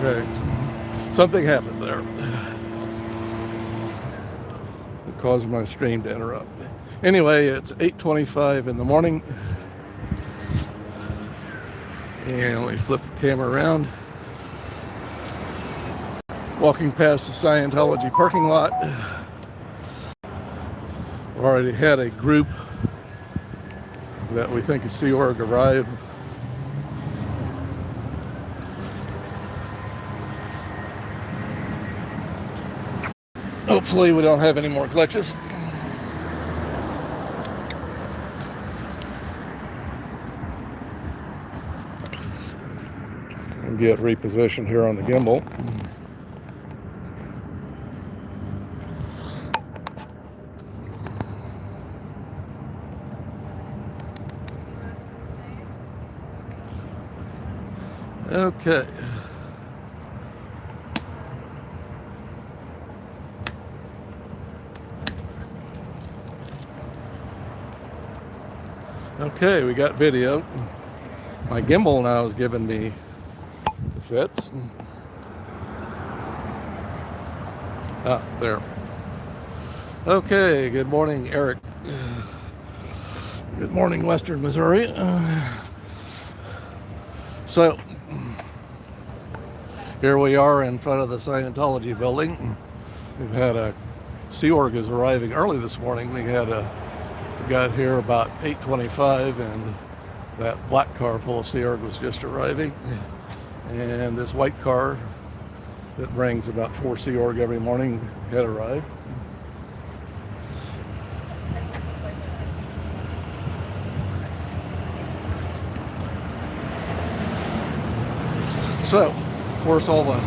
Okay, something happened there. It caused my stream to interrupt. Anyway, it's 8:25 in the morning. And we flip the camera around. Walking past the Scientology parking lot. We already had a group that we think is Sea Org arrive. Hopefully we don't have any more glitches. And get repositioned here on the gimbal. Okay. Okay, we got video. My gimbal now is giving me the fits. Ah, there. Okay, good morning, Eric. Good morning, Western Missouri. So, here we are in front of the Scientology building. We've had a Sea Org is arriving early this morning. We got here about 8:25, and that black car full of Sea Org was just arriving. And this white car that brings about 4 Sea Org every morning had arrived. So, of course, all the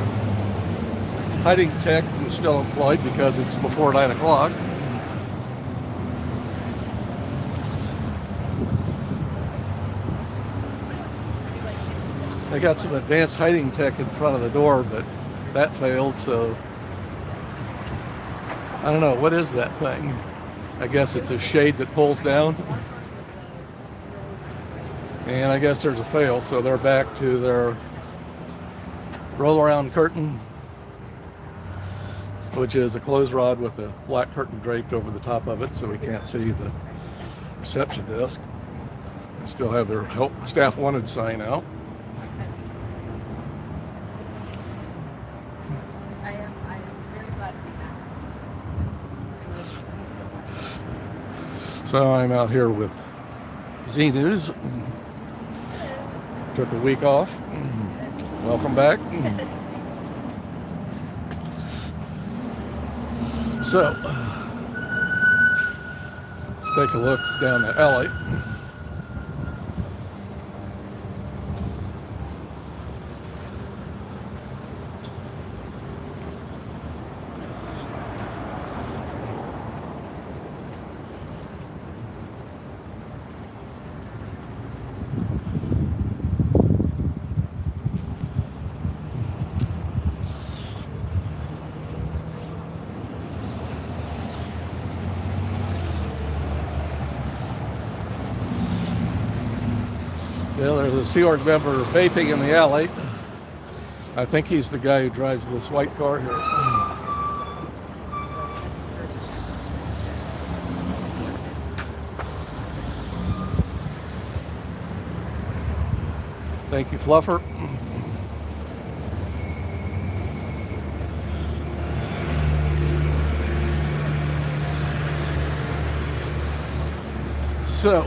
hiding tech is still employed because it's before 9 o'clock. I got some advanced hiding tech in front of the door, but that failed, so I don't know, what is that thing? I guess it's a shade that pulls down. And I guess there's a fail, so they're back to their roll around curtain, which is a clothes rod with a black curtain draped over the top of it so we can't see the reception desk. They still have their help staff wanted sign out. So I'm out here with Z News. Took a week off. Welcome back. So, let's take a look down the alley. Yeah, there's a Sea Org member vaping in the alley. I think he's the guy who drives this white car here. Thank you, Fluffer. So,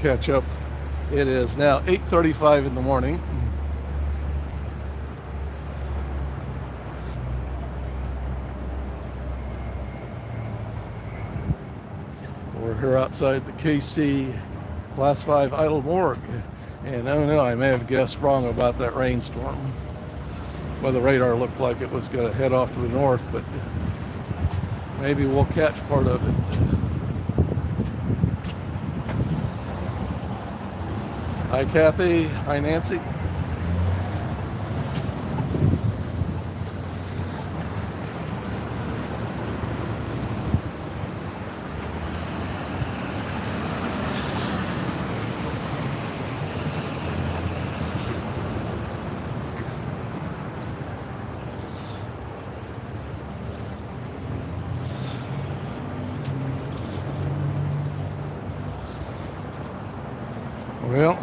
catch up. It is now 8:35 in the morning. We're here outside the KC Class 5 idle morgue. And oh no, I may have guessed wrong about that rainstorm. Well, the radar looked like it was going to head off to the north, but maybe we'll catch part of it. Hi, Kathy. Hi, Nancy. Well,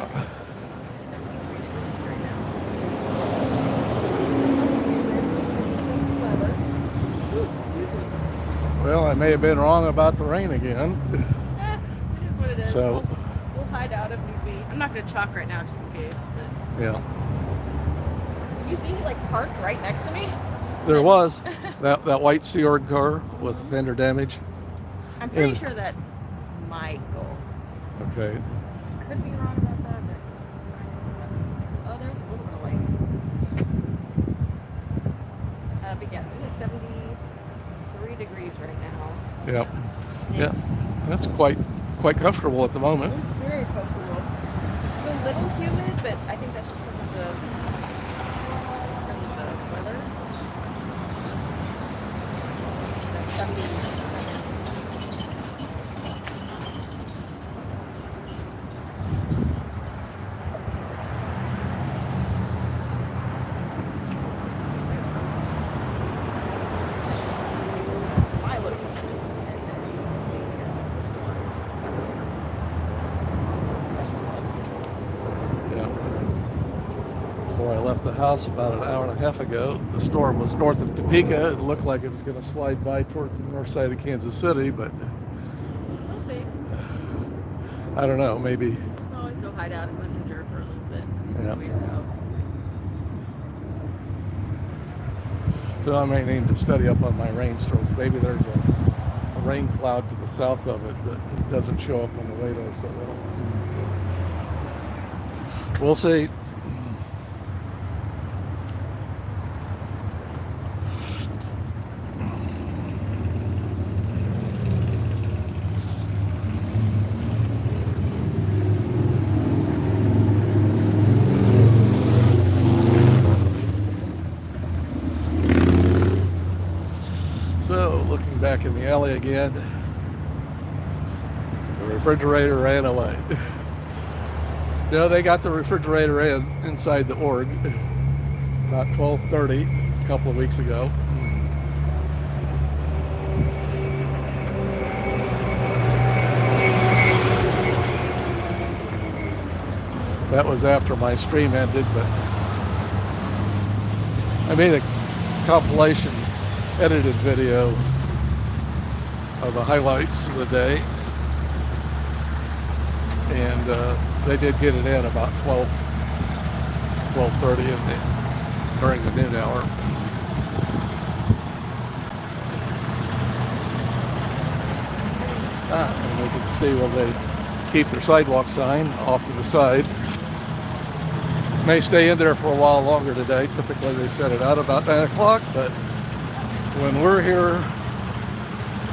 well, I may have been wrong about the rain again. It is what it is. So, we'll hide out if need be. I'm not going to chalk right now just in case. But yeah. you see, like parked right next to me. There was that white Sea Org car with fender damage. I'm pretty sure that's Michael. Okay. Could be wrong about that. Oh, there's a little bit of light. But yes, it is 73 degrees right now. Yep. Yeah. That's quite comfortable at the moment. It's very comfortable. It's a little humid, but I think that's just because of the weather. So 77. Before I left the house about an hour and a half ago, the storm was north of Topeka. It looked like it was going to slide by towards the north side of Kansas City, but We'll see. I don't know, maybe. I'll always go hide out in Messenger for a little bit. See if Yeah. we figure it out. So I may need to study up on my rain strokes. Maybe there's a rain cloud to the south of it that doesn't show up on the radar so well. We'll see. So, looking back in the alley again, the refrigerator ran away. No, they got the refrigerator inside the org about 12:30 a couple of weeks ago. That was after my stream ended, but I made a compilation edited video of the highlights of the day, and they did get it in about 12:30 during the noon hour. And we can see where they keep their sidewalk sign off to the side. May stay in there for a while longer today. Typically they set it out about 9 o'clock, but when we're here,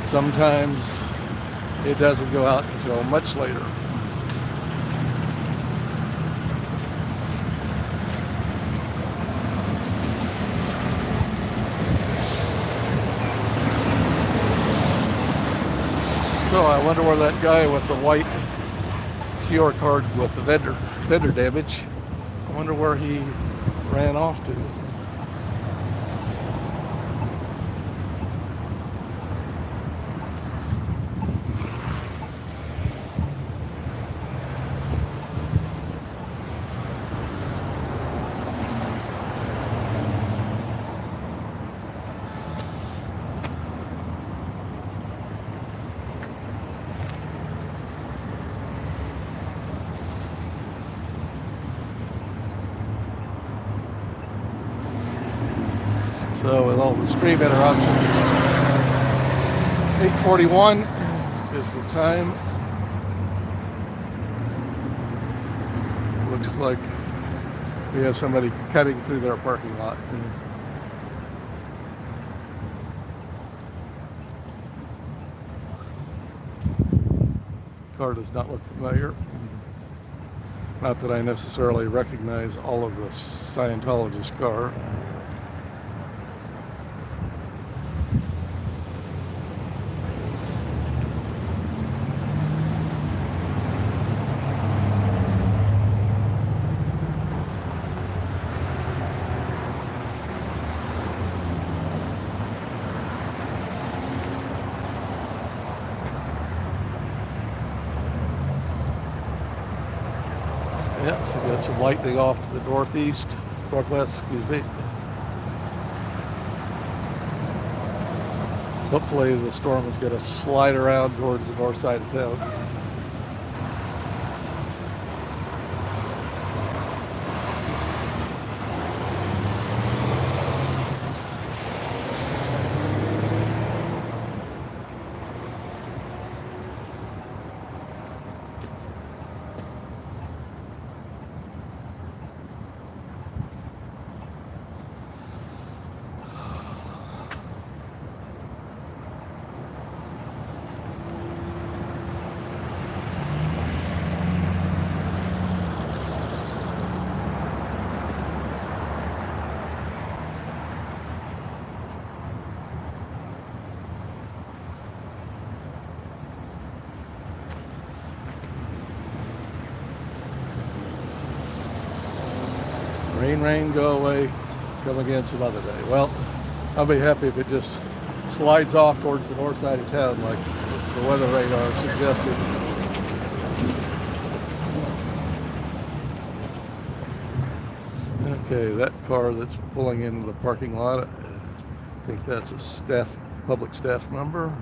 sometimes it doesn't go out until much later. So I wonder where that guy with the white CR card with the vendor damage, I wonder where he ran off to. So with all the stream interruptions, 8:41 is the time. Looks like we have somebody cutting through their parking lot. Car does not look familiar. Not that I necessarily recognize all of the Scientologist car. So we got some lightning off to the northwest, excuse me. Hopefully the storm is going to slide around towards the north side of town. Rain, go away, come again some other day. Well, I'll be happy if it just slides off towards the north side of town like the weather radar suggested. Okay, that car that's pulling into the parking lot, I think that's a public staff member.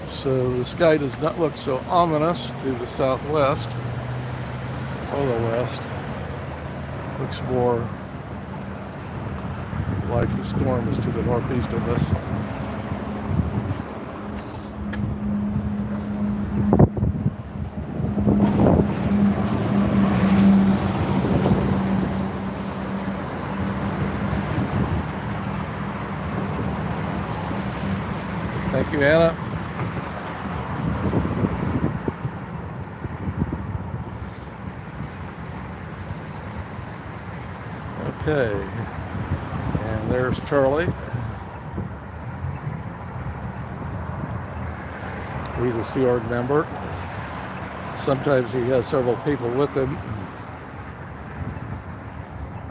So the sky does not look so ominous to the southwest or the west. Looks more like the storm is to the northeast of us. Thank you, Anna. Okay, and there's Charlie. He's a Sea Org member. Sometimes he has several people with him.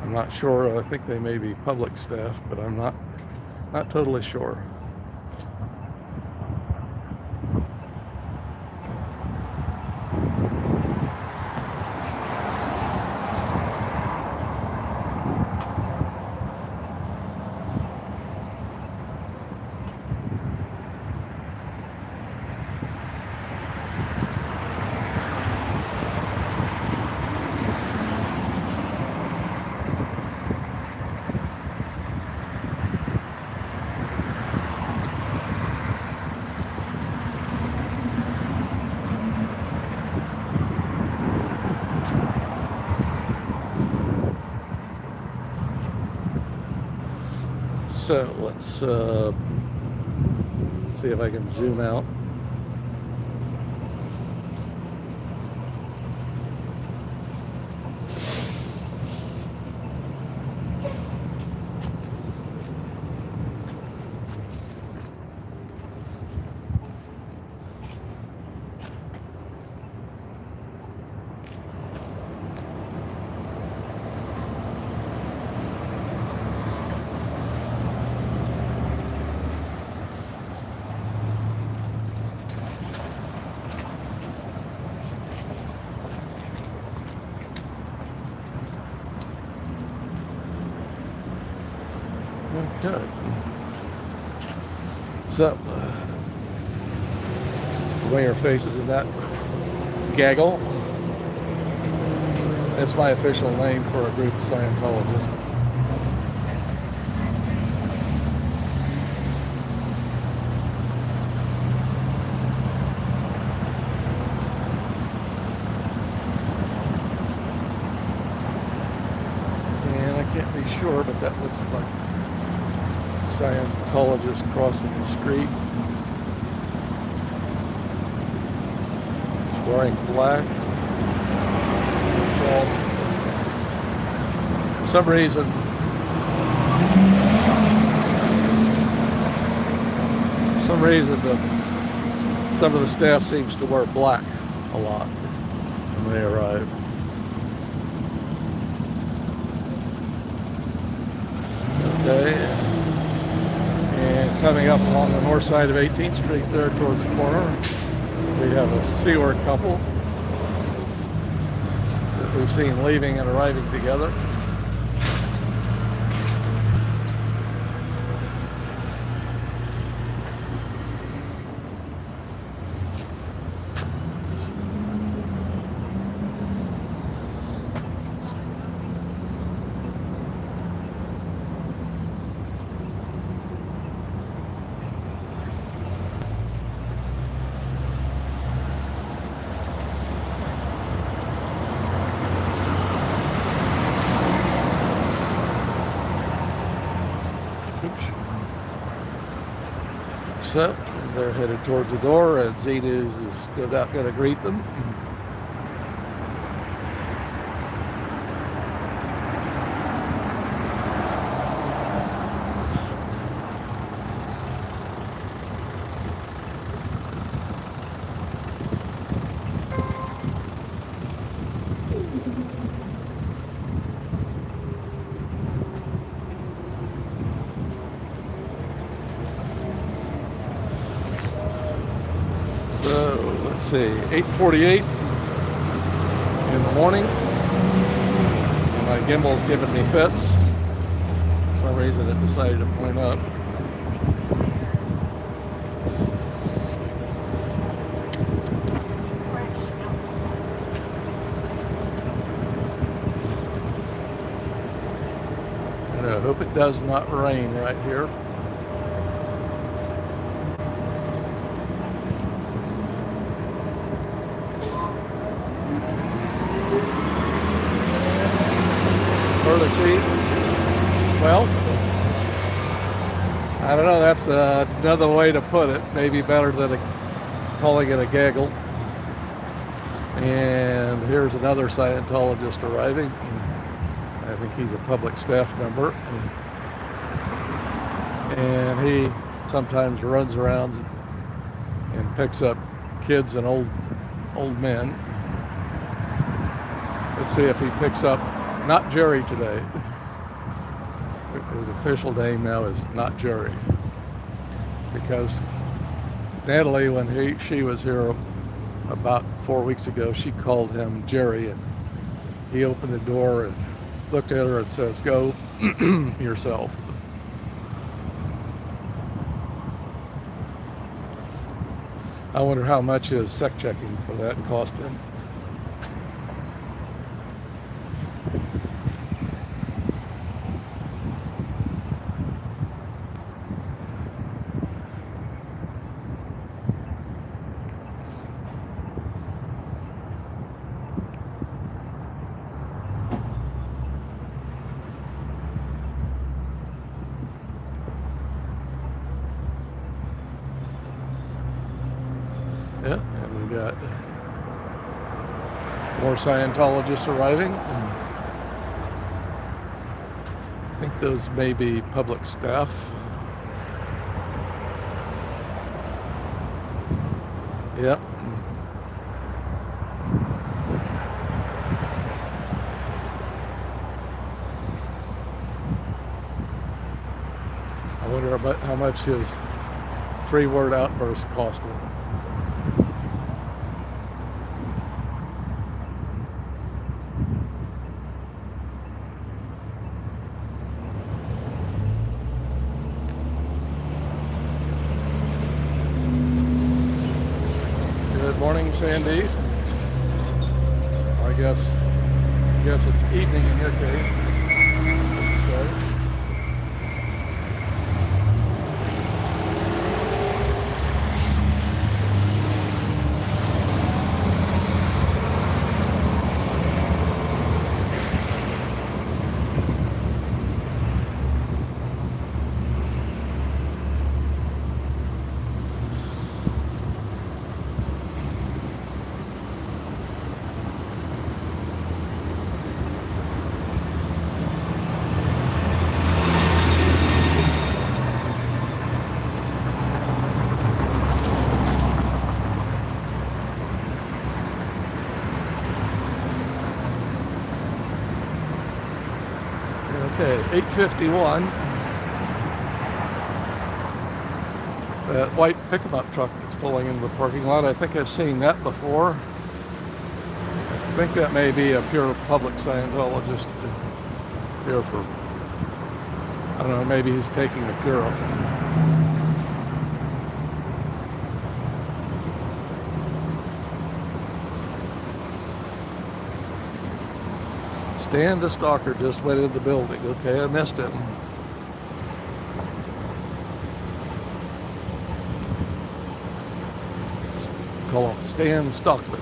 I'm not sure. I think they may be public staff, but I'm not totally sure. So let's see if I can zoom out. Okay. So, some familiar faces in that gaggle. That's my official name for a group of Scientologists. And I can't be sure, but that looks like Scientologist crossing the street. He's wearing black. For some reason, some of the staff seems to wear black a lot when they arrive. Okay. And coming up along the north side of 18th Street there toward the corner. We have a Seaward couple that we've seen leaving and arriving together. So they're headed towards the door, and Zeta is no doubt going to greet them. So let's see, 8:48 in the morning. And my gimbal's giving me fits. For some reason it decided to point up. And I hope it does not rain right here. Further seat. Well, I don't know, that's another way to put it. Maybe better than calling it a gaggle. And here's another Scientologist arriving. I think he's a public staff member. And he sometimes runs around and picks up kids and old men. Let's see if he picks up Not Jerry today. His official name now is Not Jerry. Because Natalie, when she was here about 4 weeks ago, she called him Jerry, and he opened the door and looked at her and says, "Go yourself." I wonder how much his sec checking for that cost him. Yeah, and we got more Scientologists arriving. I think those may be public staff. Yep. I wonder about how much his 3-word outburst cost him. Good morning, Sandy. I guess it's evening in your case. Okay. Okay, 8:51. That white pickup truck that's pulling into the parking lot, I think I've seen that before. I think that may be a pure public Scientologist here for, I don't know, maybe he's taking the pure off. Stan the stalker just went into the building. Okay, I missed him. Call him Stan Stockman.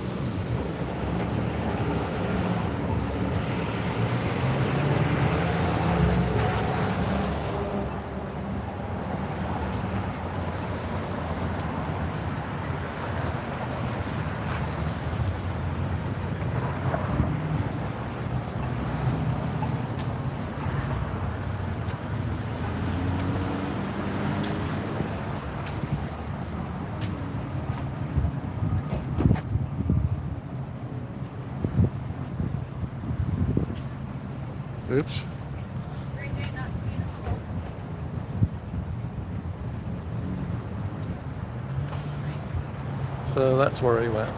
Oops. So that's where he went.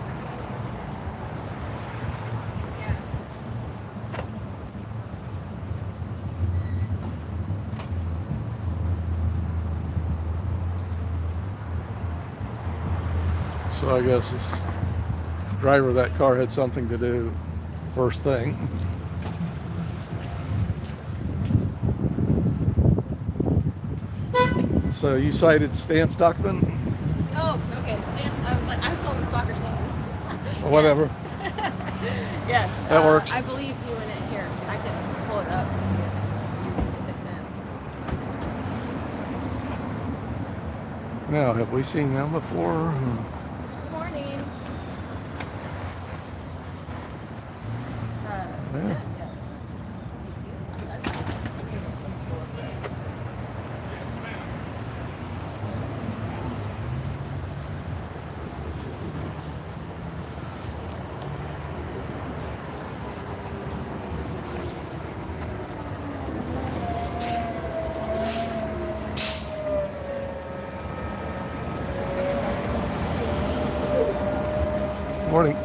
So I guess this driver of that car had something to do first thing. So you cited Stan Stockman? Oh, okay. I was calling him Stalker Stan. Or whatever. Yes. That works. I believe you in it here. I can pull it up and see if it's in. Now, have we seen them before? Good morning. Yeah. Yes. Morning.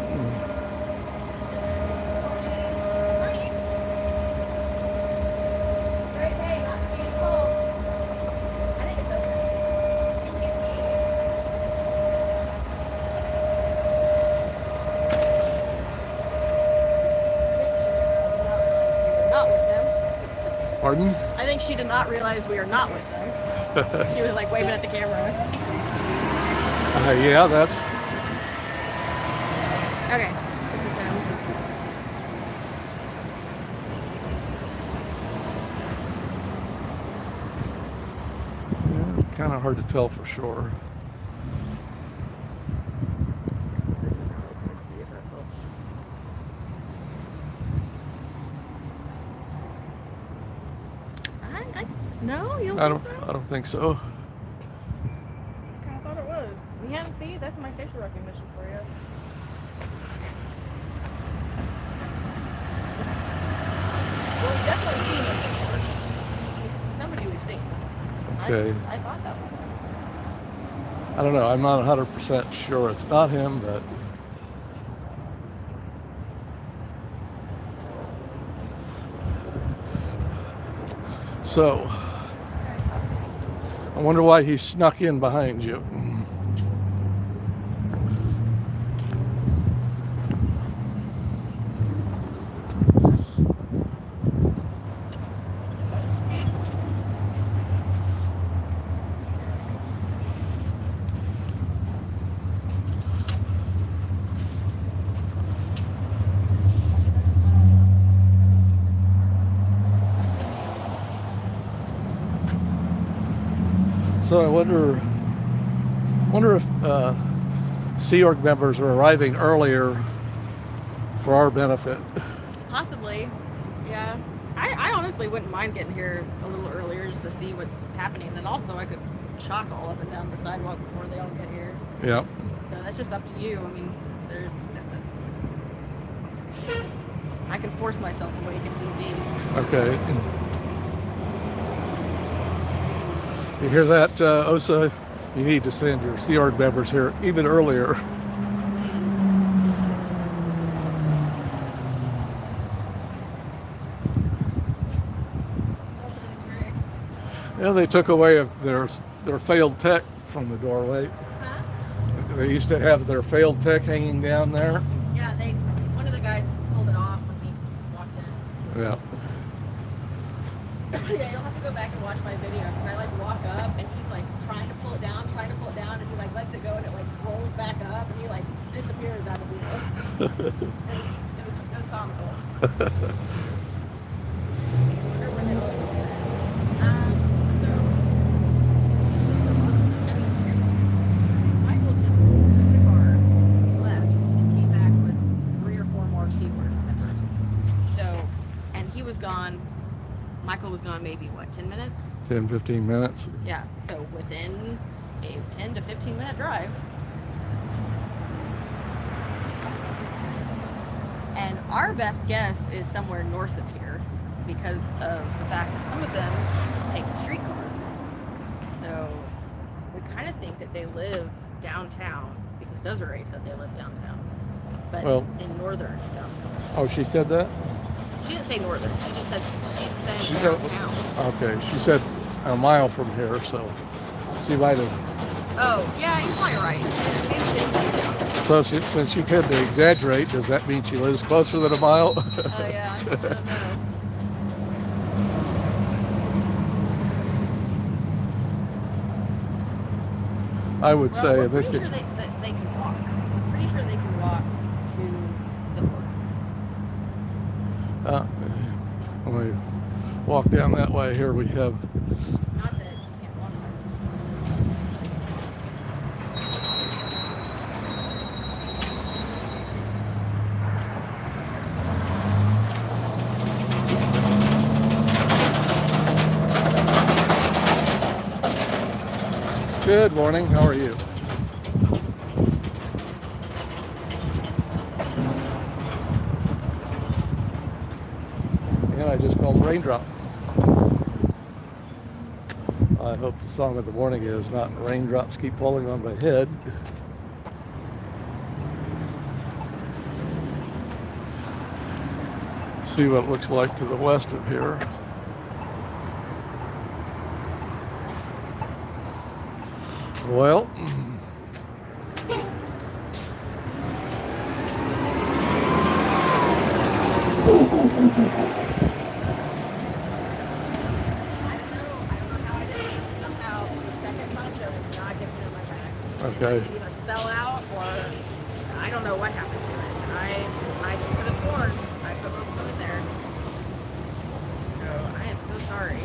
Great day, not being cold. I think it's okay. Not with them. Pardon? I think she did not realize we are not with them. She was like waving at the camera. Yeah, that's... Okay, this is him. Yeah, it's kind of hard to tell for sure. See if that helps. No, you don't think so? I don't think so. I thought it was. We hadn't seen. That's my facial recognition for you. Well, we've definitely seen him before. He's somebody we've seen. Okay. I thought that was him. I don't know. I'm not 100% sure it's not him, but... So, I wonder why he snuck in behind you. So I wonder if Sea Org members are arriving earlier for our benefit. Possibly. Yeah. I honestly wouldn't mind getting here a little earlier just to see what's happening. And also I could chalk all up and down the sidewalk before they all get here. Yep. So that's just up to you. I mean, I can force myself awake if need be. Okay. You hear that, Osa? You need to send your Sea Org members here even earlier. Yeah, they took away their failed tech from the doorway. Huh? They used to have their failed tech hanging down there. Yeah, one of the guys pulled it off when he walked in. Yeah. Yeah, you'll have to go back and watch my video because I like walk up and he's like trying to pull it down, and he like lets it go and it like rolls back up and he like disappears out of the it was comical. Michael just took the car, left, and came back with 3 or 4 more Seaward members. So, and he was gone. Michael was gone maybe, 10 minutes? 10, 15 minutes. Yeah, so within a 10 to 15 minute drive. And our best guess is somewhere north of here because of the fact that some of them take the streetcar. So we kind of think that they live downtown because Desiree said they live downtown. But in northern downtown. Oh, she said that? She didn't say northern. She said downtown. Okay, she said a mile from here, so she might have. Oh, yeah, you're probably right. Yeah, maybe she did say downtown. So since she tended to exaggerate, does that mean she lives closer than a mile? Oh, yeah, I don't know. I would say We're this pretty sure they can walk. I'm pretty sure they can walk to the border. When we walk down that way, here we have. Not that you can't walk Good morning, how are you? And I just felt a raindrop. I hope the song of the morning is not raindrops keep falling on my head. Let's see what it looks like to the west of here. Well, okay. It either fell out or I don't know what happened to it. I could have sworn I put it in there. So I am so sorry.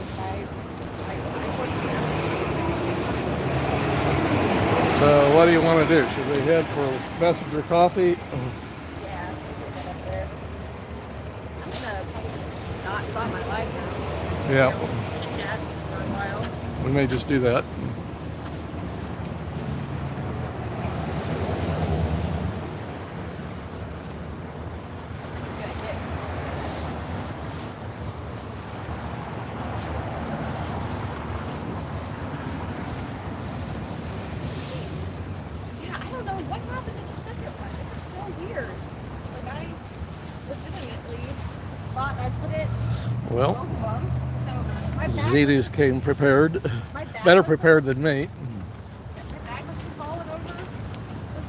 So what do you want to do? Should we head for Messenger Coffee? Yeah, get up there. I'm gonna probably not stop my life now. Yeah. Chat for a while. We may just do that. What happened to the second one? This is so weird. Like I legitimately thought I put it Well, both of them. So my bag Zetus came prepared, my bag better was- prepared than me. My bag was falling over or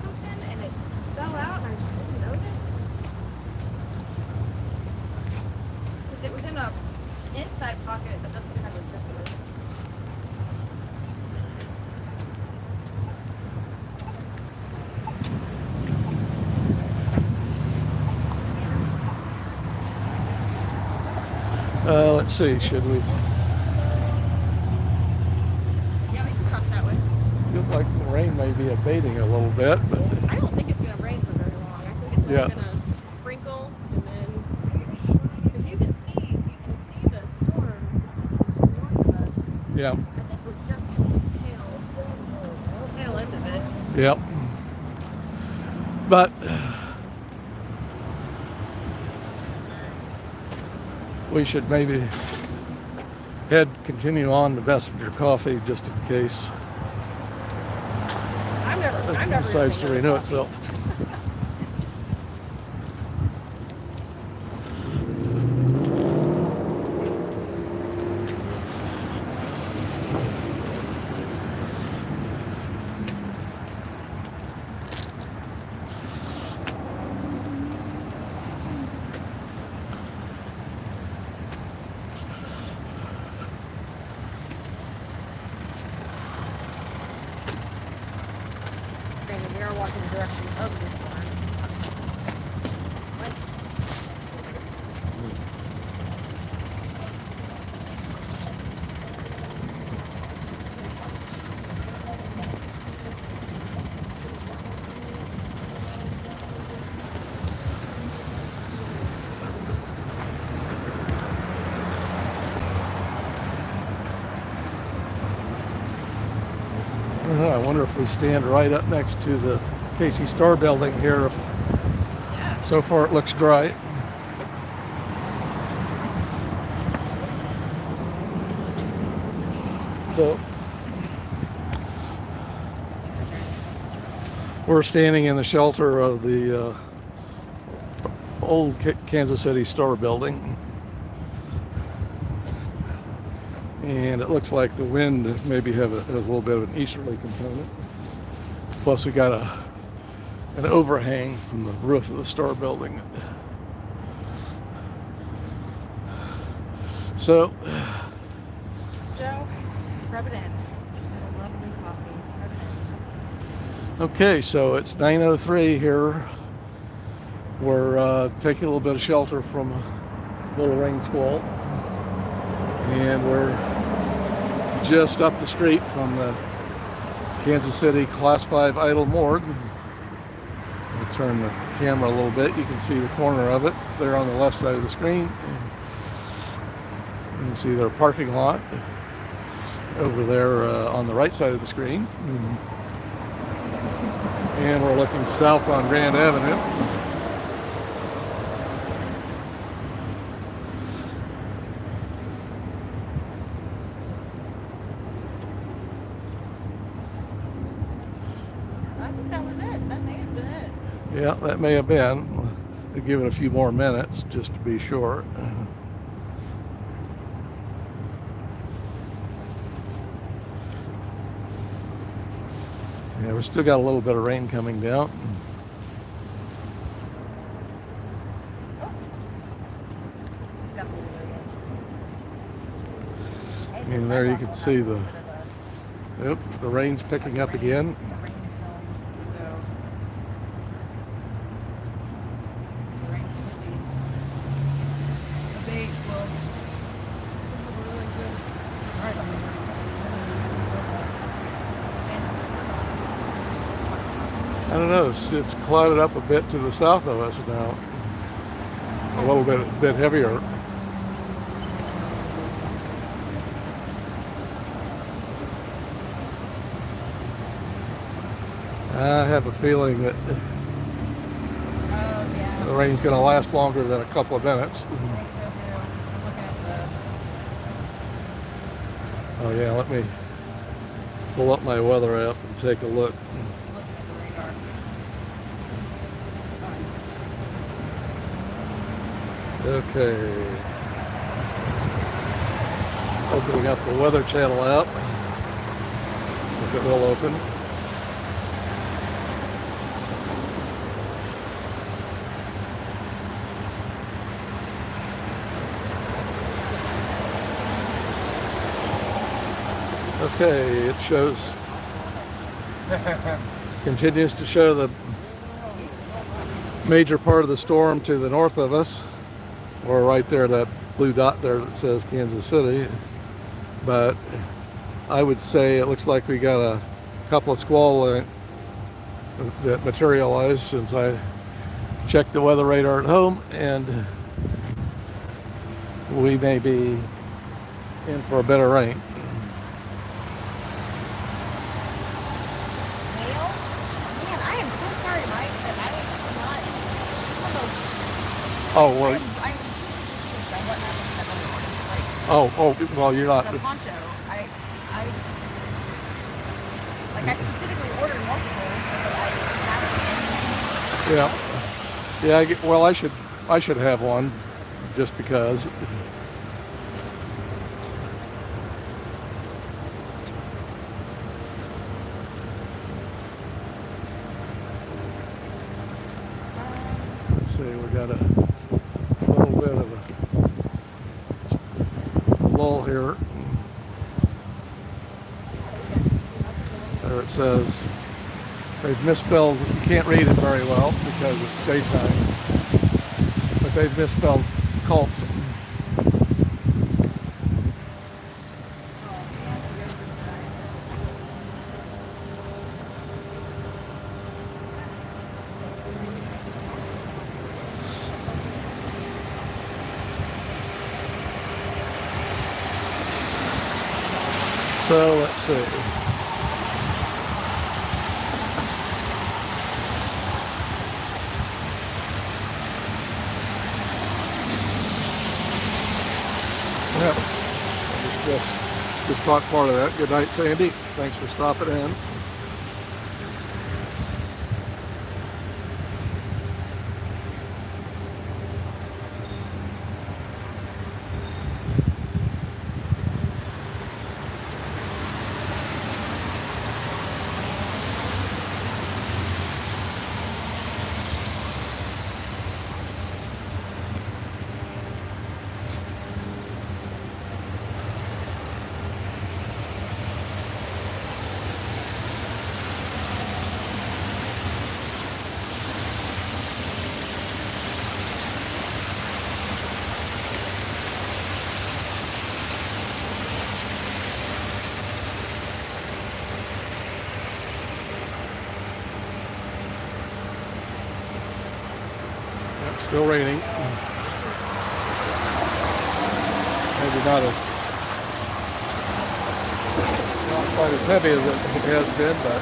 something and it fell out and I just didn't notice. Because it was in a inside pocket that doesn't have a zipper. Let's see, should we? Yeah, we can cross that way. Feels like the rain may be abating a little bit, but I don't think it's going to rain for very long. I think it's Yeah. only going to sprinkle and then, because you can see the storm north of us. yeah, I think we're just getting this tail end of it. yep. But we should maybe continue on to Messenger Coffee just in case. I've never decides seen to it renew coffee. itself. Granted, we are walking the direction of the storm. I wonder if we stand right up next to the KC Store building here. Yeah. So far it looks dry. So we're standing in the shelter of the old Kansas City Store building. And it looks like the wind maybe has a little bit of an easterly component. Plus we got an overhang from the roof of the store building. So, Joe, rub it in. A lovely coffee. Rub it in. okay, so it's 9:03 here. We're taking a little bit of shelter from a little rain squall. And we're just up the street from the Kansas City Class 5 idle morgue. I'll turn the camera a little bit. You can see the corner of it there on the left side of the screen. You can see their parking lot over there on the right side of the screen. And we're looking south on Grand Avenue. Yeah, that may have been. We'll give it a few more minutes just to be sure. Yeah, we still got a little bit of rain coming down. And there you can see the rain's picking up again. I don't know, it's clouded up a bit to the south of us now. A little bit heavier. I have a feeling that the rain's going to last longer than a couple of minutes. Oh yeah, let me pull up my weather app and take a look. Okay. Opening up the Weather Channel app, if it will open. Okay, it shows, continues to show the major part of the storm to the north of us, or right there, that blue dot there that says Kansas City. But I would say it looks like we got a couple of squall that materialized since I checked the weather radar at home, and we may be in for a bit of rain. Oh, well. I'm confused by what happened. Oh, well, you're not. The poncho. I specifically ordered multiple. Yeah. Yeah. Well, I should have one, just because. Let's see. We got a little bit of a lull here. There it says they've misspelled. You can't read it very well because it's daytime, but they've misspelled cult. So let's see. Yep. Just caught part of that. Good night, Sandy. Thanks for stopping in. Still raining. Maybe not quite as heavy as it has been, but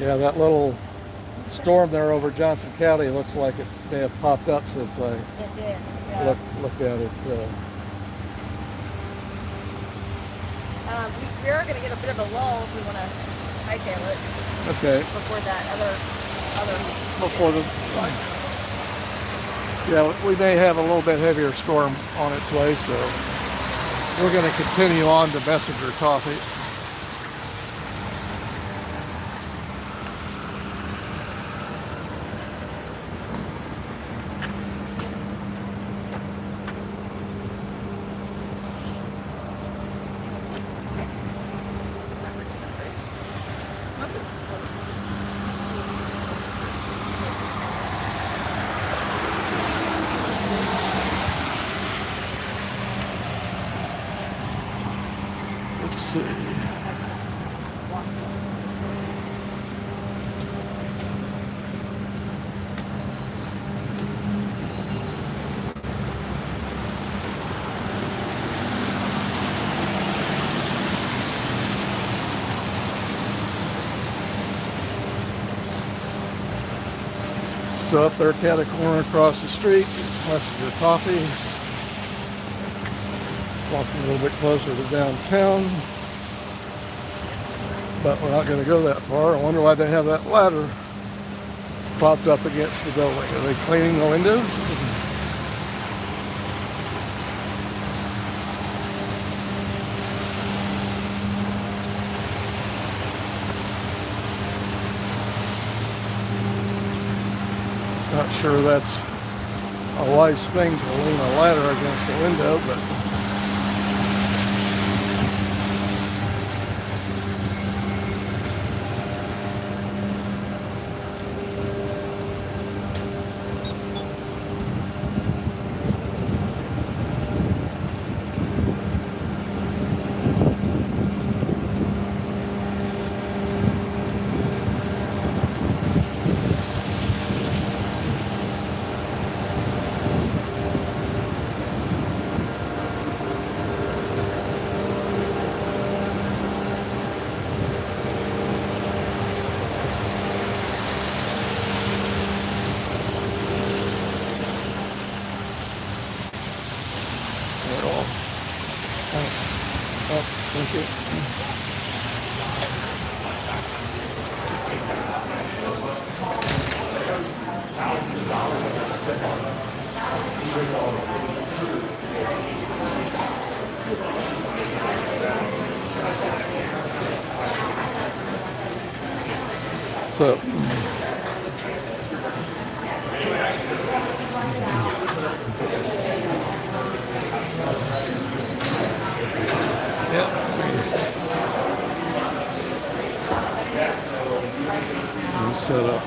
yeah, that little storm there over Johnson County looks like it may have popped up since I It did. Yeah. looked at it. We are going to get a bit of a lull if we want to hightail it Okay. before that other. Before the yeah, we may have a little bit heavier storm on its way, so we're going to continue on to Messenger Coffee. Let's see. So up there, cat a corner across the street, Messenger Coffee. Walking a little bit closer to downtown, but we're not going to go that far. I wonder why they have that ladder propped up against the building. Are they cleaning the windows? Not sure that's a wise thing to lean a ladder against the window, but So, yeah. We set up.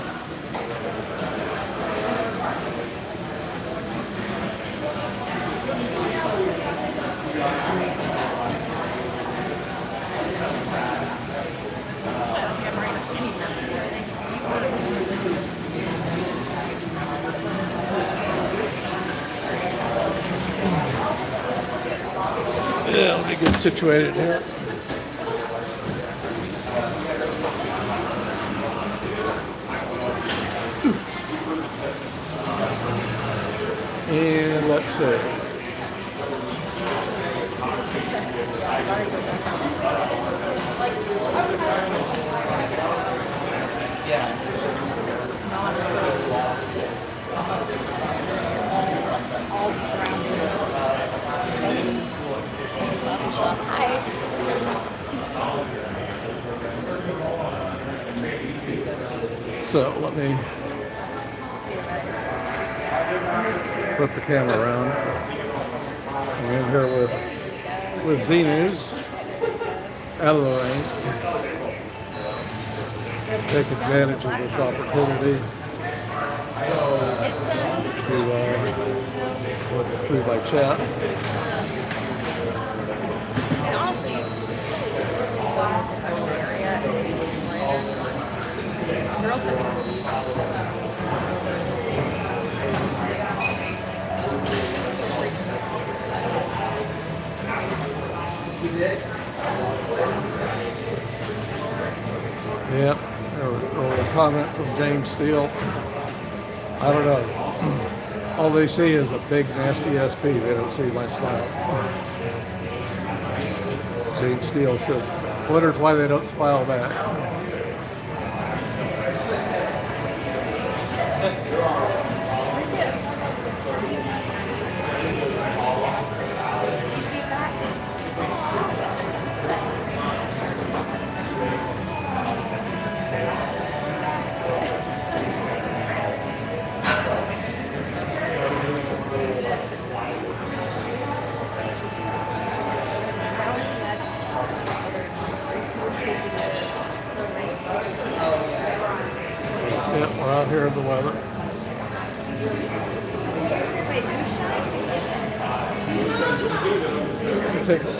Yeah, let me get situated here. And let's see. All the surrounding Hi. So let me flip the camera around. I'm in here with Z News out of the rain. Take advantage of this opportunity to look through my chat. And honestly, you go to the area and girlfriend. Yep, or a comment from James Steele. I don't know. All they see is a big nasty SP. They don't see my smile. James Steele says, wonders why they don't smile back. Yep, we're out here in the weather. Take a look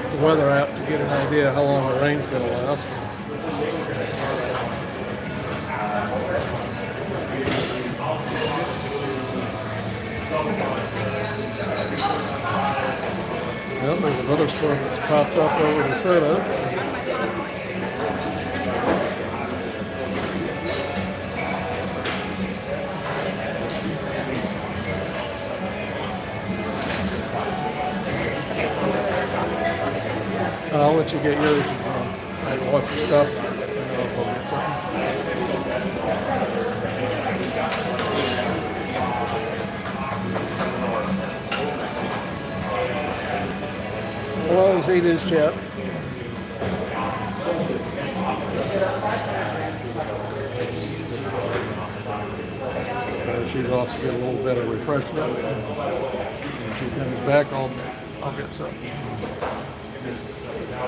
at the weather app to get an idea how long the rain's going to last. Well, there's another storm that's popped up over the center. I'll let you get yours. I watch your stuff. I'll get something. Hello, Z News Chat. So she's off to get a little bit of refreshment. When she comes back, I'll get something. A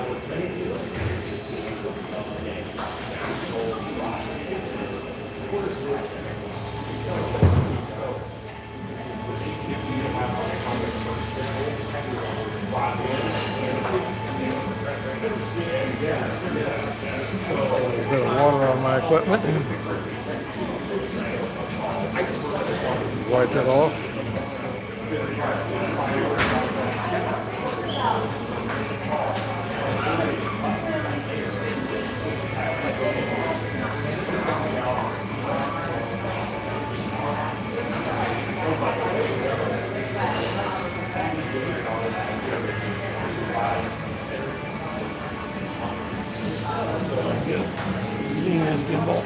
little bit of water on my equipment. Wipe it off. his gimbal.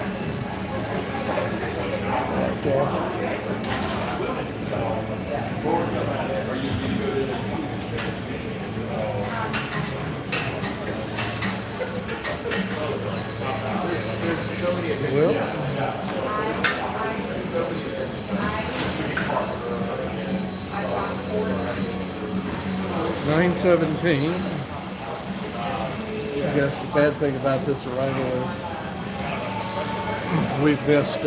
Back off. Well, 9:17. I guess the bad thing about this arrival is we've missed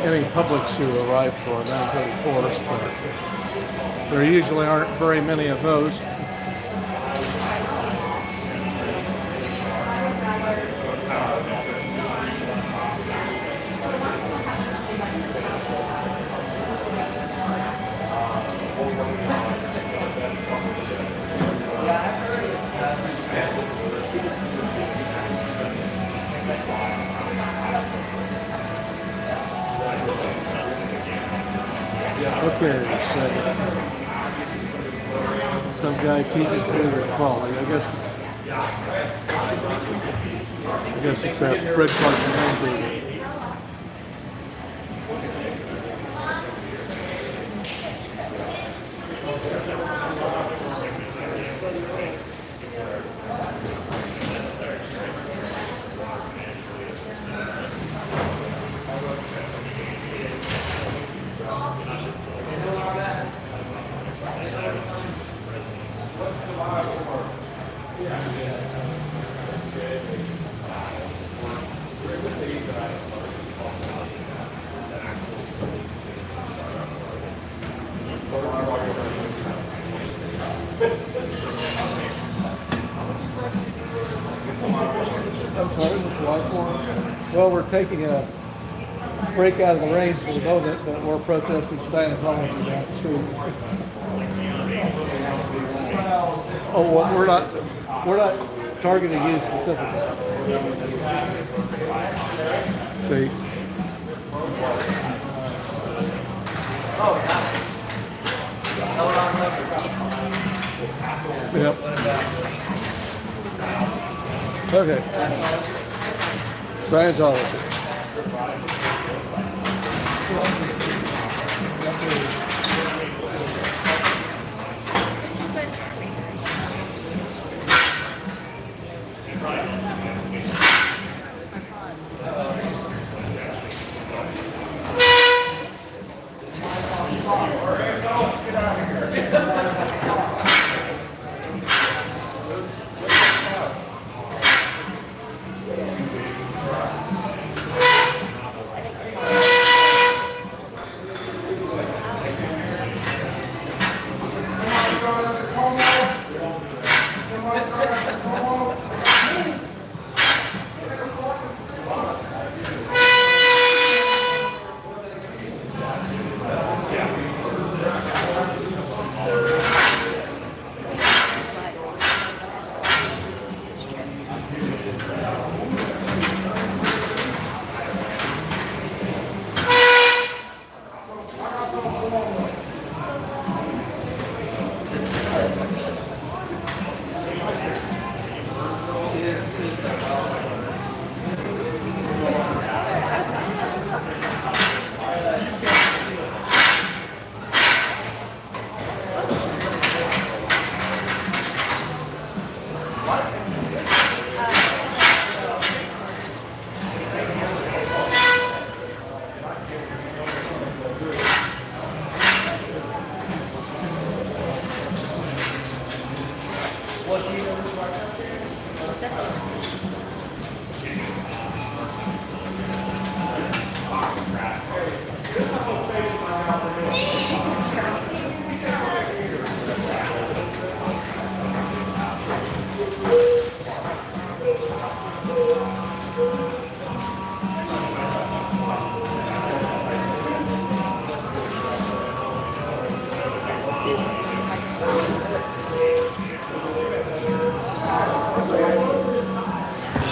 any publics who arrive for a 9:30 course, but there usually aren't very many of those. Okay, so some guy peeking through the trolley. I guess it's that bread cart behind you. I'm sorry, what's the light for? Well, we're taking a break out of the range for the moment, but we're protesting Scientology down the street. Oh, well, we're not targeting you specifically. See? Yep. Okay. Scientology.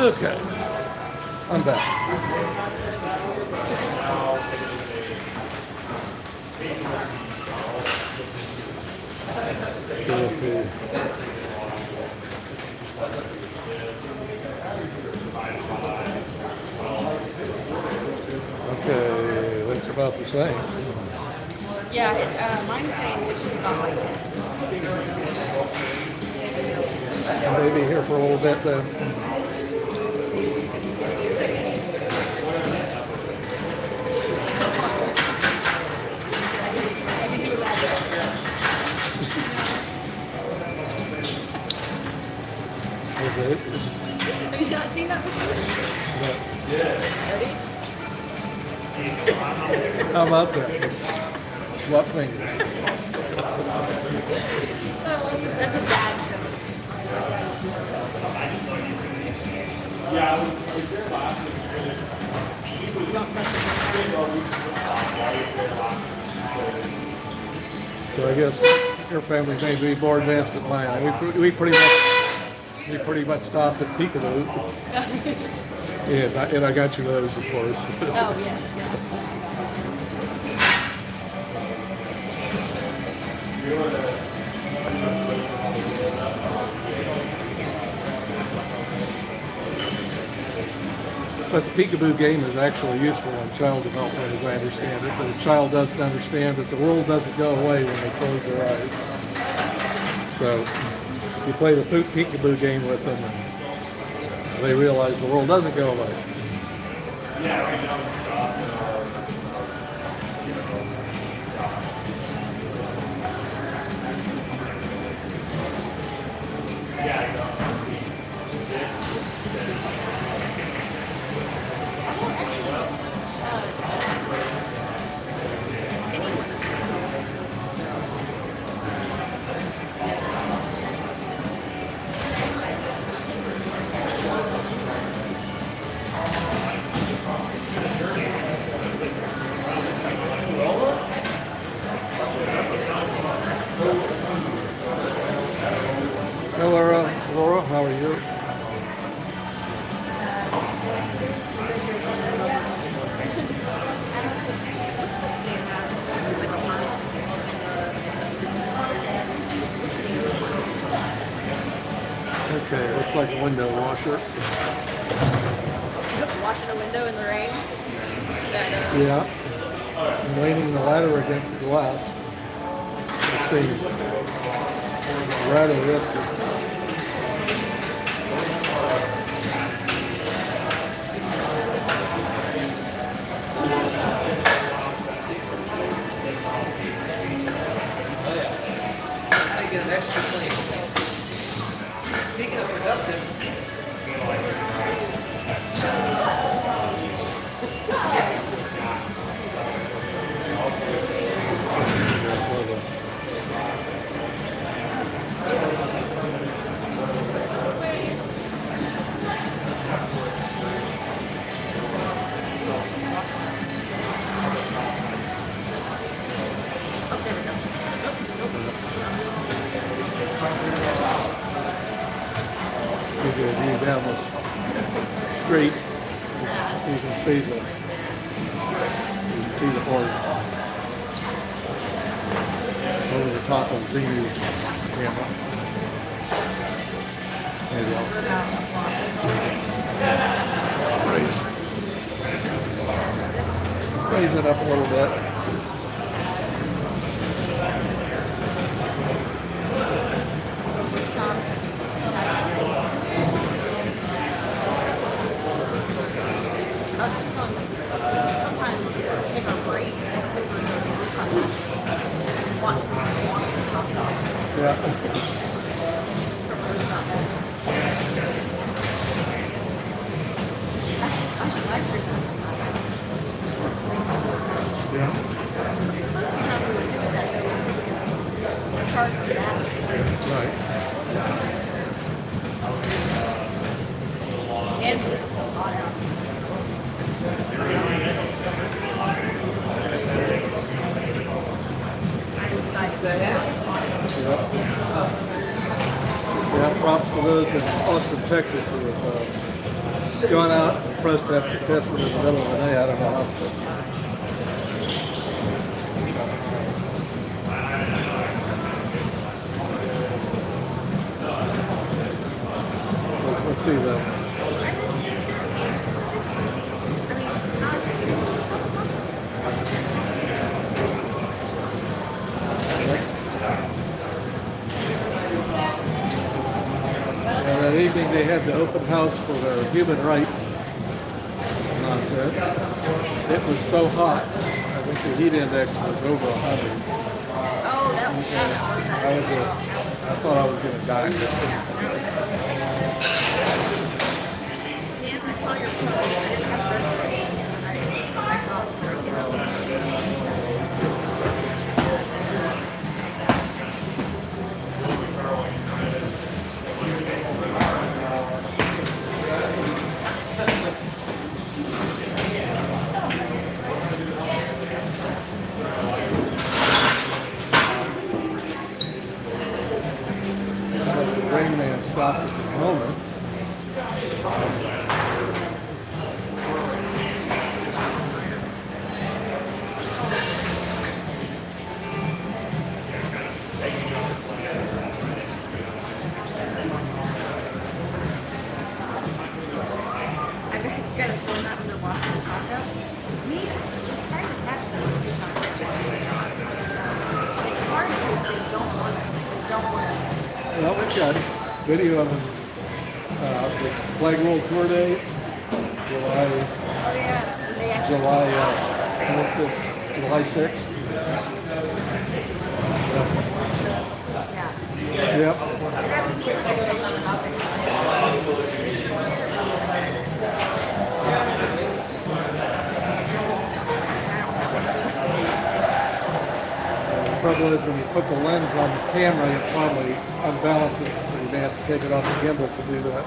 Okay, I'm back. So if we about the same. Yeah, mine's saying it should stop by 10. Maybe here for a little bit then. Okay. Have you not seen that before? Ready? How about that? Slut finger. Oh, that's a bad joke. Don't touch it. So I guess your family may be more advanced than mine. We pretty much stopped at Peekaboo. And I got you those, of course. Oh, yes. But the peekaboo game is actually useful in child development, as I understand it. But a child doesn't understand that the world doesn't go away when they close their eyes. So you play the peekaboo game with them, and they realize the world doesn't go away. Hello, Laura, how are you? Okay, looks like a window washer. Washing a window in the rain. Yeah. And leaning the ladder against the glass. It seems rather risky. Get an extra clean. Speaking of productive, Give you a view down this street. You can see the horse over the top of Zenu's camera. There you go. Raise it up a little bit. Sometimes take a break and watch the Yeah. Yeah. The first few times we were doing that, there was a charge for that. Right. And it was so hot out. I'm excited. Yeah, props to those in Austin, Texas who have gone out and pressed that contestant in the middle of the day. I don't know how. Let's see that. had the open house for their human rights nonsense. It was so hot. I think the heat index was over 100. Oh, that was I thought I was going to die. Nancy, I saw your post. I didn't have reservations. I saw it before it came out. The Rain Man stopped us at the moment. I got a phone that when they're walking the taco. Me, it's hard to catch them when you're talking to It's hard because they don't want us. They don't want us. Well, we've got video of the Flag World Tour Day, July Oh yeah, they actually July 6th. Yeah. Yep. We're having people that tell us about it. The trouble is when you put the lens on the camera, you probably unbalance it, so you may have to take it off the gimbal to do that.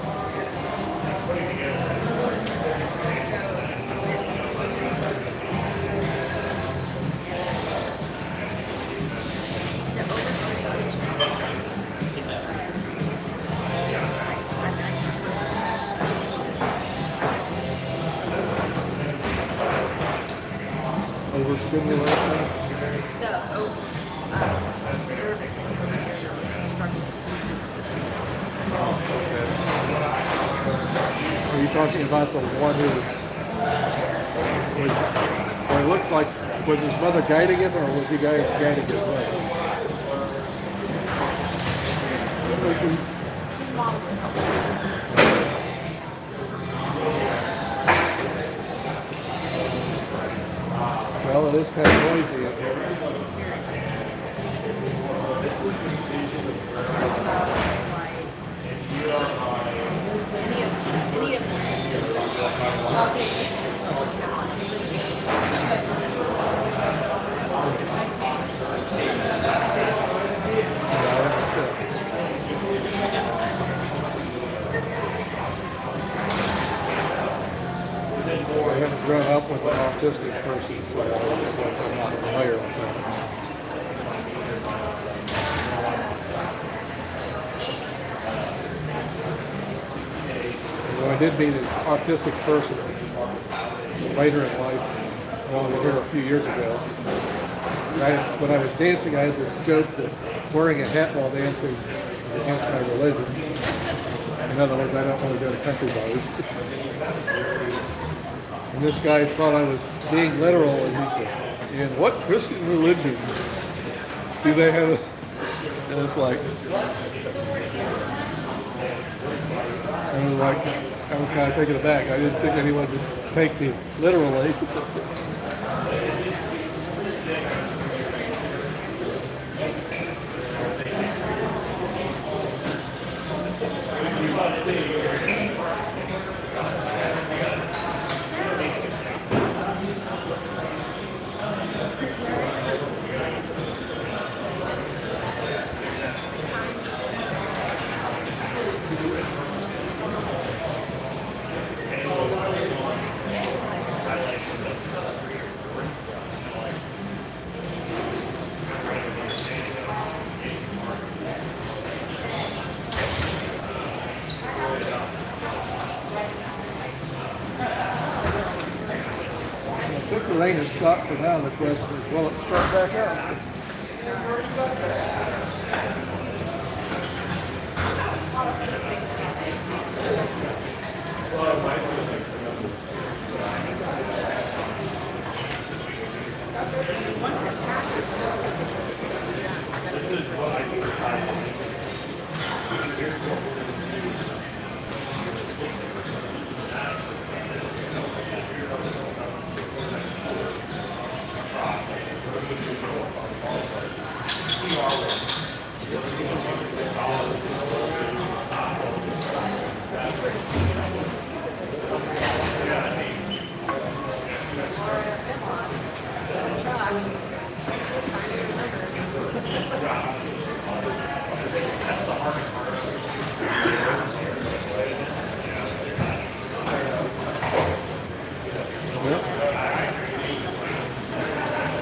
Overstimulation. Are you talking about the one who was, or it looked like, was his mother guiding him, or was he guiding his mother? Well, it is kind of noisy in here. I haven't grown up with an autistic person, so I guess I'm not familiar with that. Well, I did meet an autistic person later in life, when we were here a few years ago. When I was dancing, I had this joke that wearing a hat while dancing is against my religion. In other words, I don't want to go to country bars. And this guy thought I was being literal, and he said, "In what Christian religion do they have a..." And it's like, I was kind of taken aback. I didn't think anyone would take me literally. I think the rain has stopped for now. The question is, will it start back up?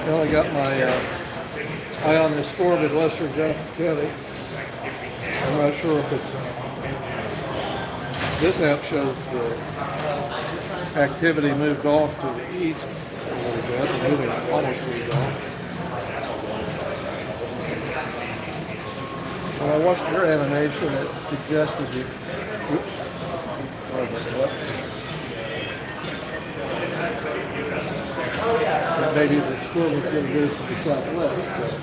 Well, I got my eye on this storm in western Johnson County. I'm not sure if it's... This app shows the activity moved off to the east a little bit, and moving almost moved off. When I watched your animation, it suggested you... Oops. Sorry about that. That maybe the storm was going to go to the southwest. But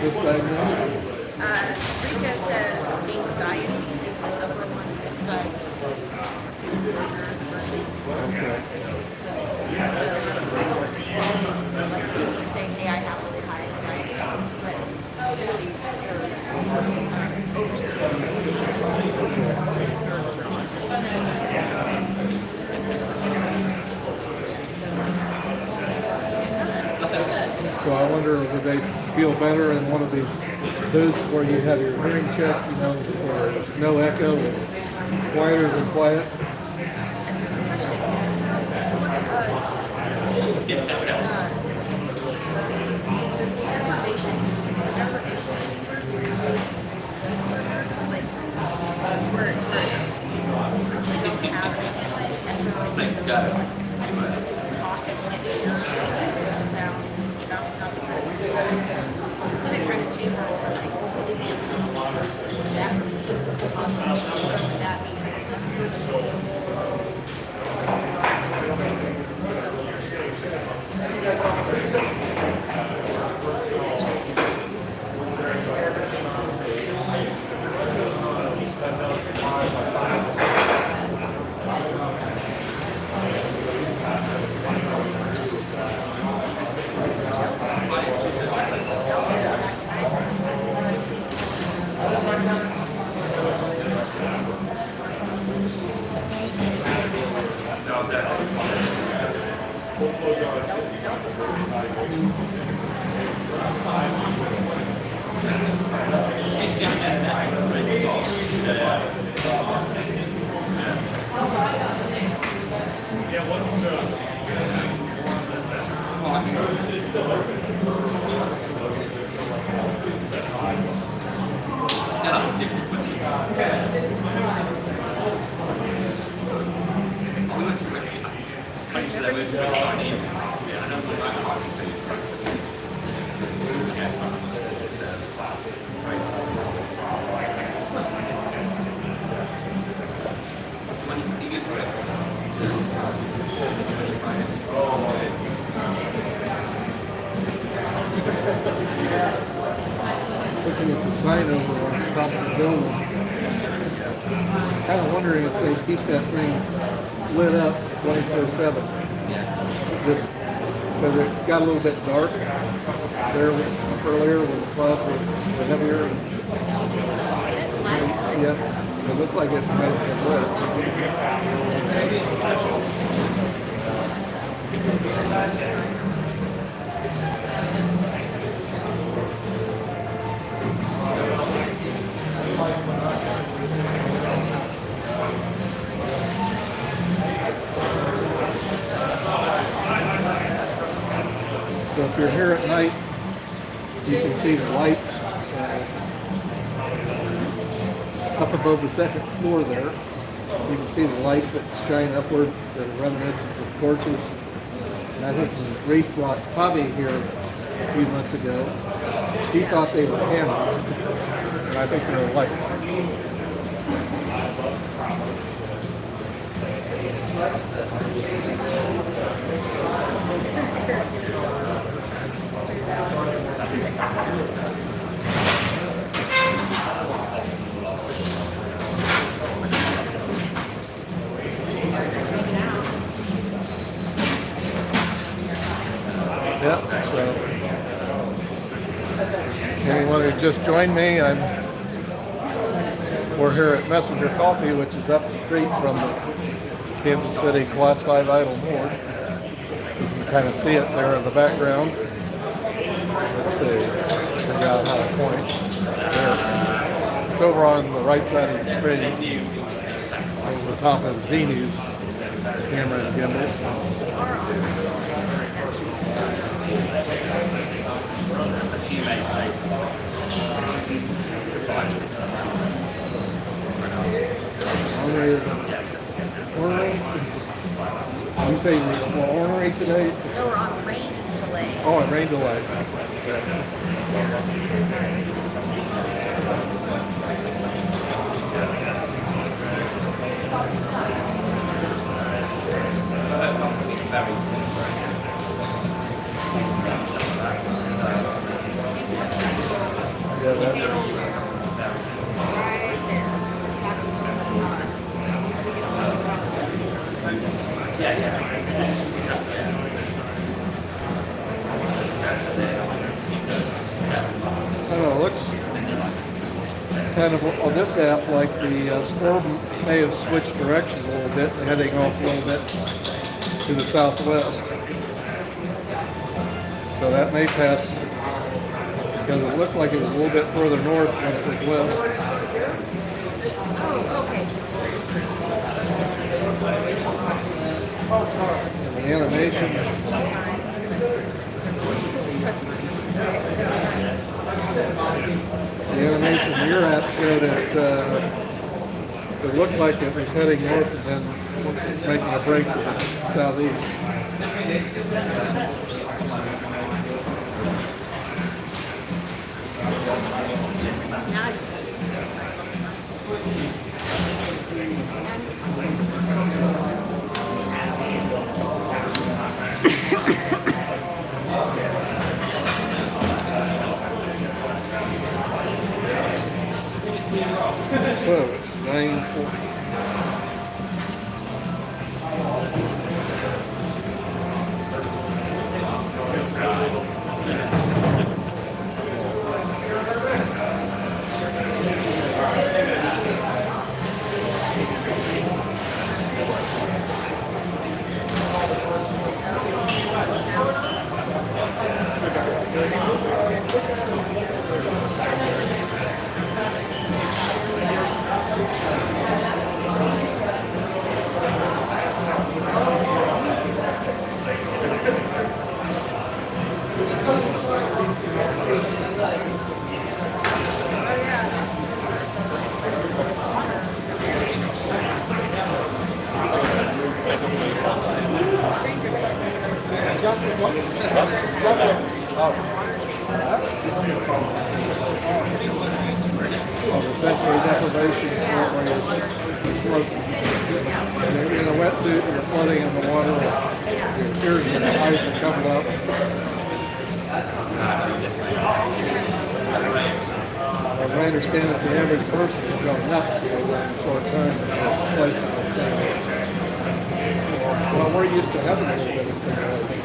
this diagnosis? Rika says anxiety is the number one misdiagnosis. Okay. So like you're saying, hey, I have really high anxiety, but So I wonder, would they feel better in one of these booths where you have your hearing checked, you know, where there's no echo, it's quieter than quiet? Looking at the sign over on the top of the building, kind of wondering if they keep that thing lit up 24/7. Just because it got a little bit dark there earlier when the clouds were heavier. Yeah, it looked like it might have been lit. So if you're here at night, you can see the lights up above the second floor there. You can see the lights that shine upward that are reminiscent of torches. And I think when Reese brought Bobby here a few months ago. He thought they were cameras, and I think they're lights. Yep, so anyone who just joined me, we're here at Messenger Coffee, which is up the street from the Kansas City Class 5 Idle Board. You can kind of see it there in the background. Let's see, figure out how to point. There. It's over on the right side of the screen, over the top of Zeni's camera and gimbal. You say you're ornery today? No, we're on rain delay. Oh, a rain delay. Yeah, Right there. I don't know, it looks kind of on this app like the storm may have switched directions a little bit, heading off a little bit to the southwest. So that may pass, because it looked like it was a little bit further north when it was west. Oh, okay. And the animation, your app showed it looked like it was heading north and then making a break to the southeast. So it's 9:40. Sensory deprivation where you're smoking. And you're in a wetsuit and you're floating in the water and your ears and eyes are covered up. As I understand it, the average person can go nuts in a short time in places like that. Well, we're used to having a little bit of stimulation.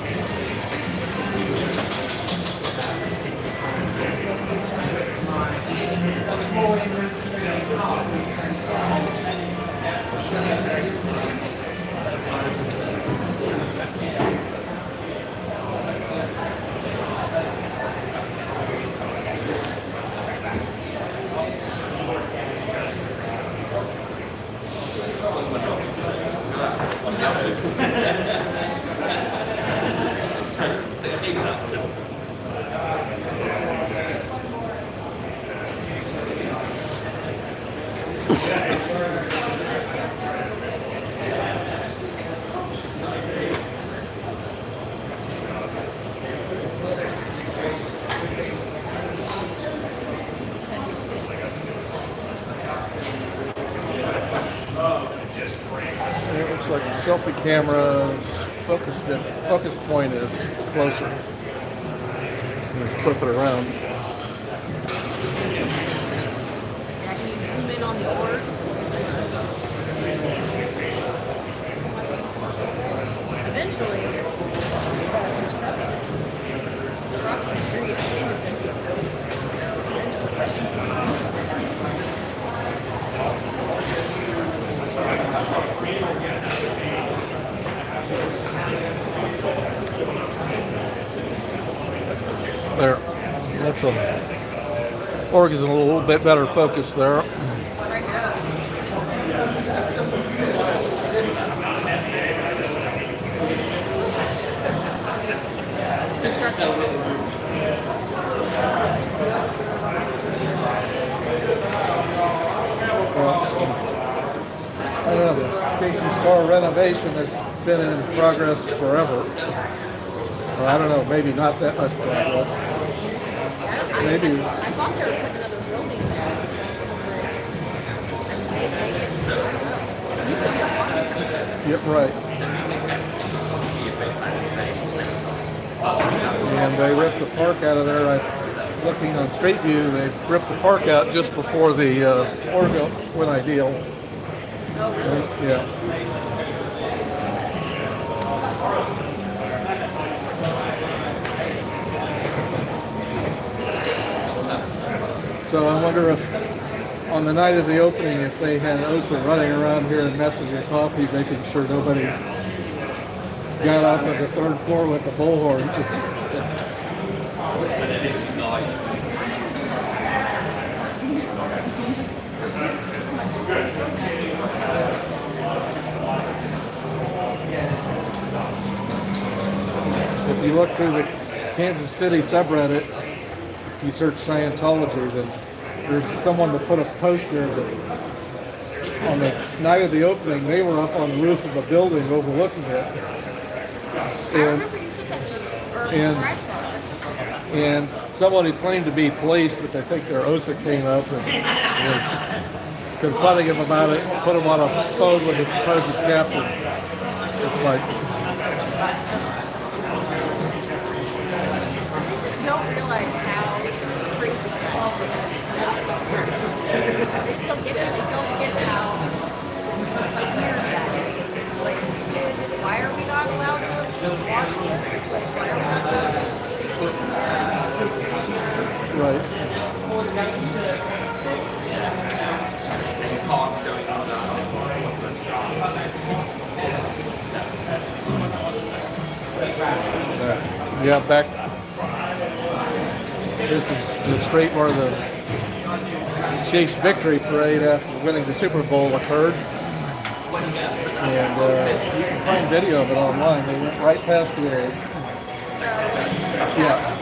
selfie camera's focus point is closer. Flip it around. Yeah, can you zoom in on the orb? Eventually, across the street, I think it's going to be a building. There. That's a org is in a little bit better focus there. I don't know, the Casey Star renovation has been in progress forever. Or I don't know, maybe not that much progress. Maybe. I thought they were putting another building there. Maybe it's, I don't know. It used to be a park. Yep, right. And they ripped the park out of there. Looking on Street View, they ripped the park out just before the org went ideal. Oh, really? Yeah. So I wonder if on the night of the opening, if they had Osa running around here and messing your coffee, making sure nobody got off of the third floor with a bullhorn. If you look through the Kansas City subreddit, if you search Scientology, then there's someone that put a poster that on the night of the opening, they were up on the roof of a building overlooking it. I remember you said that to me, or and- I saw it. And someone who claimed to be police, but I think their OSA came up and was confronting him about it, put him on a phone with his supposed captain. It's like, I just don't realize how crazy that is. They just don't get it. They don't get how weird that is. Like, why are we not allowed to watch this? Like, why are we not allowed to right. Yeah, back. This is the street where the Chiefs' victory parade after winning the Super Bowl occurred. And you can find video of it online. They went right past the area. Yeah.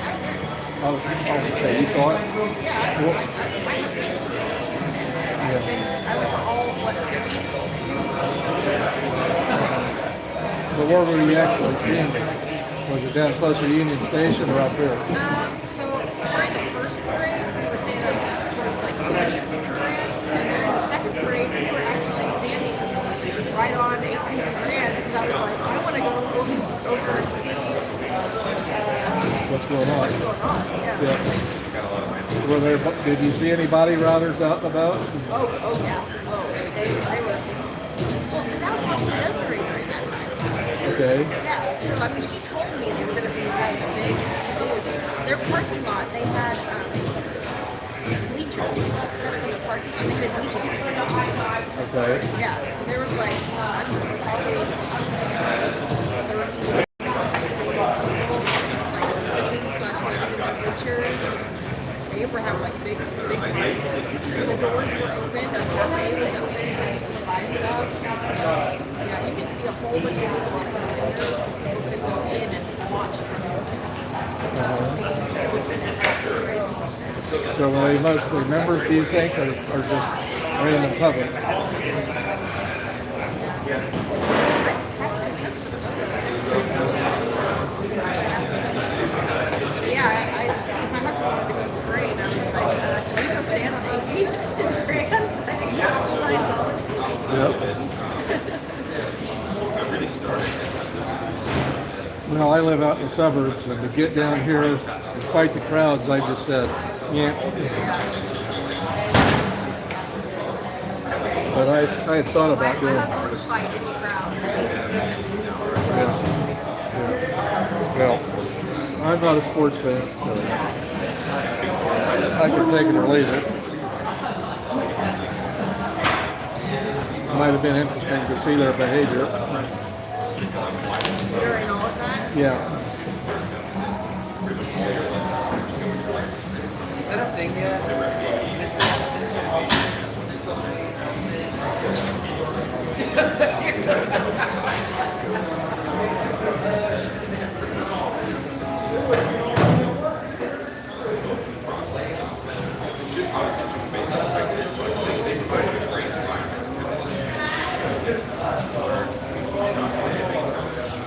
Oh, okay, you saw it? Yeah, Cool. my husband I went to all of what But where were you actually standing? Was it down close to Union Station or up here? so during the first parade, we were standing up towards like the Washington Grand, and then the second parade, we were actually standing right on 18th and Grand because I was like, I want to go over and see What's going on? what's going on. Yeah. Yeah. Were there? Did you see any body routers out and about? Oh yeah. Oh, they were. Well, because I was talking to Desiree during that time. Okay. Yeah, so I mean, she told me they were going to be having a big, their parking lot, they had bleachers set up in the parking lot, they had bleachers. Okay. Yeah, there was like, I don't know, probably 30, 40 people, like sitting / standing in the bleachers. They were having like big party. The doors were open, the cafe was open, you could buy stuff. Yeah, you could see a whole bunch of people on the windows because people could go in and watch from So were they mostly members, do you think, or just random public? Yeah, my husband wanted to go to the parade, and I was like, can we go stand on 18th and Grand? Yep. Well, I live out in the suburbs, and to get down here and fight the crowds, I just said, yeah. But I had thought about doing My husband would fight any crowd. yes. Yeah. Well, I'm not a sports fan, so I can take it or leave it. It might have been interesting to see their behavior. During all of that? Yeah. Is that a thing yet?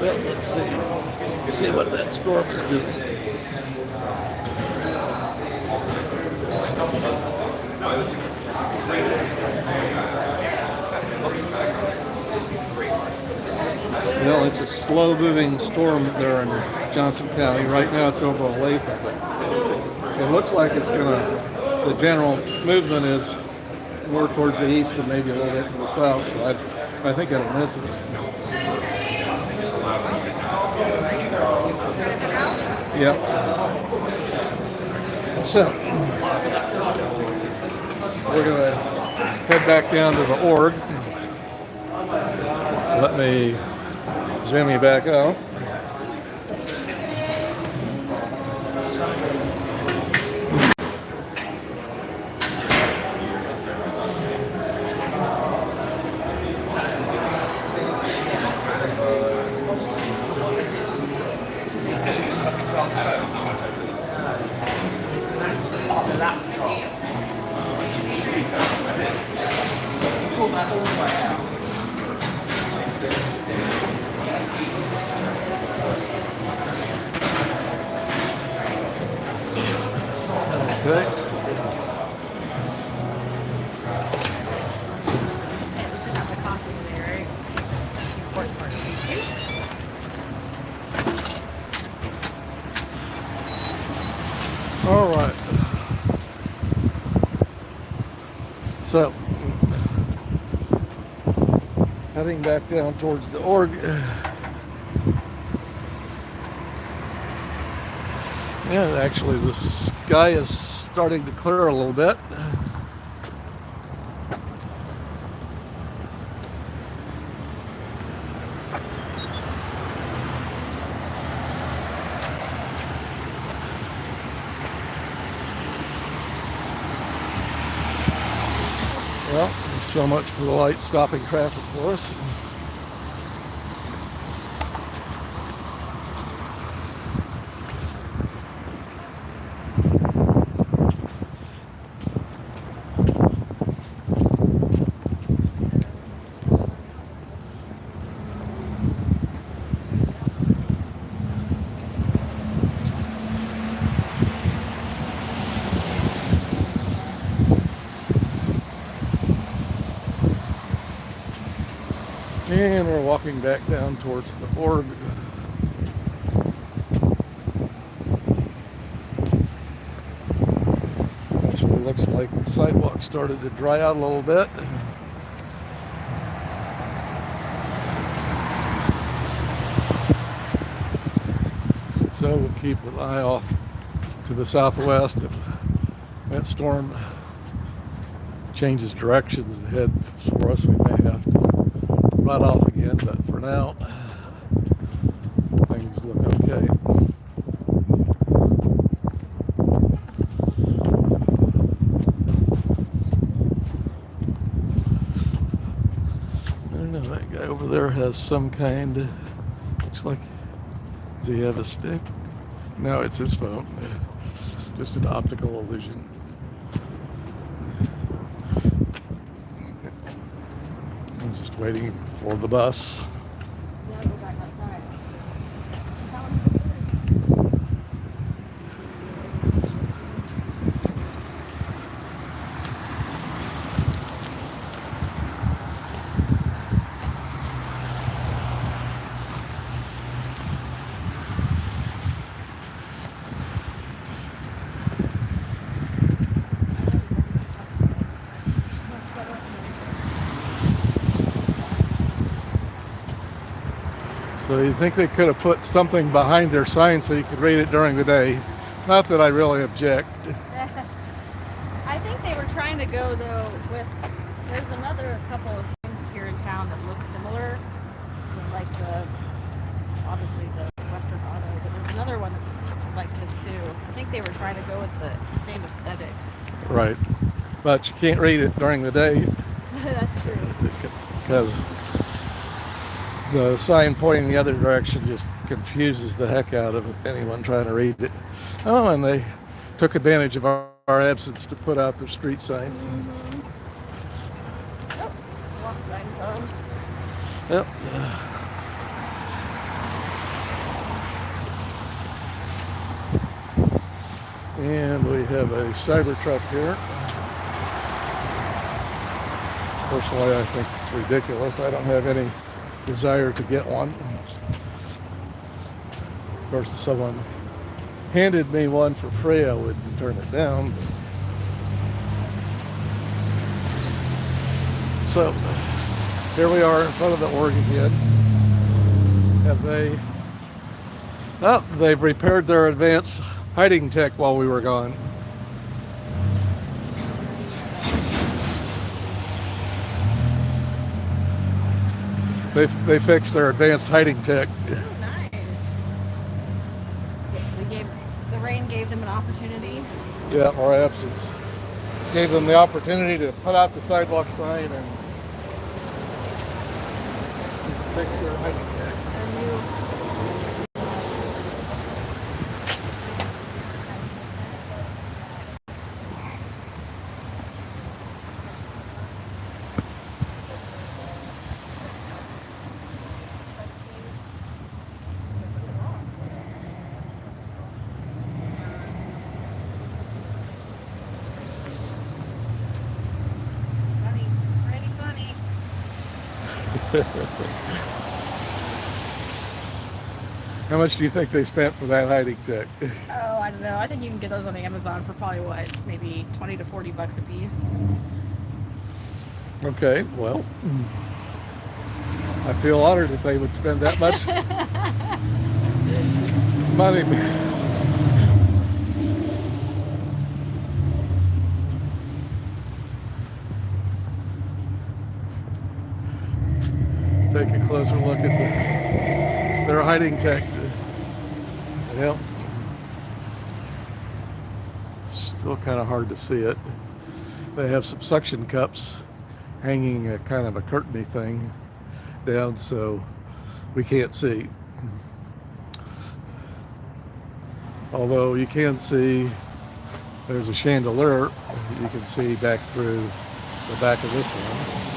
Well, let's see what that storm is doing. Well, it's a slow-moving storm there in Johnson County. Right now it's over on Latham. It looks like it's gonna, the general movement is more towards the east and maybe a little bit to the south, so I think it'll miss us. Yep. So, we're gonna head back down to the org. Let me zoom you back out. Okay. Have the coffee in there, right? That's the important part. All right. So, heading back down towards the org. Yeah, actually the sky is starting to clear a little bit. Well, so much for the light stopping traffic for us. And we're walking back down towards the org. Actually looks like the sidewalk started to dry out a little bit. So we'll keep an eye off to the southwest. If that storm changes directions and heads for us, we may have to right off again, but for now, things look okay. I don't know, that guy over there has some kind, looks like, does he have a stick? No, it's his phone. Just an optical illusion. I'm just waiting for the bus. So you think they could have put something behind their sign so you could read it during the day? Not that I really object. I think they were trying to go though with, there's another couple of signs here in town that look similar, you know, like obviously the Western Auto, but there's another one that's like this too. I think they were trying to go with the same aesthetic. Right. But you can't read it during the day. That's true. Because the sign pointing the other direction just confuses the heck out of anyone trying to read it. Oh, and they took advantage of our absence to put out their street sign. Mm-hmm. Oh, walk signs on. Yep. And we have a Cybertruck here. Personally, I think it's ridiculous. I don't have any desire to get one. Of course, if someone handed me one for free, I wouldn't turn it down. So, here we are in front of the Oregon Head. Have they... Oh, they've repaired their advanced hiding tech while we were gone. They fixed their advanced hiding tech. Oh, nice. The rain gave them an opportunity. Yeah, our absence gave them the opportunity to put out the sidewalk sign and fix their hiding tech. Pretty funny. How much do you think they spent for that hiding tech? Oh, I don't know. I think you can get those on Amazon for probably what, maybe 20 to 40 bucks a piece. Okay, well, I feel honored that they would spend that much money. Take a closer look at their hiding tech. Yep. Still kind of hard to see it. They have some suction cups hanging a kind of a curtainy thing down so we can't see. Although you can see there's a chandelier you can see back through the back of this one.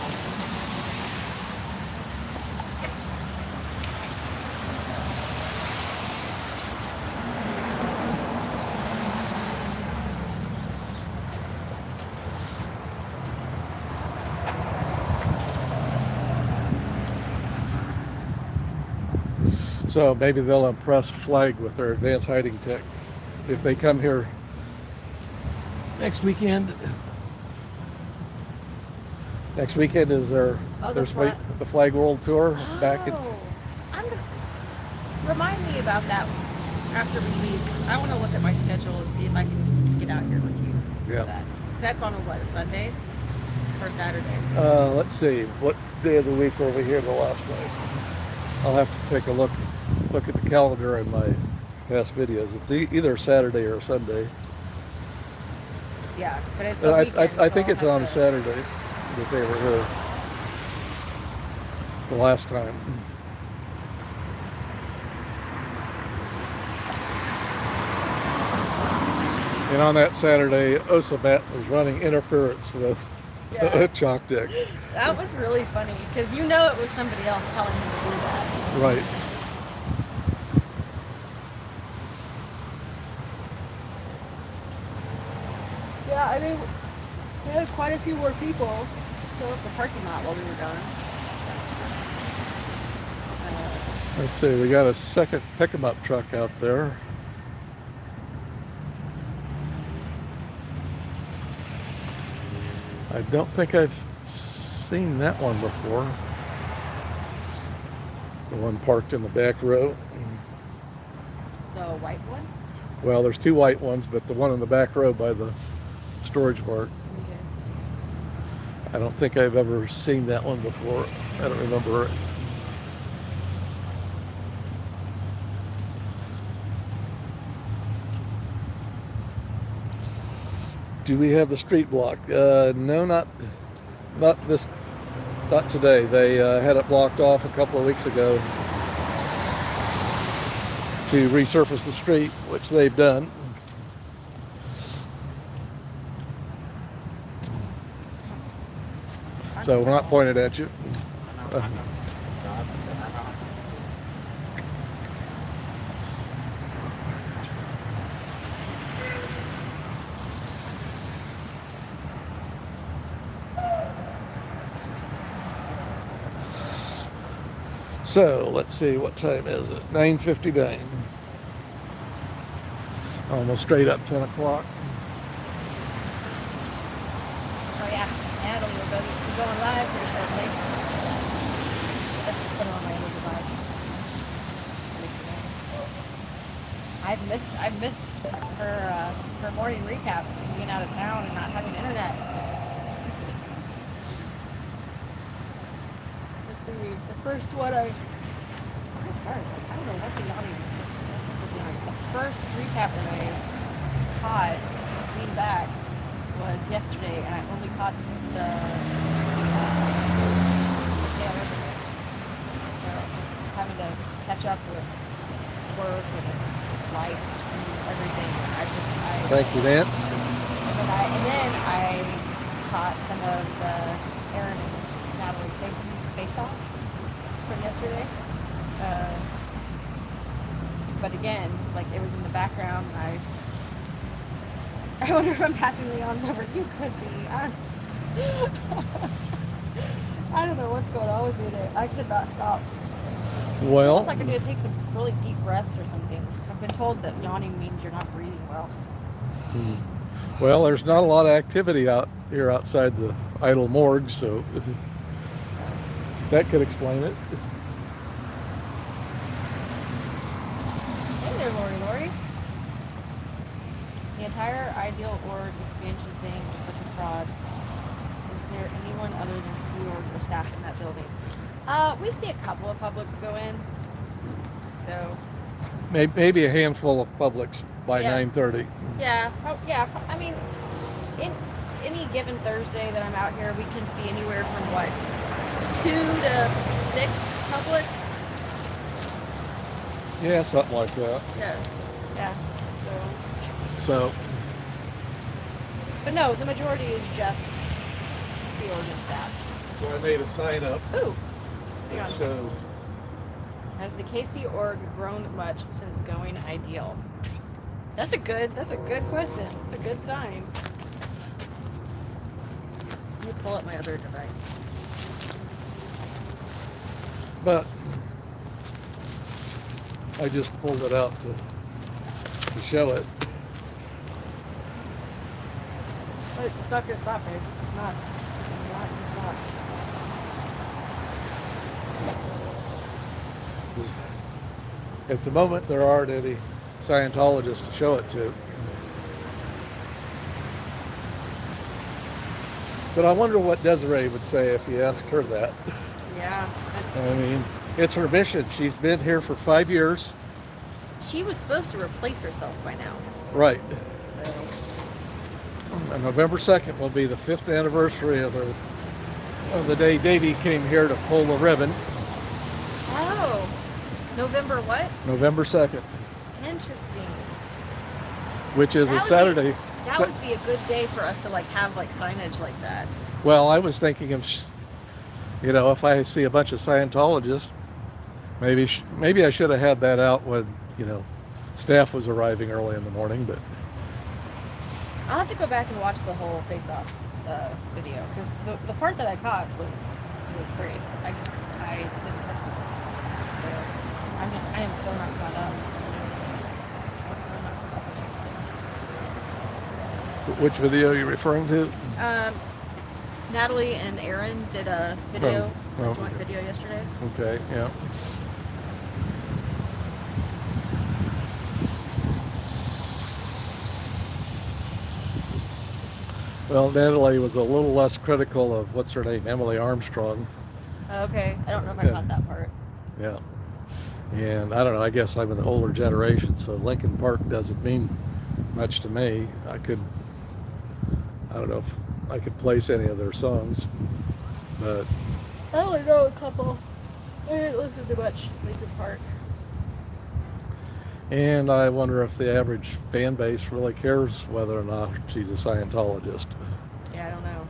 So maybe they'll impress Flag with their advanced hiding tech if they come here next weekend. Next weekend is their the Flag World Tour back in. Remind me about that after we leave. I want to look at my schedule and see if I can get out here with you. Yeah. For that. That's on a Sunday or Saturday? Let's see, what day of the week were we here the last night? I'll have to take a look at the calendar in my past videos. It's either Saturday or Sunday. Yeah, but it's a weekend, I think it's on a Saturday that they were here the last time. And on that Saturday, Osabat was running interference with a chalk deck. That was really funny because you know it was somebody else telling him to do that. Right. Yeah, I mean, we had quite a few more people fill up the parking lot while we were gone. Let's see, we got a second pick-em-up truck out there. I don't think I've seen that one before. The one parked in the back row. The white one? Well, there's two white ones, but the one in the back row by the storage barn. Okay. I don't think I've ever seen that one before. I don't remember it. Do we have the street blocked? No, not today. They had it blocked off a couple of weeks ago to resurface the street, which they've done. So we're not pointed at you. So let's see, what time is it? 9:59. Almost straight up 10 o'clock. Oh yeah, Natalie will be going live pretty shortly. Let's just put her on my other device. I've missed her morning recaps from being out of town and not having internet. Let's see, the first one I'm sorry, I don't know what the audio. The first recap that I caught since being back was yesterday, and I only caught the tail end of it. So just having to catch up with work and life and everything. Thank you, Nance. And then I caught some of the Aaron and Natalie face off from yesterday. But again, like it was in the background. I wonder if I'm passing Leon's over. You could be. I don't know what's going on with me there. I could not stop. Well, Almost like I need to take some really deep breaths or something. I've been told that yawning means you're not breathing well. well, there's not a lot of activity out here outside the idle morgue, so that could explain it. Hey there, Lori. The entire Ideal Org expansion thing is such a fraud. Is there anyone other than Sea Org or staff in that building? We see a couple of publics go in. So. Maybe a handful of publics by 9:30. Yeah. I mean, in any given Thursday that I'm out here, we can see anywhere from 2 to 6 publics. Yeah, something like that. Yeah. So, but no, the majority is just Sea Org and staff. so I made a sign up Ooh. Hang that on. shows. Has the KC org grown much since going Ideal? That's a good question. It's a good sign. Let me pull up my other device. But I just pulled it out to show it. But it's not gonna stop, babe. It's just not. It's not gonna stop. At the moment, there aren't any Scientologists to show it to. But I wonder what Desiree would say if you asked her that. Yeah. I mean, it's her mission. She's been here for 5 years. She was supposed to replace herself by now. Right. So. And November 2nd will be the 5th anniversary of the day Davey came here to pull the ribbon. Oh. November what? November 2nd. Interesting. Which is a Saturday. That would be a good day for us to have signage like that. Well, I was thinking of, if I see a bunch of Scientologists, maybe I should have had that out when, staff was arriving early in the morning, but. I'll have to go back and watch the whole face-off video, because the part that I caught was great. I didn't catch it. So I am so not caught up. Which video are you referring to? Natalie and Aaron did a video, a joint video yesterday. Okay, yeah. Well, Natalie was a little less critical of what's her name, Emily Armstrong. Okay, I don't know if I Yeah. caught that part. Yeah. And I don't know, I guess I'm an older generation, so Lincoln Park doesn't mean much to me. I don't know if I could place any of their songs, but I only know a couple. I didn't listen to much Linkin Park. and I wonder if the average fan base really cares whether or not she's a Scientologist. Yeah, I don't know.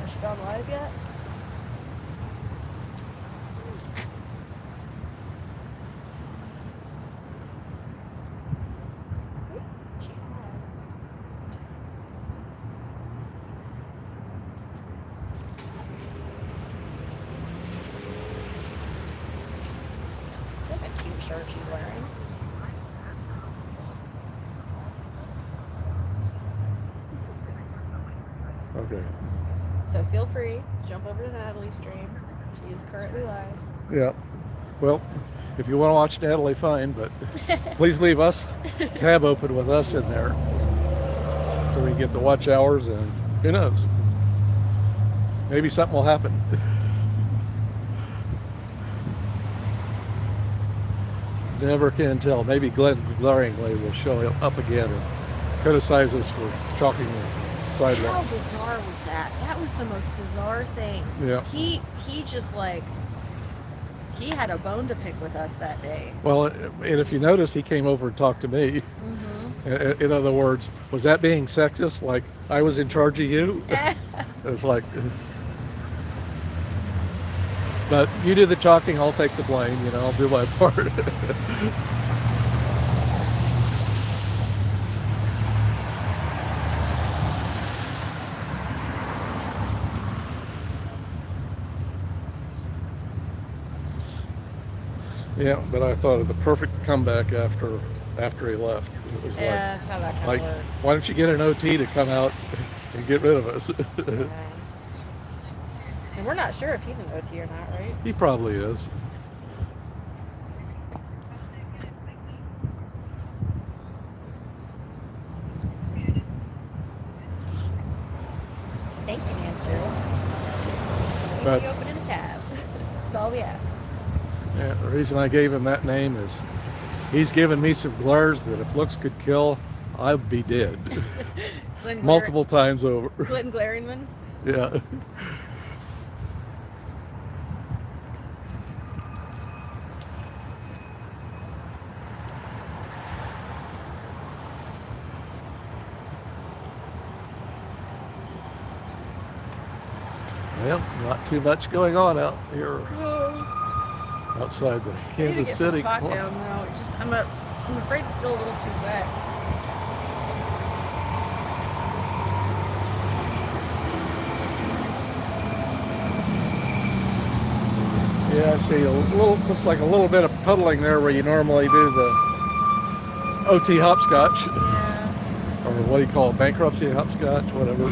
Has she gone live yet? She has. That's a cute shirt she's wearing. Okay. So feel free, jump over to Natalie's stream. She is currently live. Yeah. Well, if you want to watch Natalie, fine, but please leave us tab open with us in there so we can get the watch hours, and who knows? Maybe something will happen. Never can tell. Maybe Glenn glaringly will show up again and criticize us for chalking the How sidewalk. bizarre was that? That was the most bizarre thing. Yeah. He just like he had a bone to pick with us that day. Well, and if you notice, he came over and talked to me. Mm-hmm. In other words, was that being sexist? Like I was in charge of you? It was like, but you do the talking, I'll take the blame. You know, I'll do my part. Yeah, but I thought of the perfect comeback after he left. It was Yeah, that's how that kind like, of works. why don't you get an OT to come out and get rid of us? Yeah. And we're not sure if he's an OT or not, right? He probably is. Thank you, Nancy. But- Keep you opening a tab. That's all we ask. Yeah, the reason I gave him that name is he's given me some glares that if looks could kill, I'd be dead. Glenn Multiple times over. Glenn Glaringman. Yeah. Well, not too much going on out here outside the Kansas City. Chalk down now. I'm afraid it's still a little too wet. Yeah, I see a little, looks like a little bit of puddling there where you normally do the OT hopscotch, Yeah. or what do you call it, bankruptcy hopscotch, whatever.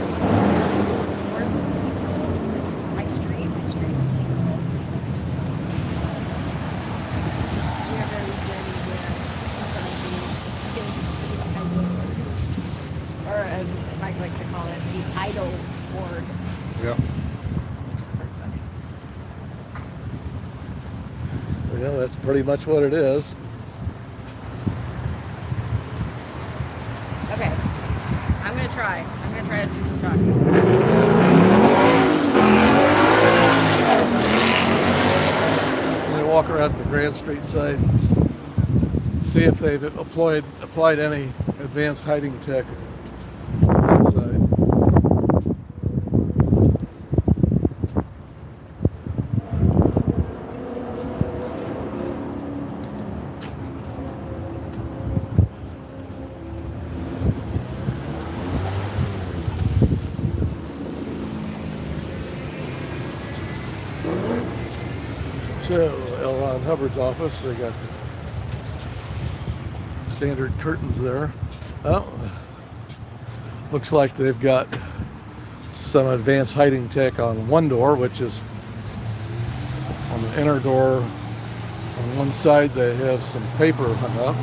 Where is this peaceful? My stream is peaceful. We are very zen here. Kansas City Idol. Or as Mike likes to call it, the idol ward. Yeah. Which is pretty funny. Yeah, that's pretty much what it is. Okay. I'm gonna try to do some talking. I'm gonna walk around the Grand Street side and see if they've applied any advanced hiding tech on that side. So, L. Ron Hubbard's office, they got the standard curtains there. Oh, looks like they've got some advanced hiding tech on one door, which is on the inner door. On one side, they have some paper hung up.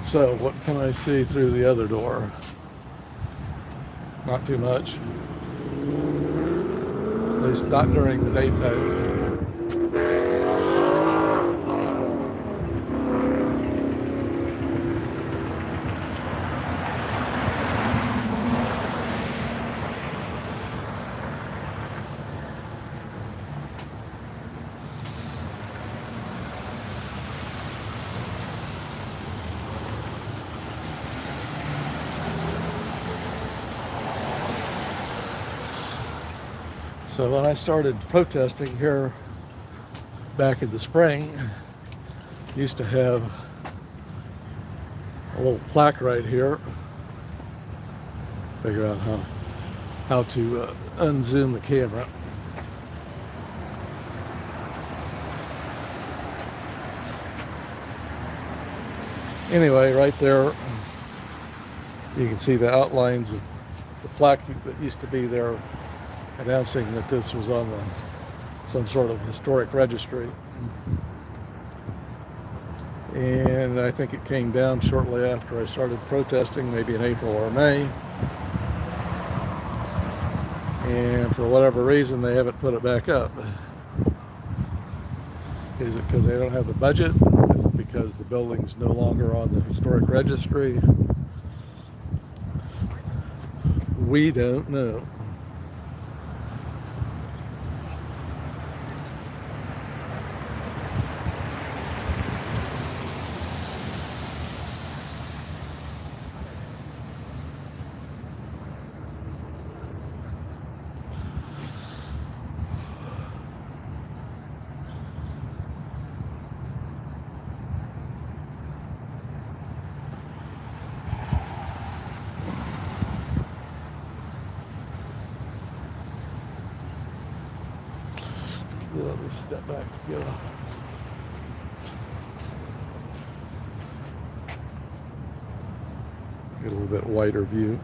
So, what can I see through the other door? Not too much. At least not during the daytime. So when I started protesting here back in the spring, used to have a little plaque right here. Figure out how to unzoom the camera. Anyway, right there, you can see the outlines of the plaque that used to be there, announcing that this was on some sort of historic registry. And I think it came down shortly after I started protesting, maybe in April or May. And for whatever reason, they haven't put it back up. Is it because they don't have the budget? Is it because the building's no longer on the historic registry? We don't know. Let me step back to get a little bit wider view.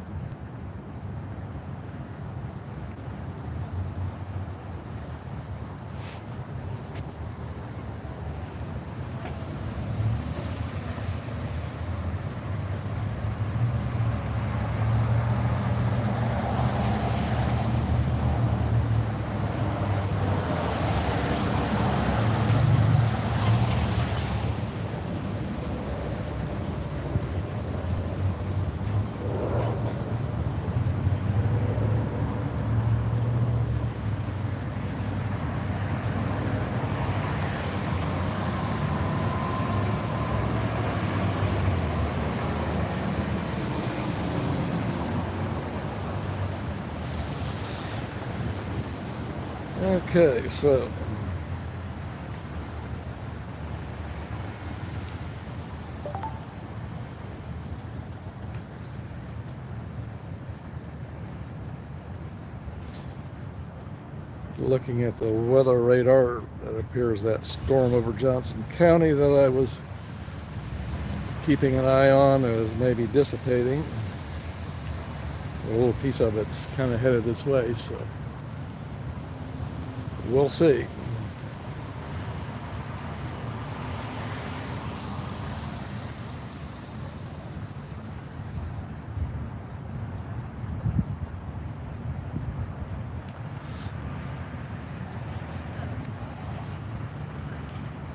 Okay, so looking at the weather radar, it appears that storm over Johnson County that I was keeping an eye on is maybe dissipating. A little piece of it's kind of headed this way, so we'll see.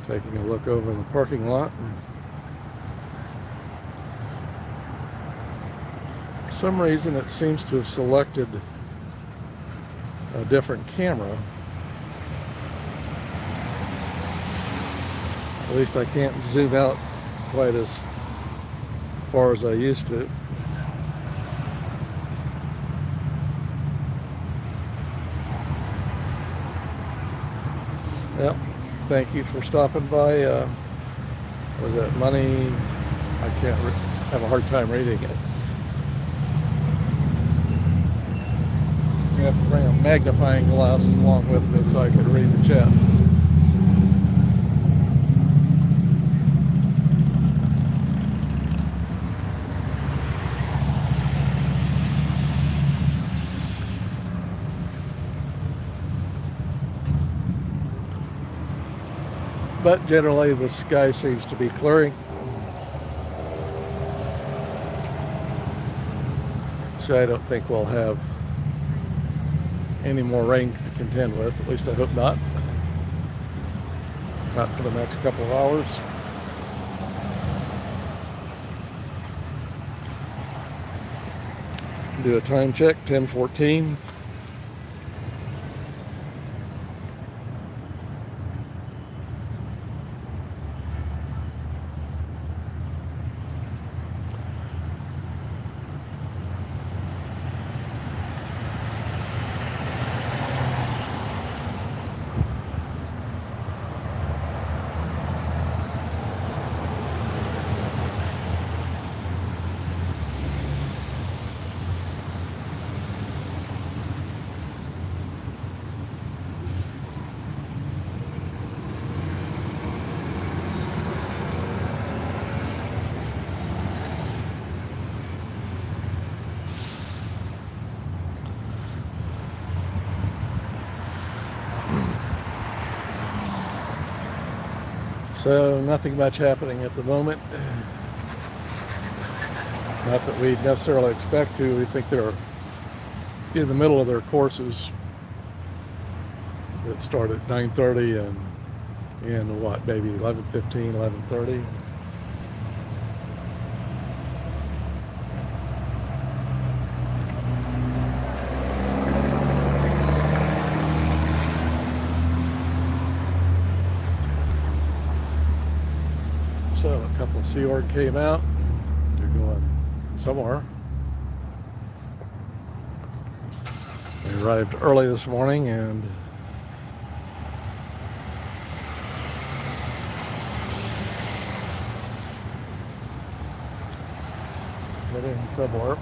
Taking a look over in the parking lot. For some reason it seems to have selected a different camera. At least I can't zoom out quite as far as I used to. Yep. Thank you for stopping by. Was that money? I can't have a hard time reading it. gonna have to bring a magnifying glass along with me so I can read the chat. But generally the sky seems to be clearing. So I don't think we'll have any more rain to contend with. At least I hope not. Not for the next couple of hours. Do a time check, 10:14. So nothing much happening at the moment. Not that we necessarily expect to. We think they're in the middle of their courses that start at 9:30 and what, maybe 11:15, 11:30. So a couple of Sea Org came out. They're going somewhere. They arrived early this morning and heading somewhere.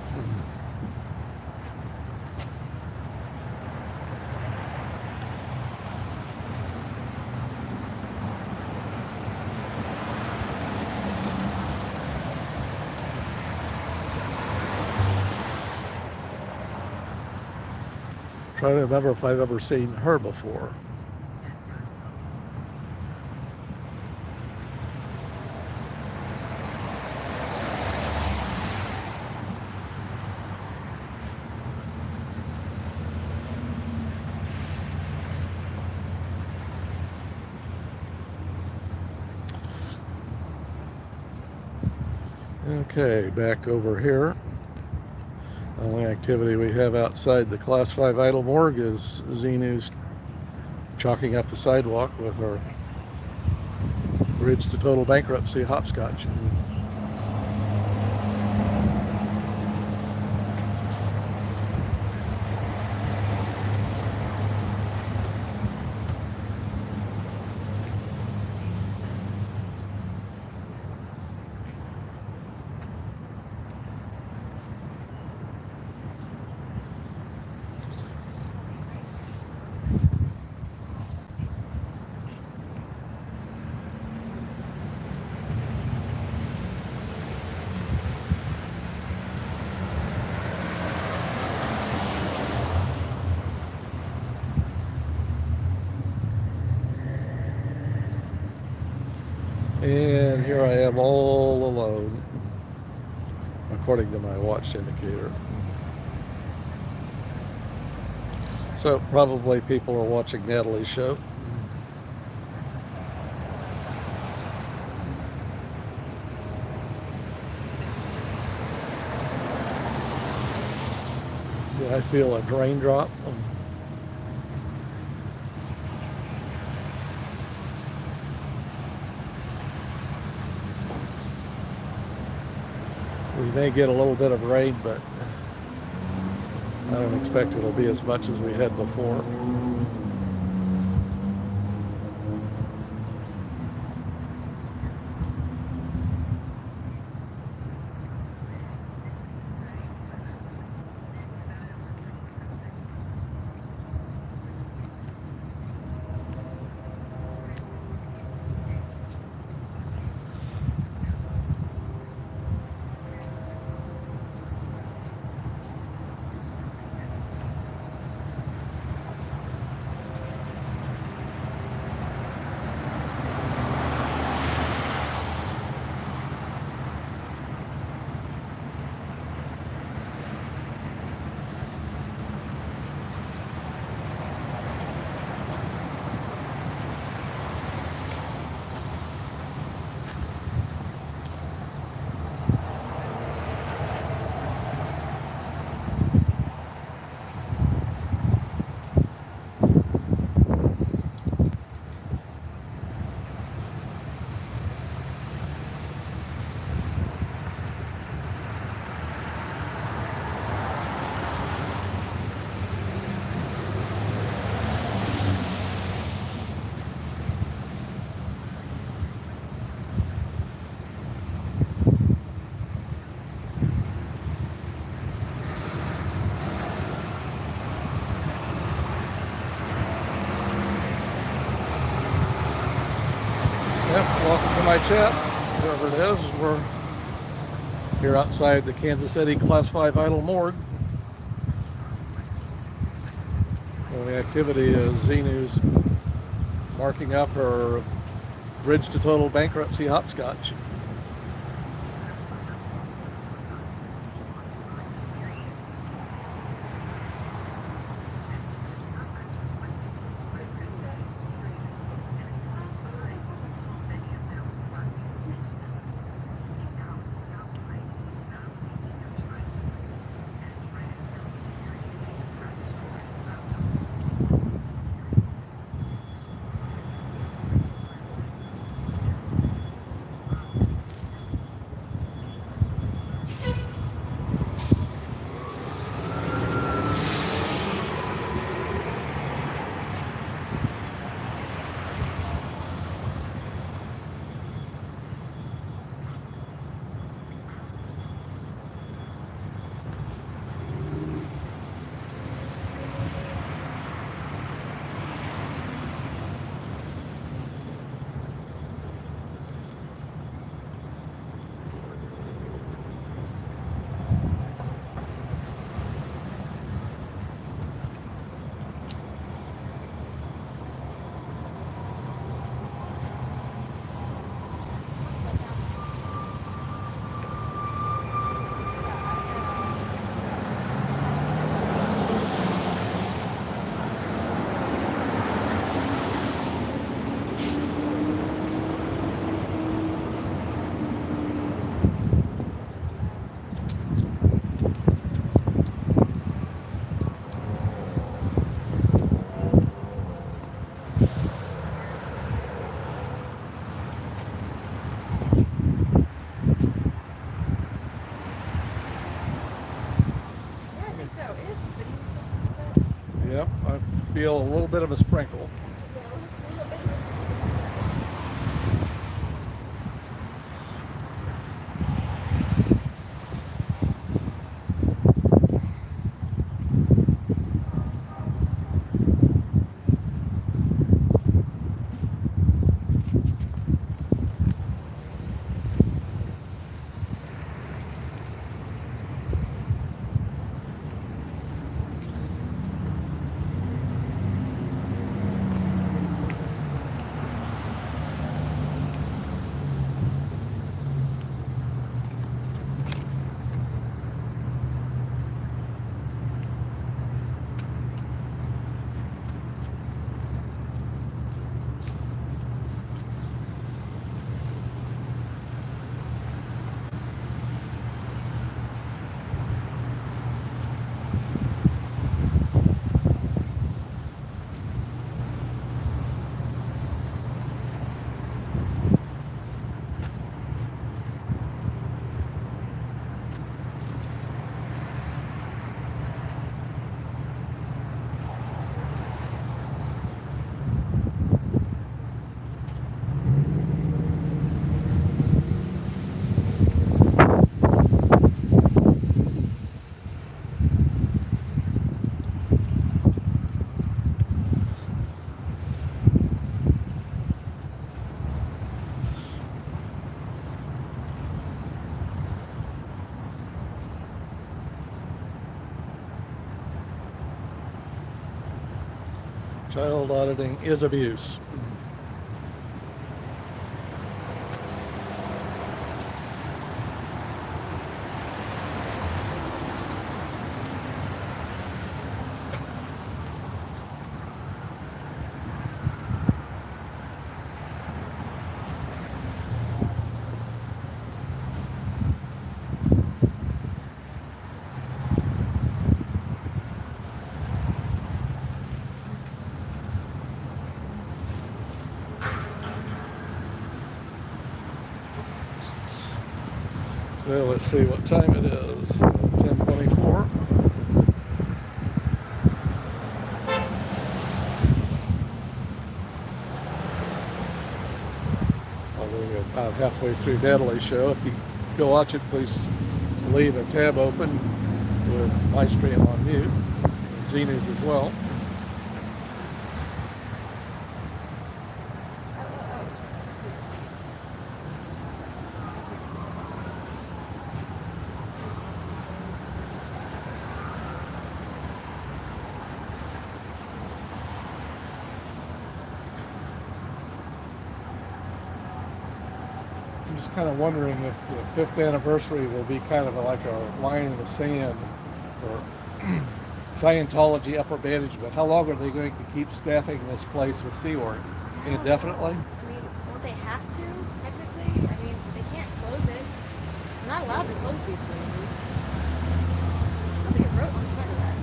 Trying to remember if I've ever seen her before. Okay, back over here. The only activity we have outside the Class 5 idle morgue is Xenu's chalking up the sidewalk with our bridge to total bankruptcy hopscotch. And here I am all alone, according to my watch indicator. So probably people are watching Natalie's show. Do I feel a drain drop? We may get a little bit of rain, but I don't expect it'll be as much as we had before. Yep, welcome to my chat, whoever it is. We're here outside the Kansas City Class 5 Idle Morgue. Well, the activity is Xenu's marking up her bridge to total bankruptcy hopscotch. Yep, I feel a little bit of a sprinkle. Child auditing is abuse. So let's see what time it is. 10:24. We're about halfway through Deadly Show. If you go watch it, please leave a tab open with my stream on mute. Xenu's as well. just kind of wondering if the 5th anniversary will be kind of like a line in the sand for Scientology upper management. How long are they going to keep staffing this place with Sea Org? I don't Indefinitely? know. I mean, won't they have to, technically? I mean, they can't close it. They're not allowed to close these places. Somebody wrote on the side of that.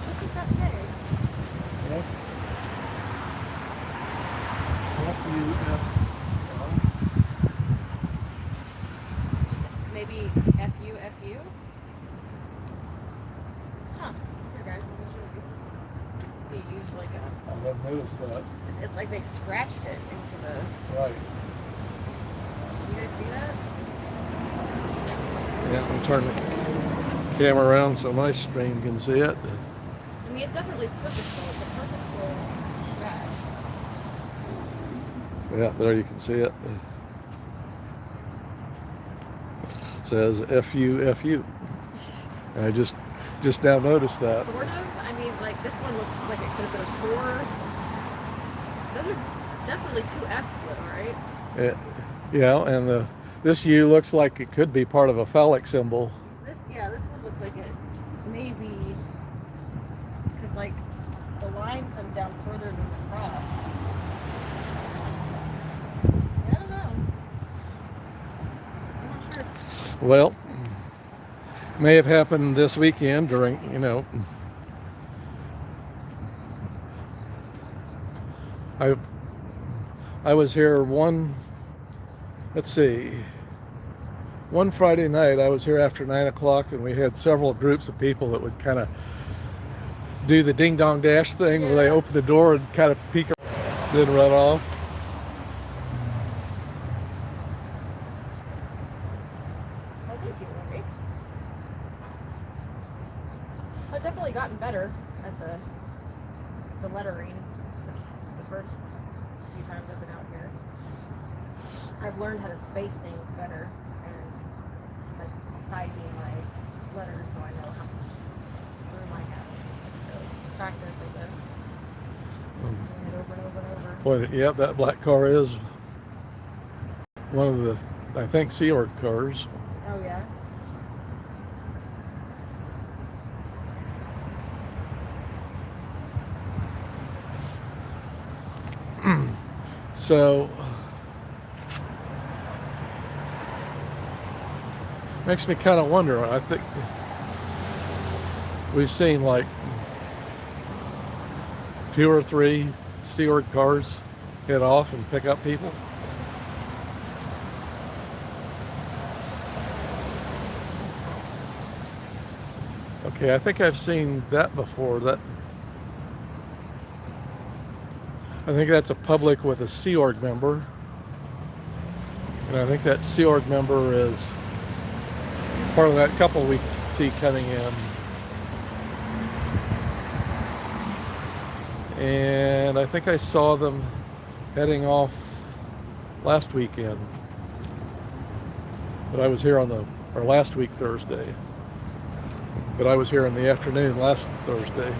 What does that say? F. F-U-F. Just maybe F-U-F-U? Huh. Here, guys, let me show you. They use like a... I haven't noticed that. It's like they scratched it into the... Right. You guys see that? Yeah, let me turn the camera around so my stream can see it. I mean, it's definitely purposeful. It's a purposeful scratch. Yeah, there you can see it. It says F-U-F-U. And I just now noticed that. Sort of. I mean, like, this one looks like it could have been a 4. Those are definitely 2 F's, though, right? Yeah, and this U looks like it could be part of a phallic symbol. This one looks like it may be, because, like, the line comes down further than the cross. I don't know. I'm not sure. Well, may have happened this weekend during, I was here one Friday night. I was here after 9 o'clock, and we had several groups of people that would kind of do the ding dong dash thing where they open the door and kind of peek around, then run off. Oh, thank you, Lori. I've definitely gotten better at the lettering since the first few times I've been out here. I've learned how to space things better and like sizing my letters so I know how much room I have. So just practice, I guess. Doing it over and over and over. Boy, yeah, that black car is one of the, I think, Sea Org cars. Oh yeah. So makes me kind of wonder. I think we've seen like 2 or 3 Sea Org cars head off and pick up people. Okay, I think I've seen that before. I think that's a public with a Sea Org member. And I think that Sea Org member is part of that couple we see coming in. And I think I saw them heading off last weekend. But I was here or last week Thursday. But I was here in the afternoon last Thursday.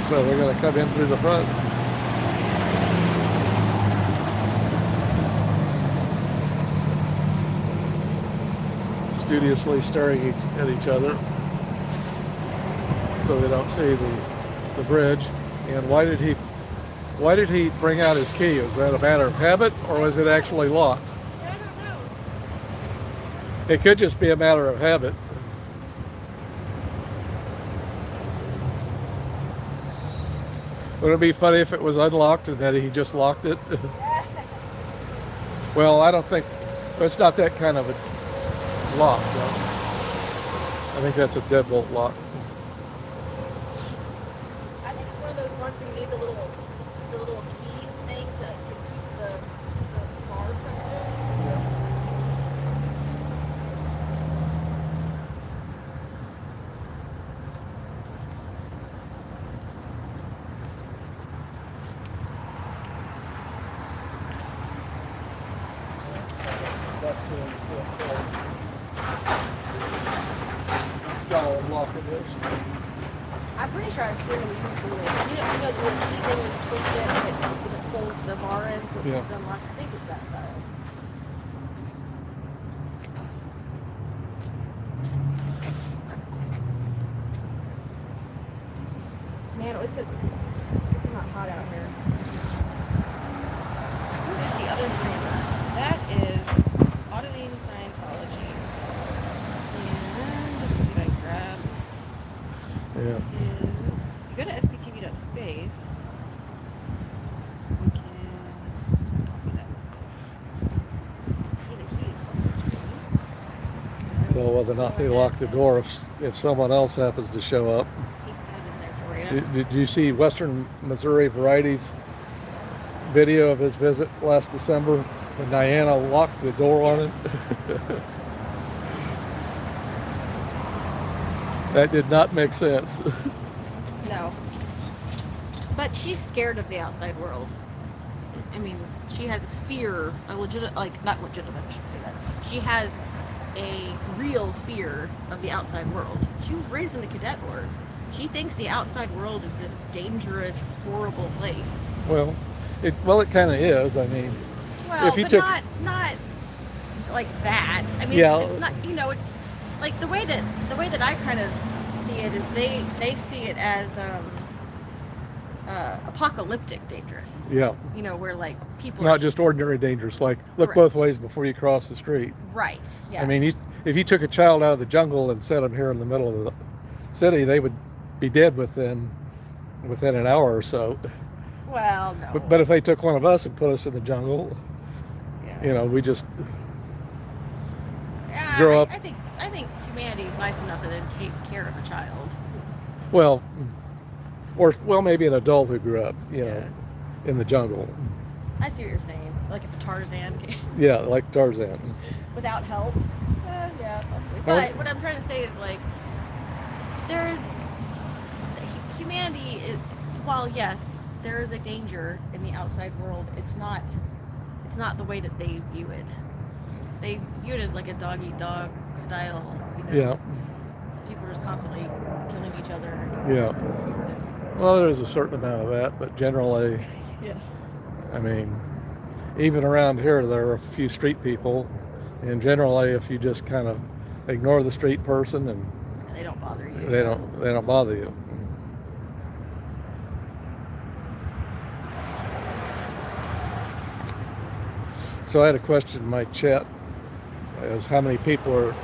So they're going to come in through the front. Studiously staring at each other so they don't see the bridge. And why did he bring out his key? Is that a matter of habit, or was it actually locked? I don't know. It could just be a matter of habit. Would it be funny if it was unlocked and that he just locked it? Well, I don't think, it's not that kind of a lock. No. I think that's a deadbolt lock. I think it's one of those ones where you need the little key thing to keep the car pressed in. That's the install and lock of this. I'm pretty sure I've seen them use the little, you know the little key thing that you twist it and it pulls the bar in so it Yeah. keeps it unlocked. I think it's that style. Man, this is not hot out here. Who is the other streamer? That is Auditing Scientology. And let's see if I can grab. Yeah. Is you go to sptv.space. We can copy that. See that he is also streaming. So whether or not they lock the door if someone else happens to show up. Paste that in there for you. Did you see Western Missouri Variety's video of his visit last December when Diana locked the door on him? That did not make sense. No. But she's scared of the outside world. I mean, she has fear, not legitimate, I should say that. She has a real fear of the outside world. She was raised in the cadet org. She thinks the outside world is this dangerous, horrible place. Well, it kind of is. I mean, Well, if you but took, not like that. I mean, Yeah. it's not. It's like the way that I kind of see it is they see it as apocalyptic dangerous. yeah, Where like people not just ordinary dangerous. Like look Correct. both ways before you cross the street. right. Yeah. I mean, if you took a child out of the jungle and set them here in the middle of the city, they would be dead within an hour or so. well, no. But if they took one of us and put us in the jungle, yeah. We just Yeah, grow up. I think humanity is nice enough to then take care of a child. well, maybe an adult who grew up, Yeah. in the jungle. I see what you're saying. Like if a Tarzan came Yeah, like Tarzan. without help. Yeah, possibly. Well- But what I'm trying to say is like there's humanity is, while yes, there is a danger in the outside world, it's not the way that they view it. They view it as like a dog eat dog style, Yeah, people are just constantly killing each other. yeah. Well, there's a certain amount of that, but generally, Yes. I mean, even around here, there are a few street people, and generally, if you just kind of ignore the street person, and And they don't bother you. they don't bother you. So I had a question in my chat, as how many people are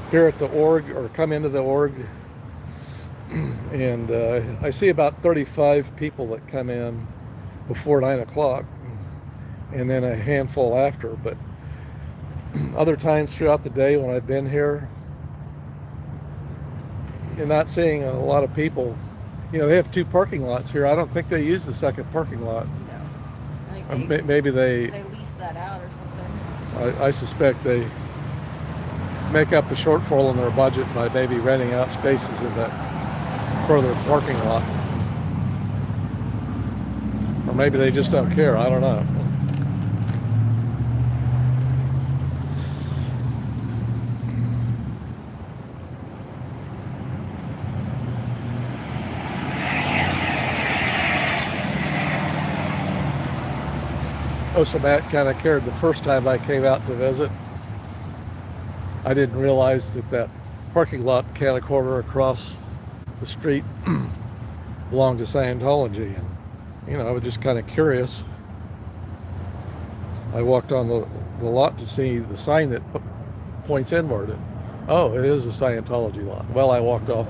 here at the org or come into the org, and I see about 35 people that come in before 9 o'clock, and then a handful after. But other times throughout the day when I've been here, you're not seeing a lot of people. They have 2 parking lots here. I don't think they use the second parking lot. No. I think Maybe they lease that out or something. I suspect they make up the shortfall in their budget by maybe renting out spaces in that further parking lot. Or maybe they just don't care. I don't know. So Matt kind of cared the first time I came out to visit. I didn't realize that parking lot can a quarter across the street belonged to Scientology, and I was just kind of curious. I walked on the lot to see the sign that points inward, and oh, it is a Scientology lot. Well, I walked off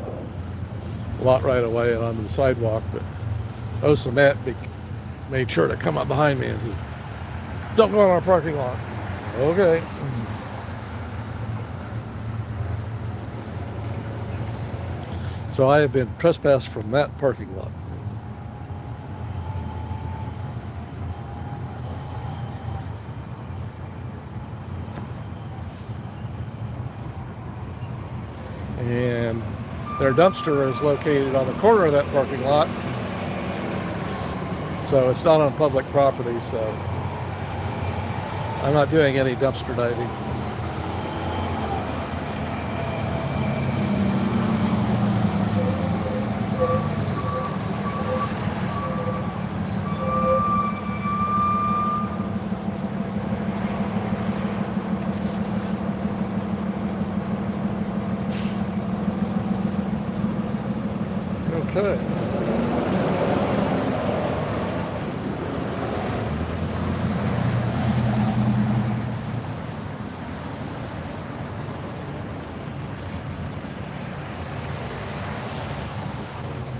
the lot right away and onto the sidewalk, but so Matt made sure to come up behind me and said, "Don't go in our parking lot." Okay. So I have been trespassed from that parking lot. And their dumpster is located on the corner of that parking lot. So it's not on public property, so I'm not doing any dumpster diving. Okay.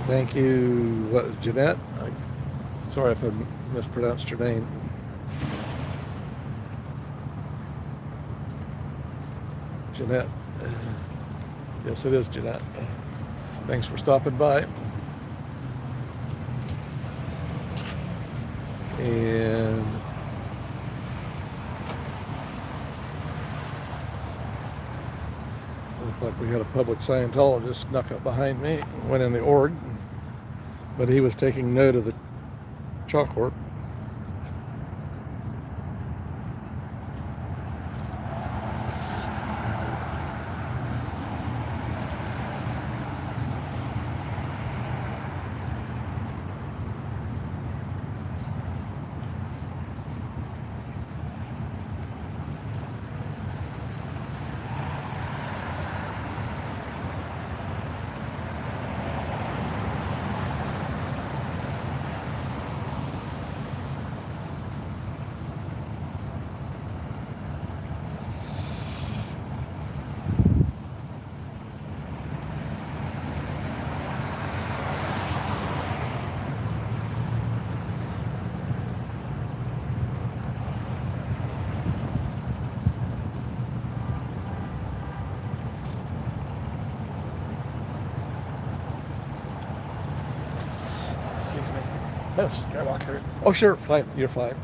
Thank you, what, Jeanette? Sorry if I mispronounced your name. Jeanette. Yes, it is Jeanette. Thanks for stopping by. And looked like we had a public Scientologist snuck up behind me and went in the org, but he was taking note of the chalkwork. Excuse me. Yes, can I walk through? Oh, sure, fine, you're fine.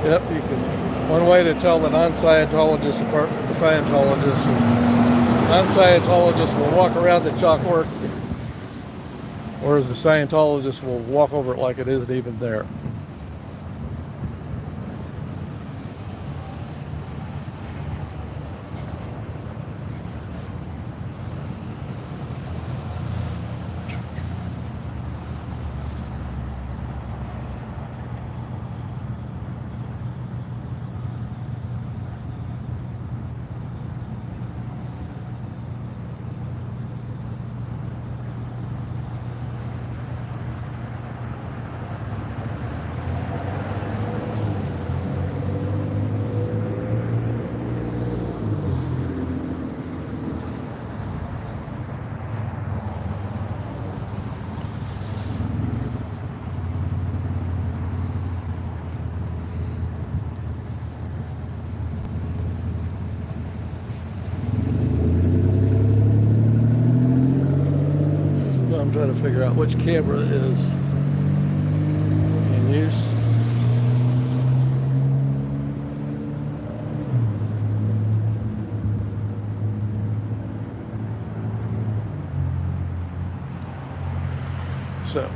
Yep, you can. One way to tell the non-Scientologist apart from the Scientologist is non-Scientologist will walk around the chalkwork, whereas the Scientologist will walk over it like it isn't even there. I'm trying to figure out which camera is in use. So,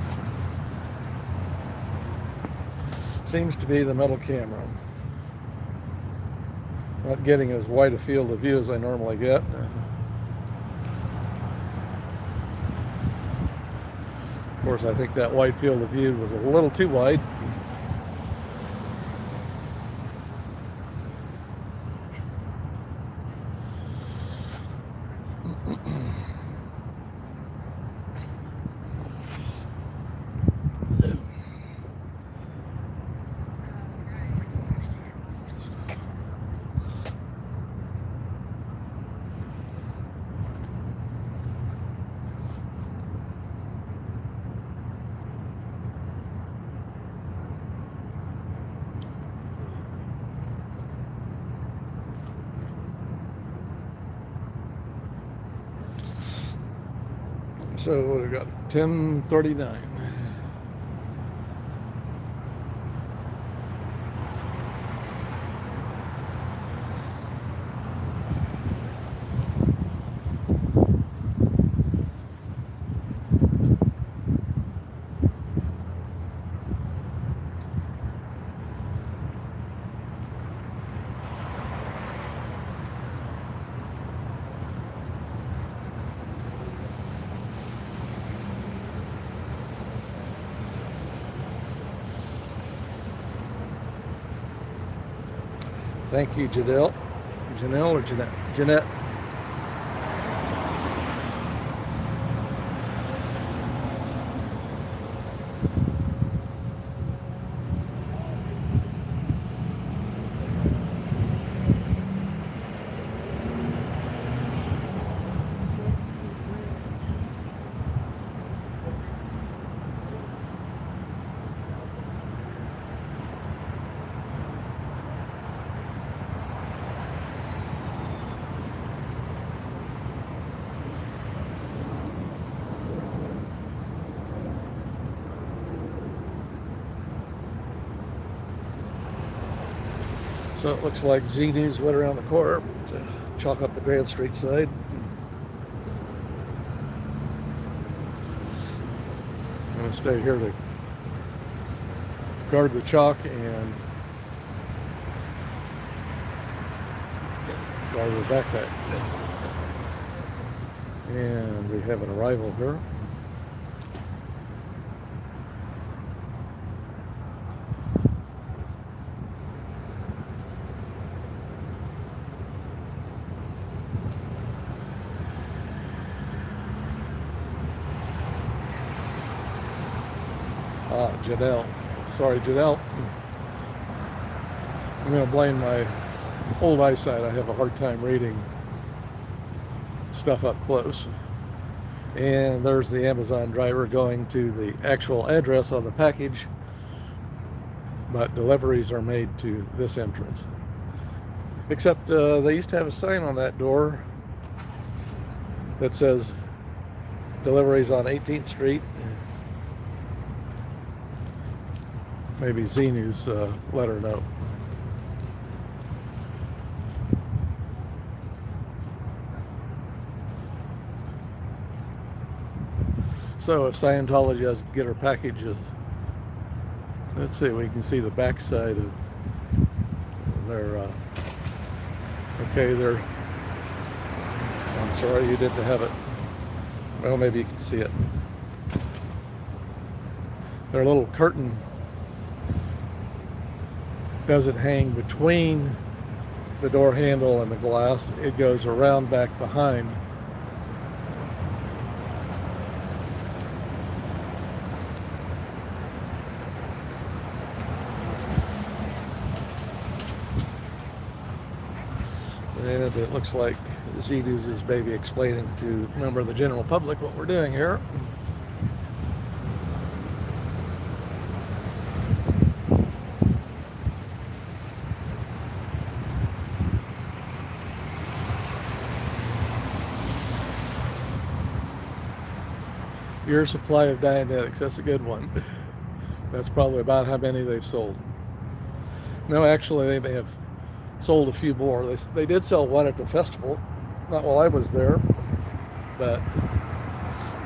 seems to be the metal camera. Not getting as wide a field of view as I normally get. Of course, I think that wide field of view was a little too wide. So what have we got? 10:39. Thank you, Janelle. Janelle or Jeanette? Jeanette. So it looks like Z News went around the corner to chalk up the Grand Street side. I'm going to stay here to guard the chalk and guard the backpack. And we have an arrival here. Janelle. Sorry, Janelle. I'm going to blame my old eyesight. I have a hard time reading stuff up close. And there's the Amazon driver going to the actual address on the package, but deliveries are made to this entrance. Except they used to have a sign on that door that says deliveries on 18th Street. Maybe Z News let her know. So if Scientology doesn't get her packages, let's see, we can see the backside of their, okay, they're, I'm sorry you didn't have it. Well, maybe you can see it. Their little curtain doesn't hang between the door handle and the glass. It goes around back behind. And it looks like Z News is maybe explaining to a member of the general public what we're doing here. Your supply of Dianetics, that's a good one. That's probably about how many they've sold. No, actually, they may have sold a few more. They did sell one at the festival, not while I was there, but,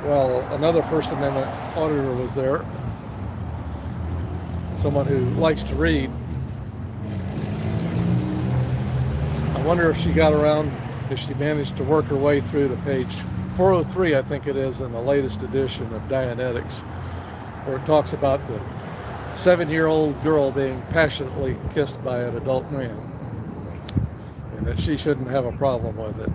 well, another First Amendment auditor was there, someone who likes to read. I wonder if she got around, if she managed to work her way through to page 403, I think it is, in the latest edition of Dianetics, where it talks about the 7-year-old girl being passionately kissed by an adult man, and that she shouldn't have a problem with it.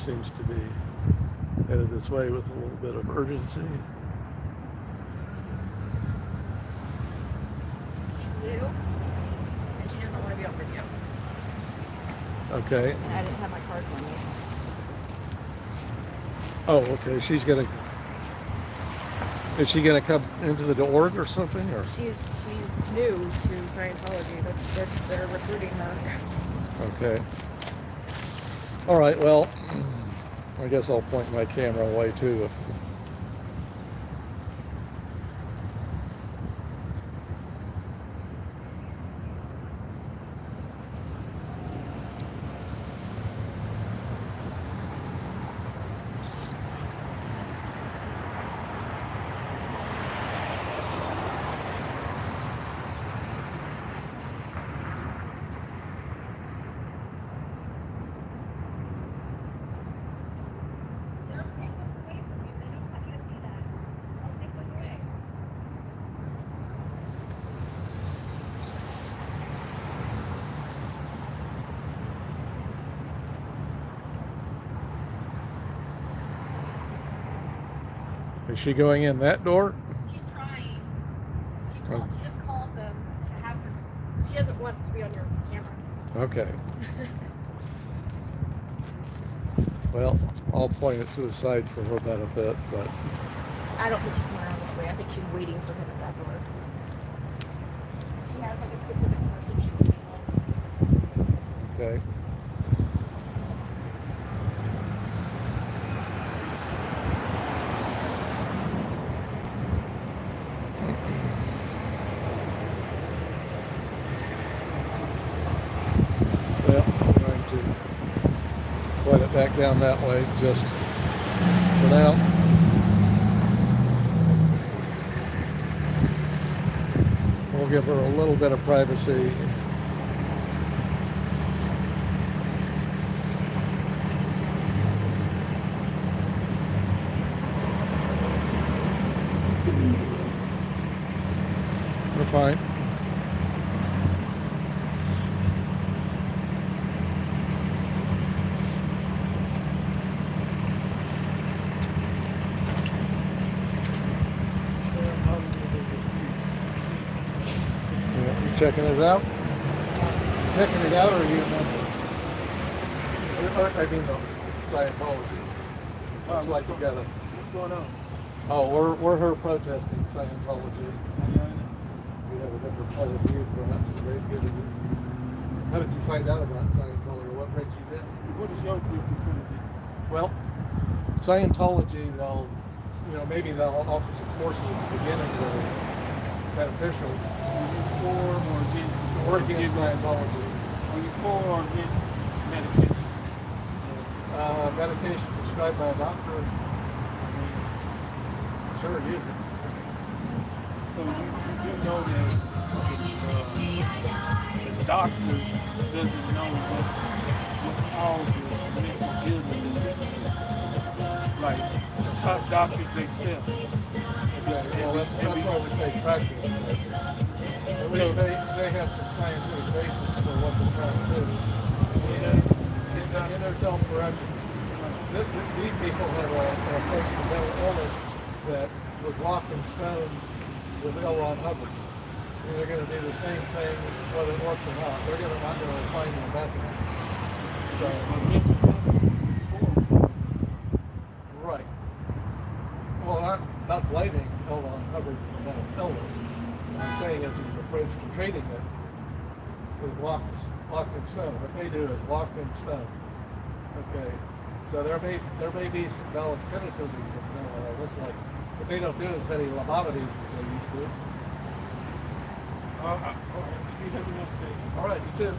Seems to be headed this way with a little bit of urgency. She's new, and she doesn't want to be on video. Okay. And I didn't have my cards on me. Oh, okay. Is she gonna come into the org or something, or? She's new to Scientology. They're recruiting her. Okay. All right. Well, I guess I'll point my camera away too. Is she going in that door? She's trying. Oh. She just called them to have her. She doesn't want to be on your camera. Okay. Well, I'll point it to the side for her benefit, but I don't think she's coming around this way. I think she's waiting for him at that door. She has like a specific person she's waiting with. okay. Well, I'm going to point it back down that way just for now. We'll give her a little bit of privacy. We're fine. You checking it out? Checking it out, or are you a member? I mean, the Scientology. Looks like you got a. What's going on? Oh, we're here protesting Scientology. We have a different point of view, perhaps. How did you find out about Scientology? What brings you there? What is your different point of view? Well, Scientology, they'll, maybe they'll offer some courses at the beginning that are beneficial. Are you for or against? Or against Scientology. Are you for or against medication? Medication prescribed by a doctor. Sure, use it. So you know that the doctors doesn't know what causes mental illness. Like the top doctors they sell. Well, that's why we say practice. At least they have some scientific basis for what they're trying to do. In their self-correction. These people have an approach to mental illness that was locked in stone with L. Ron Hubbard. And they're going to do the same thing whether it works or not. They're not going to refine their methods. So, mental illness is before. right. Well, I'm not blaming L. Ron Hubbard for mental illness. I'm saying his approach to treating it is locked in stone. What they do is locked in stone. Okay. So there may be some valid criticisms of mental illness, like if they don't do as many lobotomies as they used to. See you have a nice day. All right, you too.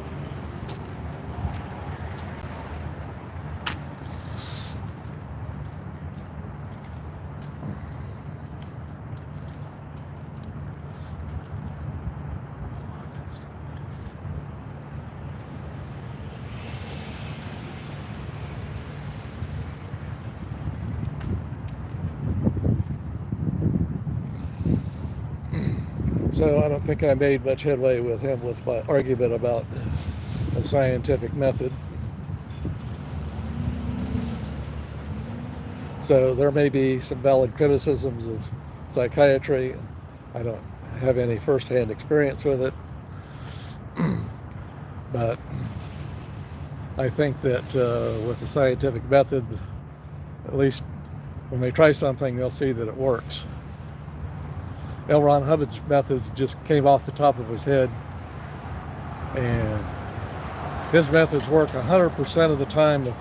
So I don't think I made much headway with him with my argument about the scientific method. So there may be some valid criticisms of psychiatry. I don't have any first-hand experience with it. But I think that with the scientific method, at least when they try something, they'll see that it works. L. Ron Hubbard's methods just came off the top of his head, and his methods work 100% of the time if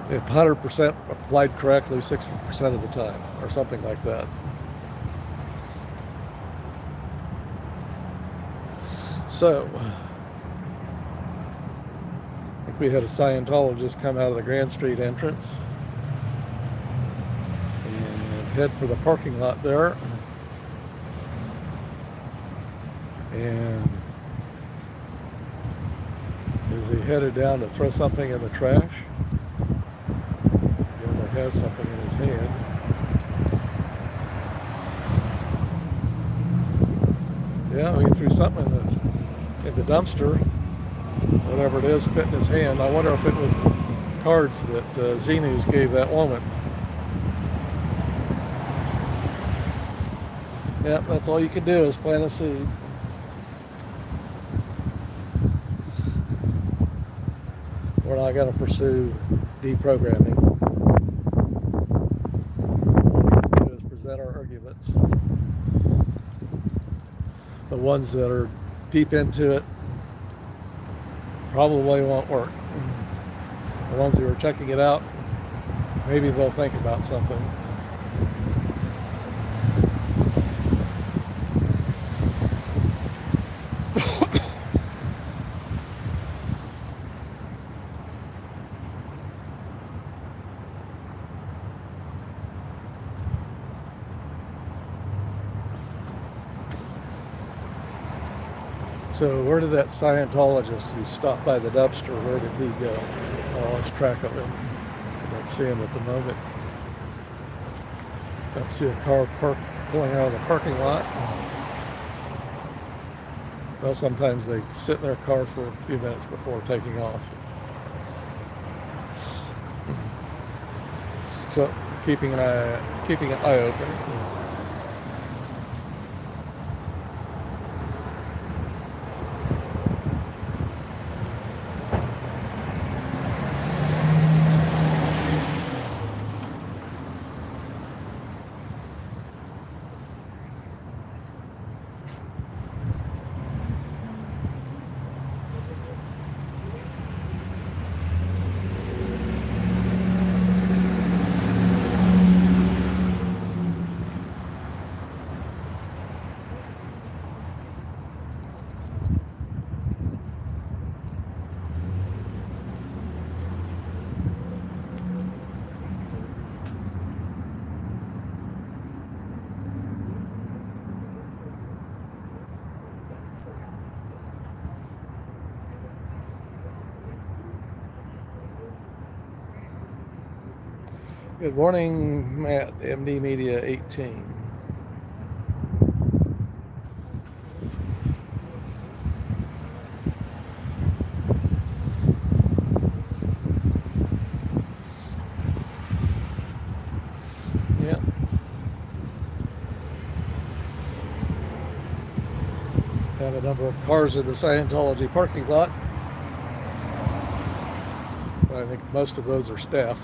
100% applied correctly 60% of the time, or something like that. So, I think we had a Scientologist come out of the Grand Street entrance and head for the parking lot there. And is he headed down to throw something in the trash? He only has something in his hand. Yeah, he threw something in the dumpster, whatever it is, fit in his hand. I wonder if it was the cards that Z News gave that woman. Yep, that's all you can do is plant a seed. We're not going to pursue deprogramming. All we can do is present our arguments. The ones that are deep into it probably won't work. The ones who are checking it out, maybe they'll think about something. So where did that Scientologist who stopped by the dumpster, where did he go? I lost track of him. I don't see him at the moment. Don't see a car pulling out of the parking lot. Well, sometimes they sit in their car for a few minutes before taking off. So keeping an eye open. Good morning, Matt, MD Media 18. Yep. Have a number of cars in the Scientology parking lot. But I think most of those are staff.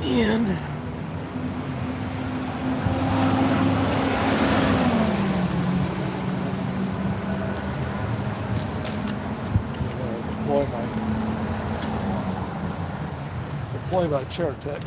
And deploy my chair tech.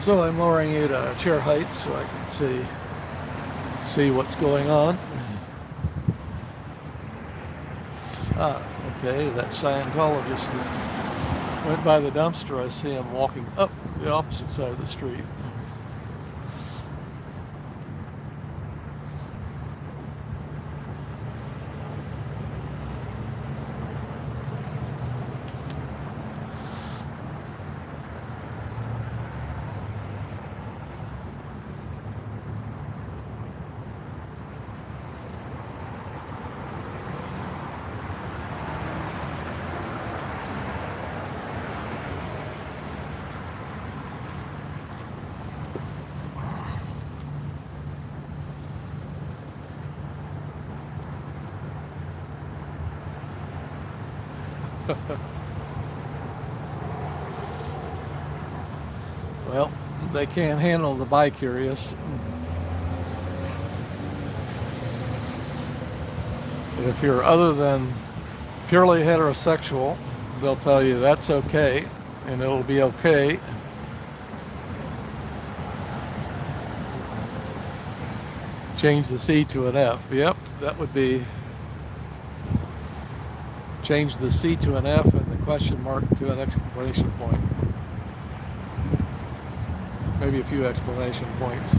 So I'm lowering you to chair height so I can see what's going on. Ah, okay, that Scientologist that went by the dumpster, I see him walking up the opposite side of the street. Well, they can't handle the bi-curious. If you're other than purely heterosexual, they'll tell you that's okay, and it'll be okay. Change the C to an F. Yep, that would be change the C to an F and the question mark to an exclamation point. Maybe a few exclamation points.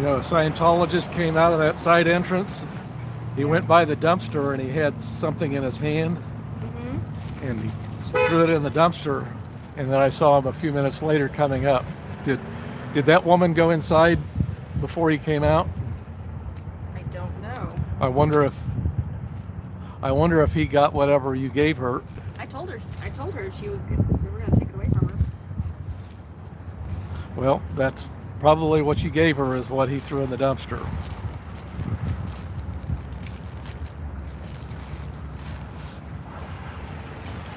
a Scientologist came out of that side entrance. He went by the dumpster and he had something in his hand, and he threw it in the dumpster. And then I saw him a few minutes later coming up. Did that woman go inside before he came out? I don't know. I wonder if he got whatever you gave her. I told her she was good. We were gonna take it away from her. Well, that's probably what you gave her is what he threw in the dumpster.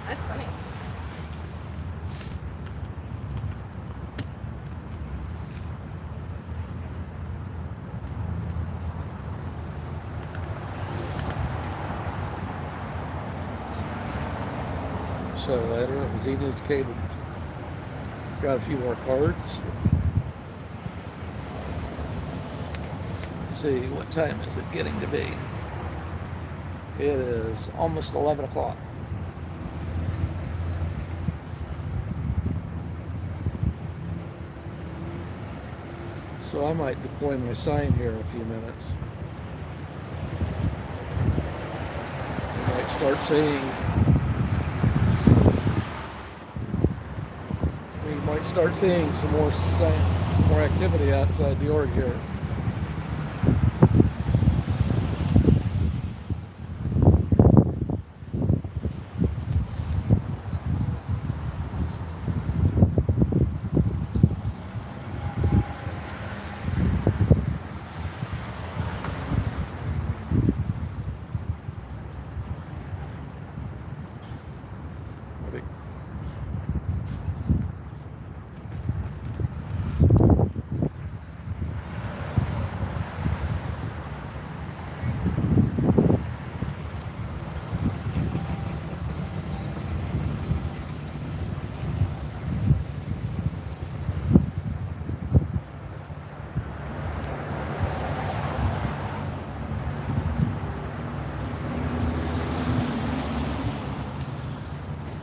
That's funny. So I don't know if he's eating his cable. Got a few more cards. Let's see, what time is it getting to be? It is almost 11 o'clock. So I might deploy my sign here in a few minutes. I might start seeing some more activity outside the org here.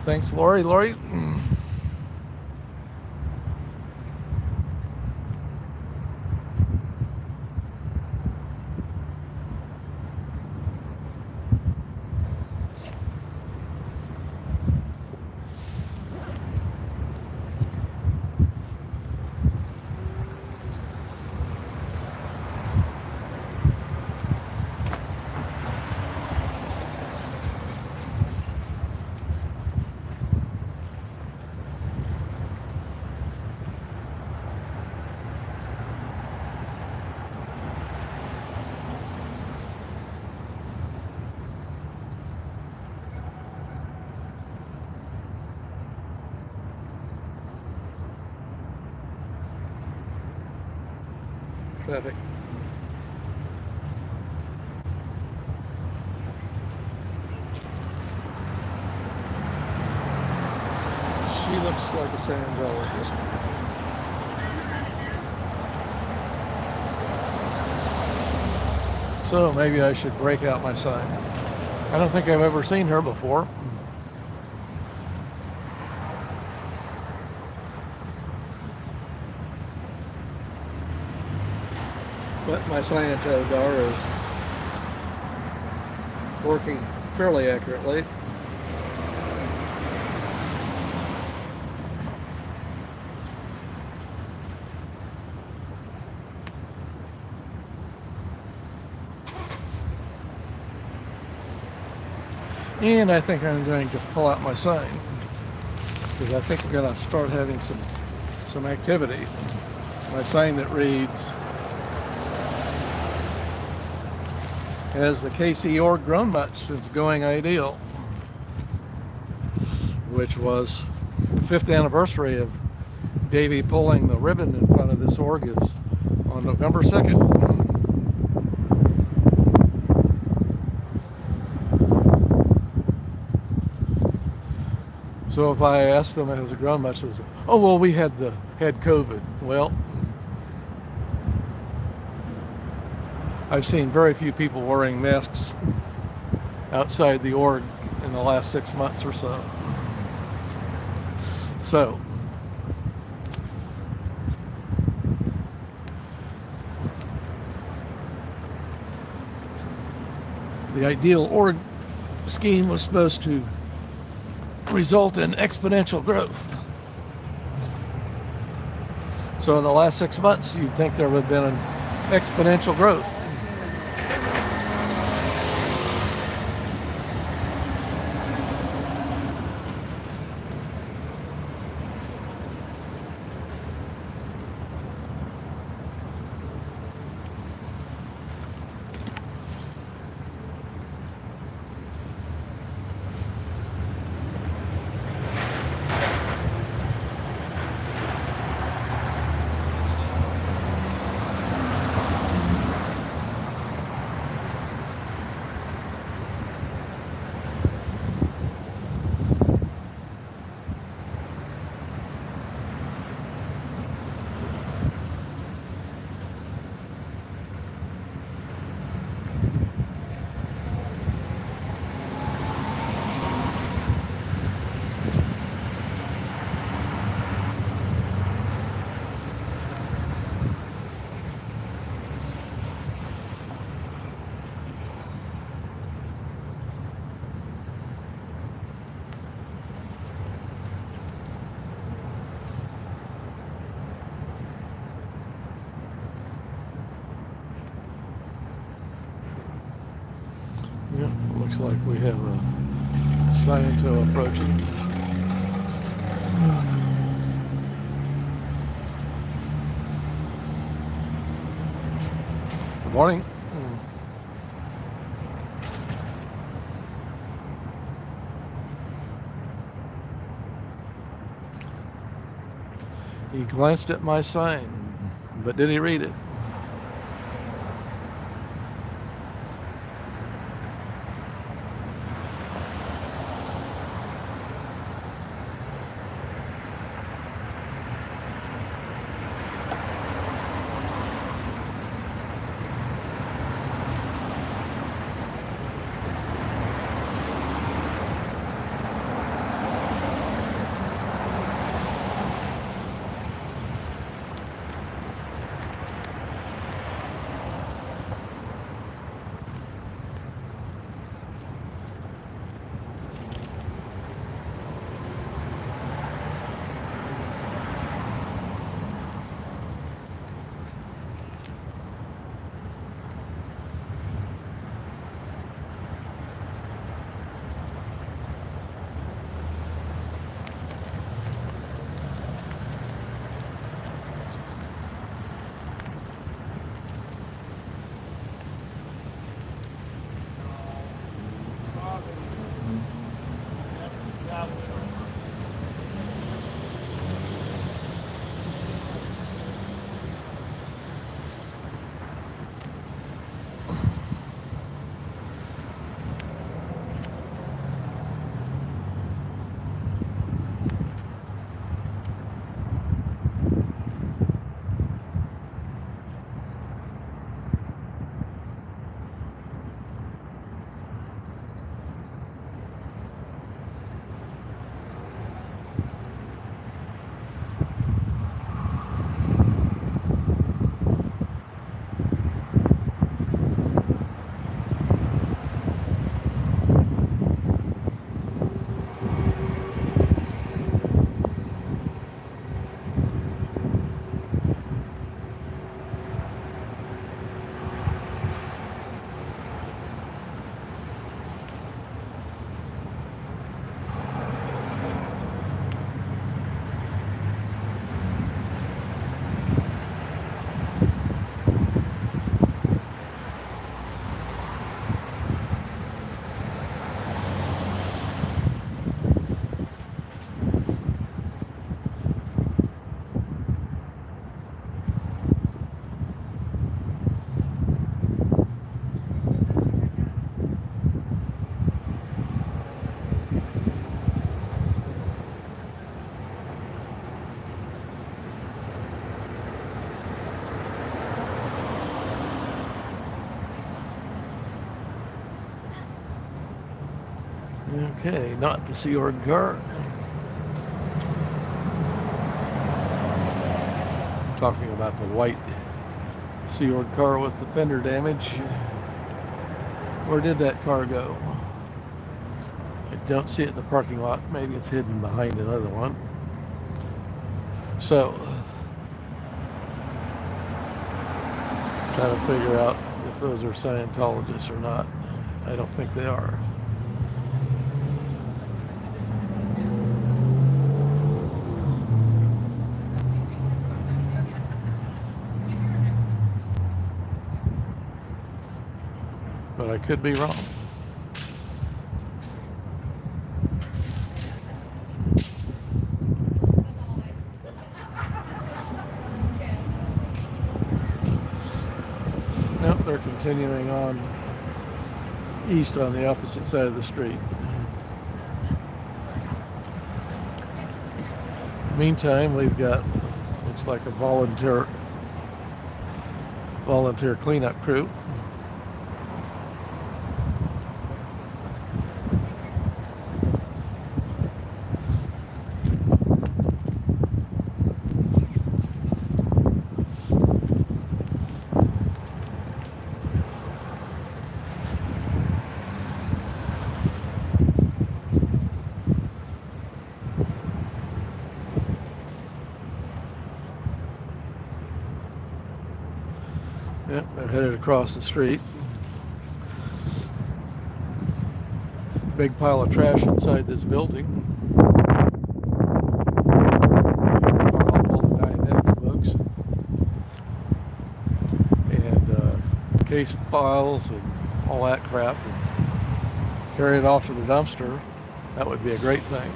Thanks, Lori. Lori. Traffic. She looks like a Scientologist. So maybe I should break out my sign. I don't think I've ever seen her before. But my Scientologist is working fairly accurately. And I think I'm going to pull out my sign because I think we're going to start having some activity. My sign that reads, "Has the KC org grown much since going ideal?" Which was the 5th anniversary of Davey pulling the ribbon in front of this org is on November 2nd. So if I ask them, has it grown much? They say, "Oh, well, we had COVID." Well, I've seen very few people wearing masks outside the org in the last 6 months or so. So, The ideal org scheme was supposed to result in exponential growth. So in the last 6 months, you'd think there would have been an exponential growth. Yep, looks like we have a Sciento approaching. Good morning. He glanced at my sign, but did he read it? Okay, not the Sea Org car. Talking about the white Sea Org car with the fender damage. Where did that car go? I don't see it in the parking lot. Maybe it's hidden behind another one. So, trying to figure out if those are Scientologists or not. I don't think they are. But I could be wrong. Nope, they're continuing on east on the opposite side of the street. Meantime, we've got, looks like a volunteer cleanup crew. Yep, they're headed across the street. Big pile of trash inside this building. Fall off all the Dianetics books and case files and all that crap, and carry it off to the dumpster. That would be a great thing.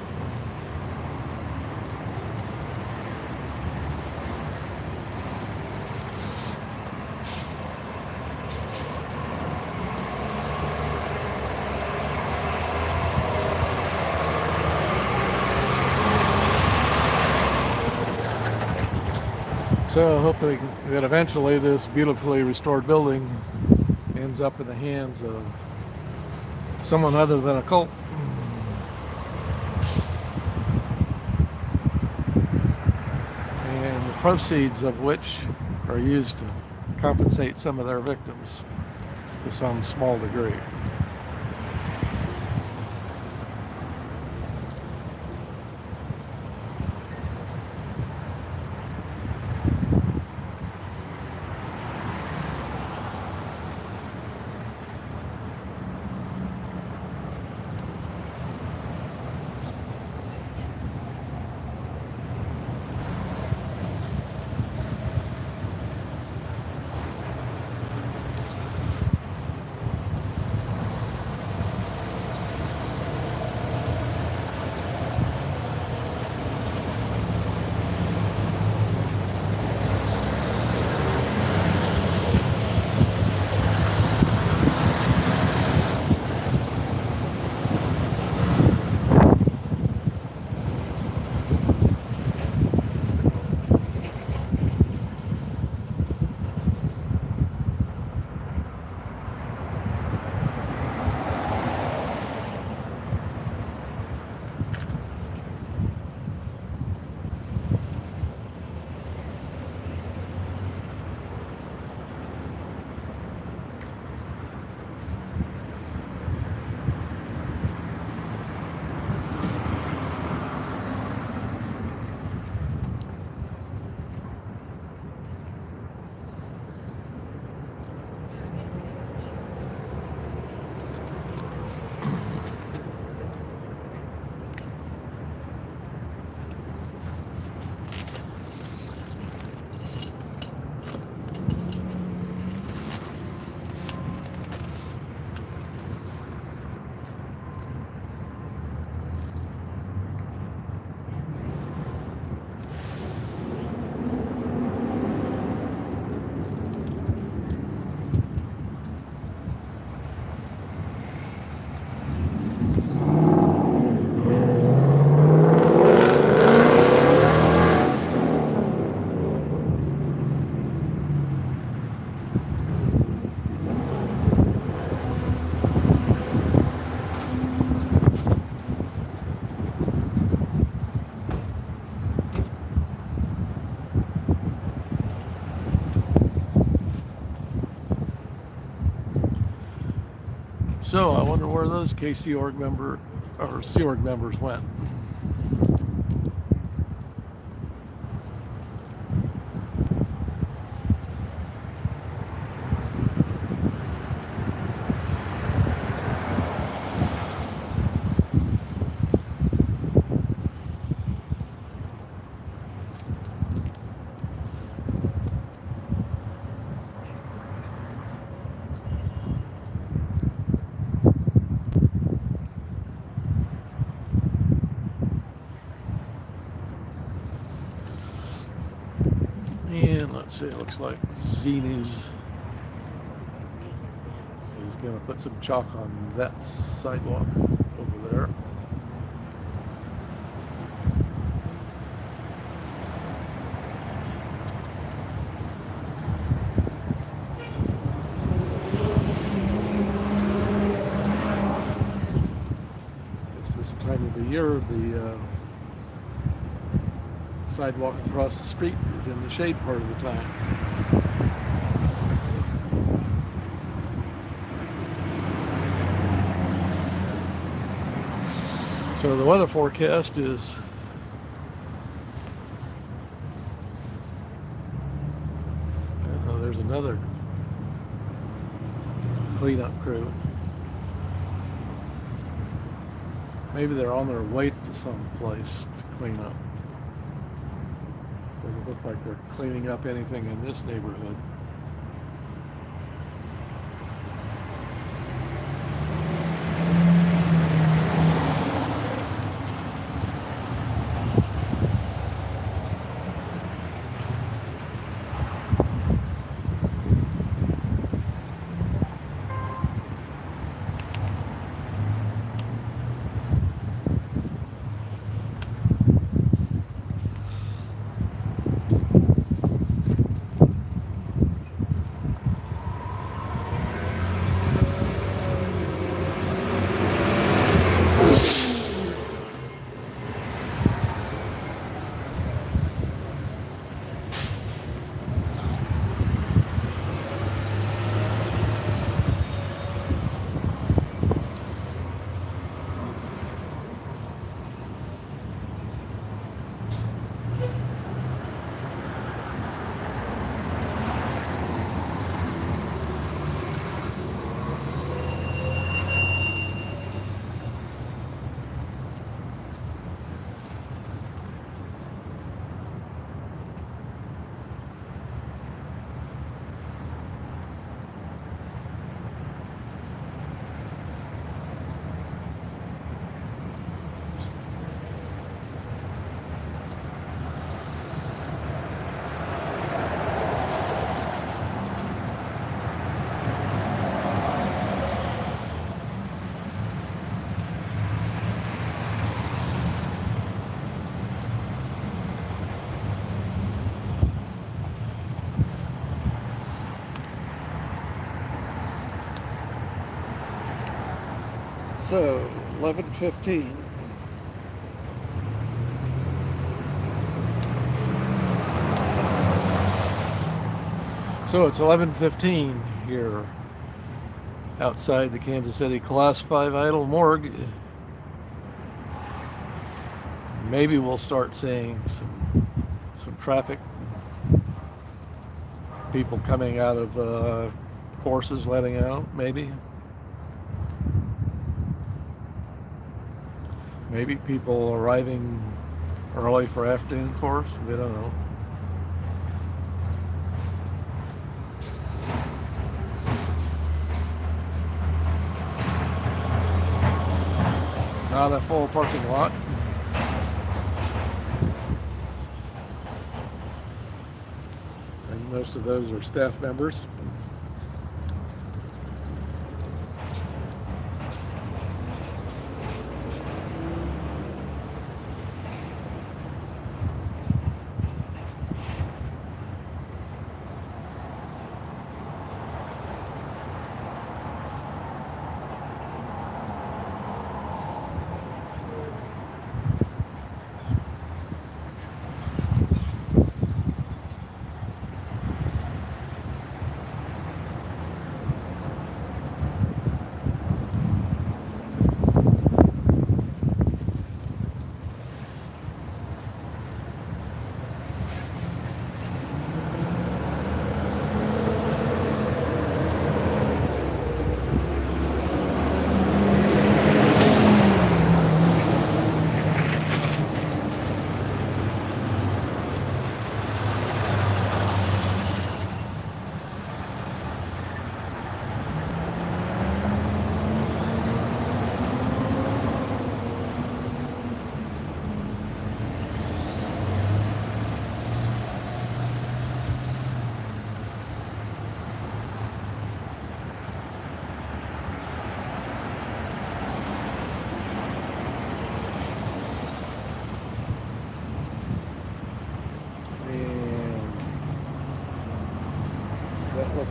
So hoping that eventually this beautifully restored building ends up in the hands of someone other than a cult. And the proceeds of which are used to compensate some of their victims to some small degree. So I wonder where those KC org member or Sea Org members went. And let's see, it looks like Z News is going to put some chalk on that sidewalk over there. It's this time of the year, the sidewalk across the street is in the shade part of the time. So the weather forecast is there's another cleanup crew. Maybe they're on their way to some place to clean up. Doesn't look like they're cleaning up anything in this neighborhood. So 11:15. So it's 11:15 here outside the Kansas City Class 5 idle morgue. Maybe we'll start seeing some traffic. People coming out of courses letting out, maybe. Maybe people arriving early for afternoon course. We don't know. Not a full parking lot. And most of those are staff members.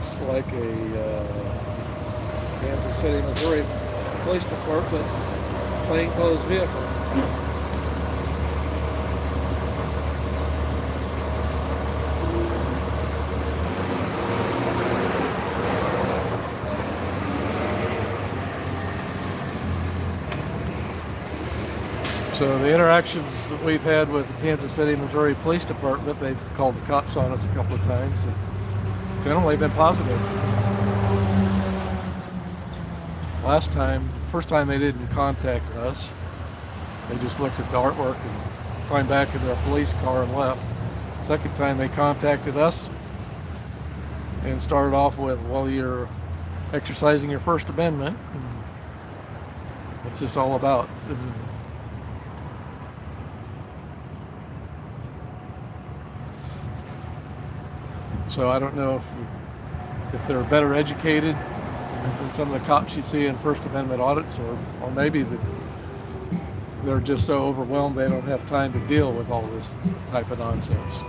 looks like a Kansas City, Missouri Police Department plainclothes vehicle. So the interactions that we've had with the Kansas City, Missouri Police Department, they've called the cops on us a couple of times, and generally been positive. First time they didn't contact us. They just looked at the artwork and climbed back in their police car and left. Second time they contacted us and started off with, well, you're exercising your First Amendment. What's this all about? So I don't know if they're better educated than some of the cops you see in First Amendment audits, or maybe they're just so overwhelmed they don't have time to deal with all this type of nonsense.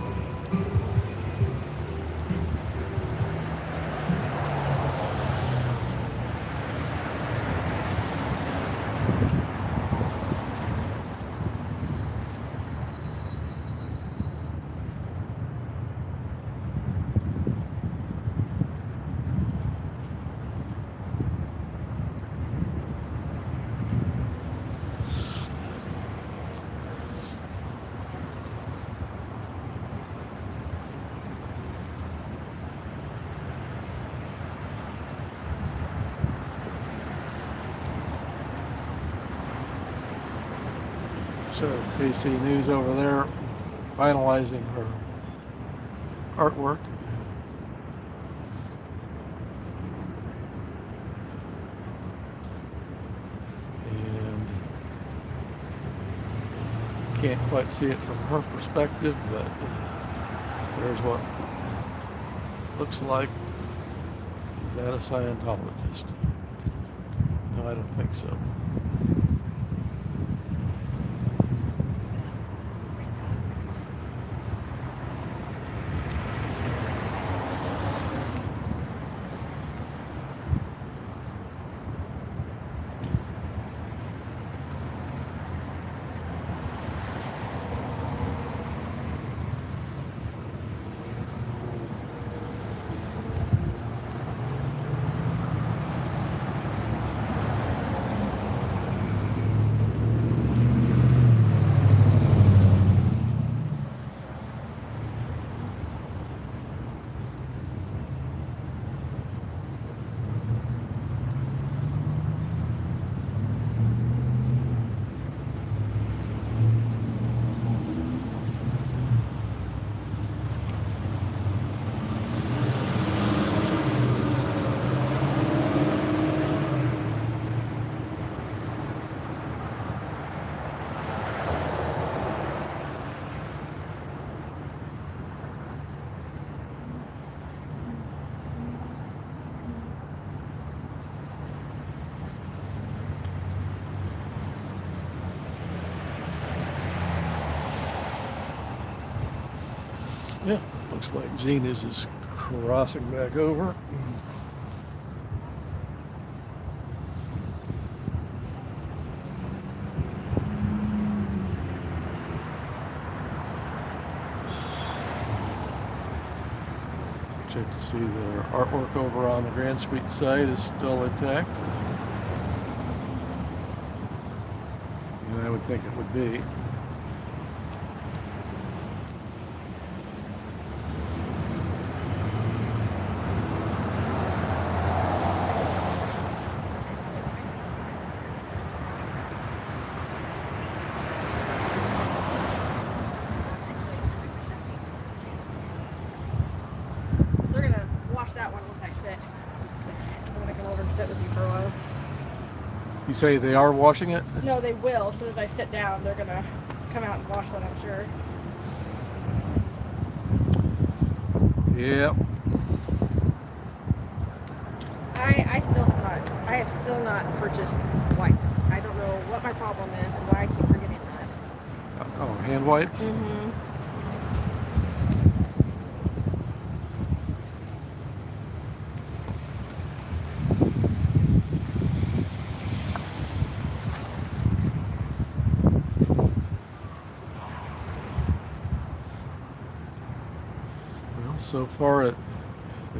So KC News over there finalizing her artwork. And can't quite see it from her perspective, but there's what looks like. Is that a Scientologist? No, I don't think so. Yeah, looks like Gene is just crossing back over. Check to see that our artwork over on the Grand Street side is still intact. And I would think it would be. That one once I sit. I'm gonna come over and sit with you for a while. You say they are washing it? No, they will. As soon as I sit down, they're gonna come out and wash that, I'm sure. Yep. I have still not purchased wipes. I don't know what my problem is and why I keep forgetting that. Oh, hand wipes? Mm-hmm. so far the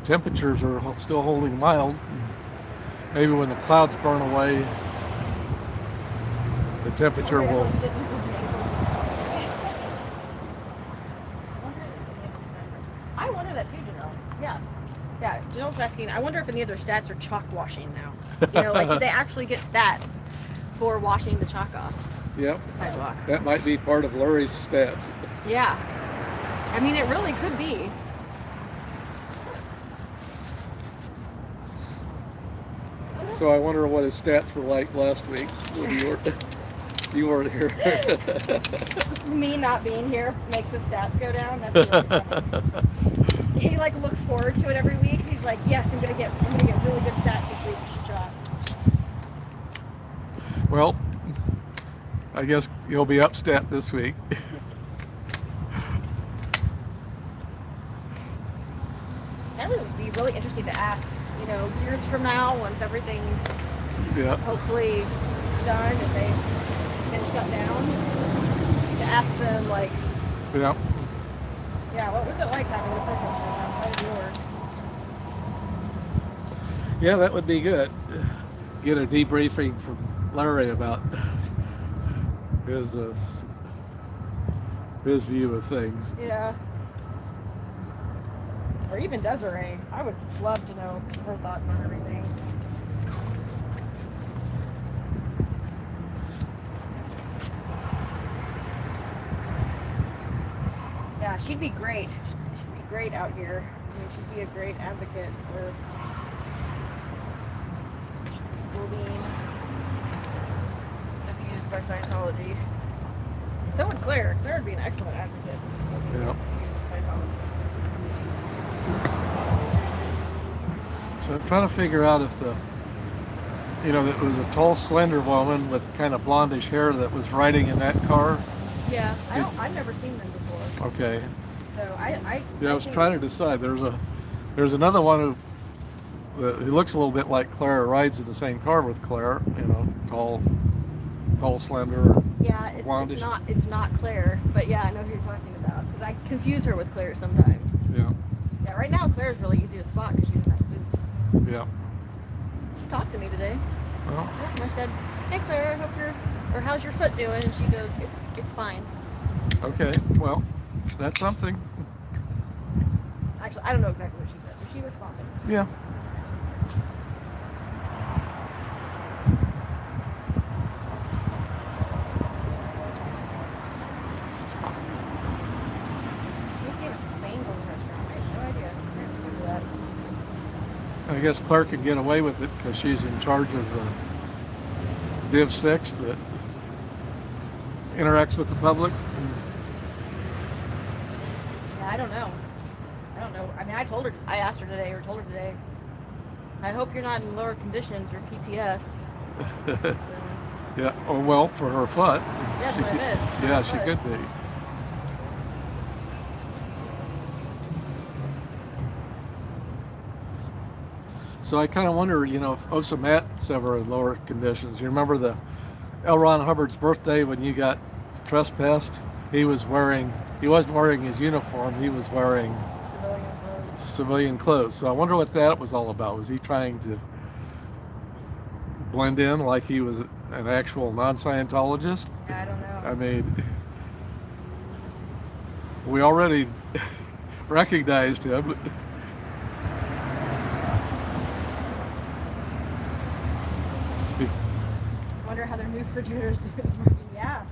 temperatures are still holding mild. Maybe when the clouds burn away, the temperature will. I wonder that too, Janelle. Yeah. Yeah, Janelle's asking, I wonder if any of their stats are chalk washing now. You know, like, do they actually get stats for washing the chalk off Yep. the sidewalk? That might be part of Lurie's stats. Yeah. I mean, it really could be. So I wonder what his stats were like last week when you weren't here. Me not being here makes his stats go down. That's really funny. He like looks forward to it every week. He's like, yes, I'm gonna get really good stats this week. She jogs. Well, I guess he'll be up stat this week. That would be really interesting to ask. You know, years from now, once everything's hopefully done and they've been shut down, to ask them like, Yeah. what was it like having a protest outside of yours? Yeah, that would be good. Get a debriefing from Larry about his view of things. Yeah. Or even Desiree. I would love to know her thoughts on everything. Yeah, she'd be great. She'd be great out here. I mean, she'd be a great advocate for people being abused by Scientology. So would Claire. Claire would be an excellent advocate for people Yeah. abused by Scientology. So I'm trying to figure out if that was a tall, slender woman with kind of blondish hair that was riding in that car. Yeah, I've never seen them before. Okay. So I was trying to decide. There's another one who looks a little bit like Claire, rides in the same car with Claire. You know, tall, slender. Yeah, blondish. it's not Claire, but yeah, I know who you're talking about because I confuse her with Claire sometimes. Yeah. Yeah, right now Claire's really easy to spot because she's in that booth. Yeah. She talked to me today. Well. Yeah, and I said, "Hey Claire, how's your foot doing?" And she goes, "It's fine." Okay. Well, that's something. Actually, I don't know exactly what she said, but she responded. Yeah. I guess Claire could get away with it because she's in charge of the Div 6 that interacts with the public. Yeah, I don't know. I mean, I asked her today, or told her today, I hope you're not in lower conditions or PTS. So, Yeah, oh well, for her foot. yeah, that's what I meant. Yeah, she could be. So I kind of wonder, if Osa Matt's ever in lower conditions. You remember the L. Ron Hubbard's birthday when you got trespassed? He wasn't wearing his uniform, he was wearing civilian clothes. So I wonder what that was all about. Was he trying to blend in like he was an actual non-Scientologist? Yeah, I don't know. I mean, we already recognized him. Wonder how their new refrigerator's doing. Yeah.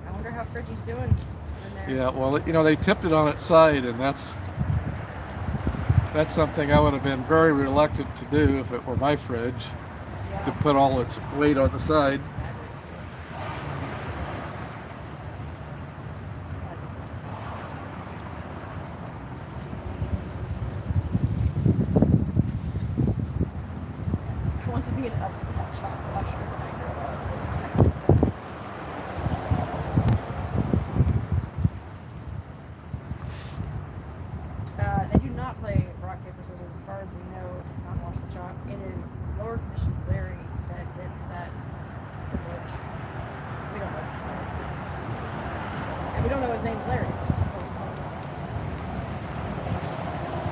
I wonder how Fridgie's doing in there. Yeah, well, they tipped it on its side, and that's something I would have been very reluctant to do if it were my fridge, Yeah. to put all its weight on the side. I want to be an upstairs chocolate washer when I grow up. They do not play rock, paper, scissors as far as we know to not wash the chalk. It is lower conditions Larry that gets that privilege. We don't know. And we don't know his name's Larry.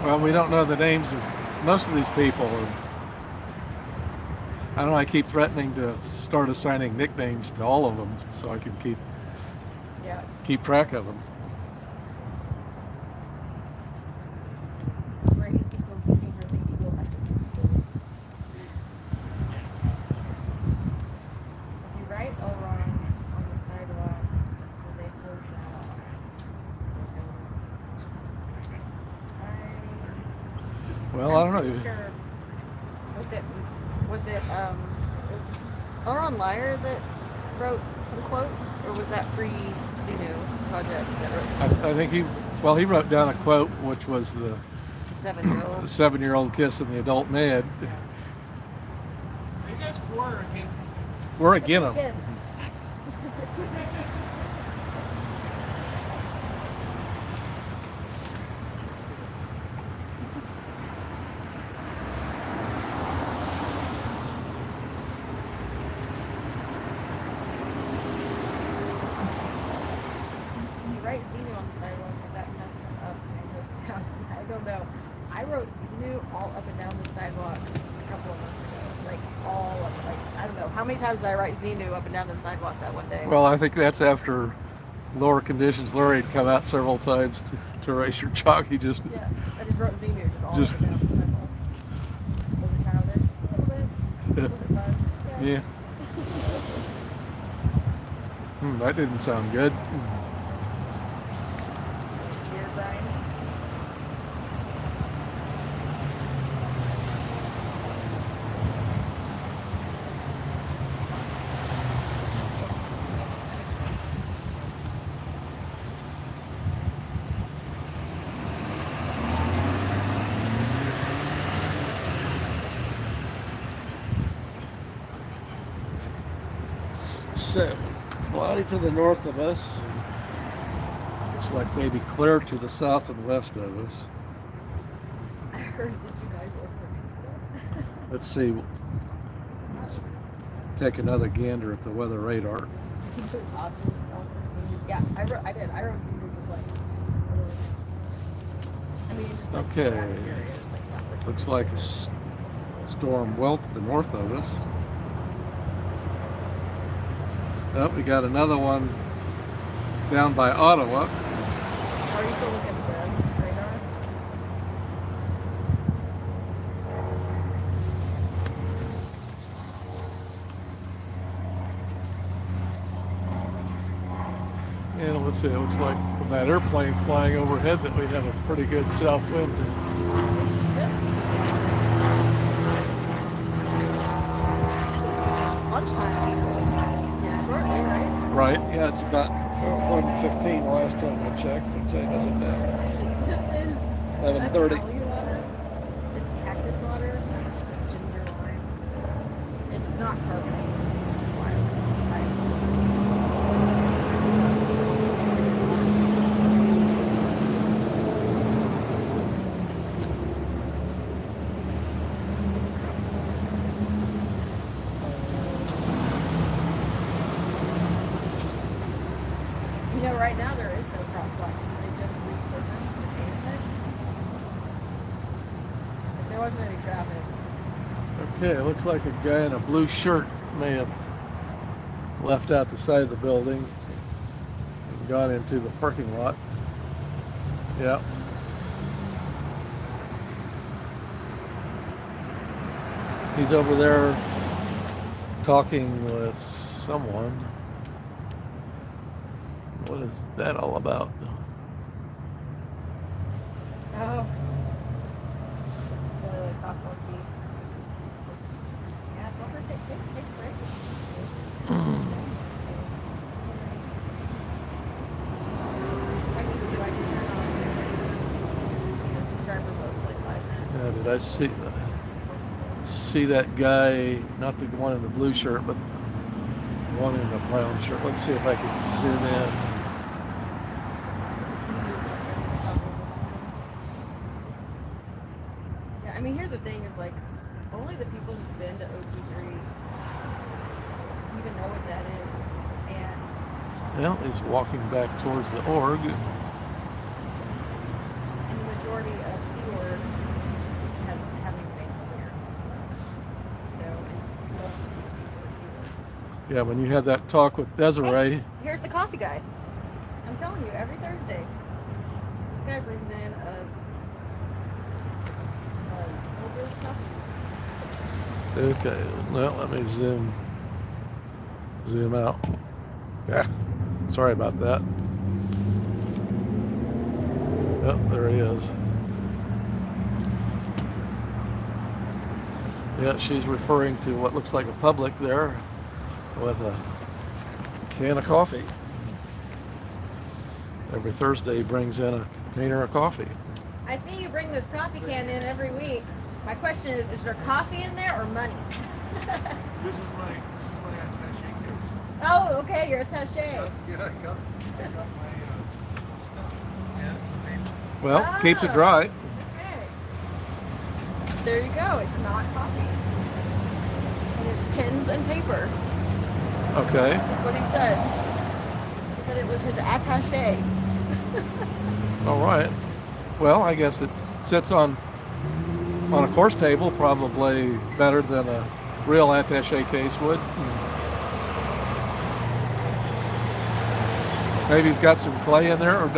Well, we don't know the names of most of these people. And I don't know, I keep threatening to start assigning nicknames to all of them so I can Yeah. keep track of them. Right. Eagles looking for the eagle hunting. If you write or wrong on the sidewalk, will they close that off? Well, I don't know. Sure. Was it Elron Lyer that wrote some quotes, or was that Free Xenu Project that wrote I think he wrote down a quote, which was the 7-year-old? 7-year-old kissing the adult Ned. Are you guys for or against this? We're again them. Kids. You write Xenu on the sidewalk, because that messed them up and goes down. I don't know. I wrote Xenu all up and down the sidewalk a couple of months ago. Like all up, like I don't know. How many times did I write Xenu up and down the sidewalk that one day? Well, I think that's after lower conditions. Larry had come out several times to erase your chalk. He just Yeah, I just wrote Xenu just all Just- up and down the sidewalk. Was it childish? A little bit. Was it fun? yeah. That didn't sound good. Dear Brian. So, cloudy to the north of us. Looks like maybe clear to the south and west of us. I heard, did you guys order pizza? Let's see. Let's take another gander at the weather radar. Yeah, I did. I wrote Xenu just like, I mean, just like, Okay. surrounding areas, like that. Looks like a storm well to the north of us. Oh, we got another one down by Ottawa. Are you still looking at the radar? And let's see, it looks like from that airplane flying overhead that we have a pretty good south wind. Lunchtime, people. Yeah, shortly, right? Right, yeah, it's about 11:15 the last time I checked. What time is it now? This is 11:30. that's Holly water. It's cactus water, ginger lime. It's not carbonated. You know, right now there is no crosswalk. They just resurfaced the pavement. If there wasn't any traffic. Okay, it looks like a guy in a blue shirt may have left out the side of the building and gone into the parking lot. Yeah. He's over there talking with someone. What is that all about? Oh. The crosswalk key. Yeah, don't take a break. I need to. I can turn on the subscriber mode for like 5 minutes. Did I see that guy, not the one in the blue shirt, but the one in the brown shirt? Let's see if I can zoom in. Yeah, I mean, here's the thing: is like only the people who've been to OT3 even know what that is, and Well, he's walking back towards the org. the majority of Sea Org Yeah, when you had that talk with Desiree. Hey, here's the coffee guy. I'm telling you, every Thursday, this guy brings in a cold roast coffee. Okay, well, let me zoom out. Yeah, sorry about that. Oh, there he is. Yeah, she's referring to what looks like a Public there with a can of coffee. Every Thursday he brings in a container of coffee. I see you bring this coffee can in every week. My question is there coffee in there or money? This is my attaché case. Oh, okay, you're attaché. Yeah, I got my stuff. Well, keeps it dry. Okay. There you go. It's not coffee. It is pens and paper. Okay. That's what he said. He said it was his attaché. All right. Well, I guess it sits on a course table probably better than a real attaché case would. Maybe he's got some clay in there, or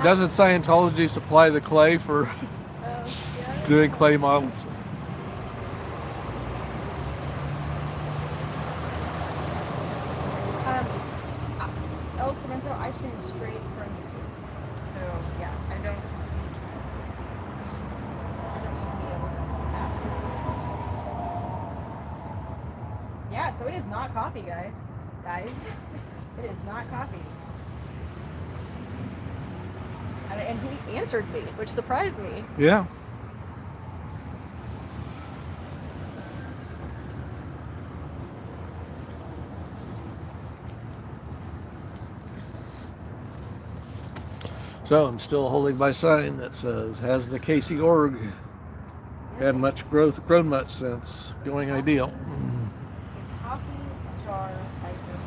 doesn't Scientology supply the clay for Yeah. doing clay models? El Sorrento, I stream straight from YouTube. So yeah, I don't need to be able to have to. Yeah, so it is not coffee, guys. It is not coffee. And he answered me, which surprised me. Yeah. So I'm still holding my sign that says, "Has the Casey org had much grown much since going ideal?" A coffee jar item.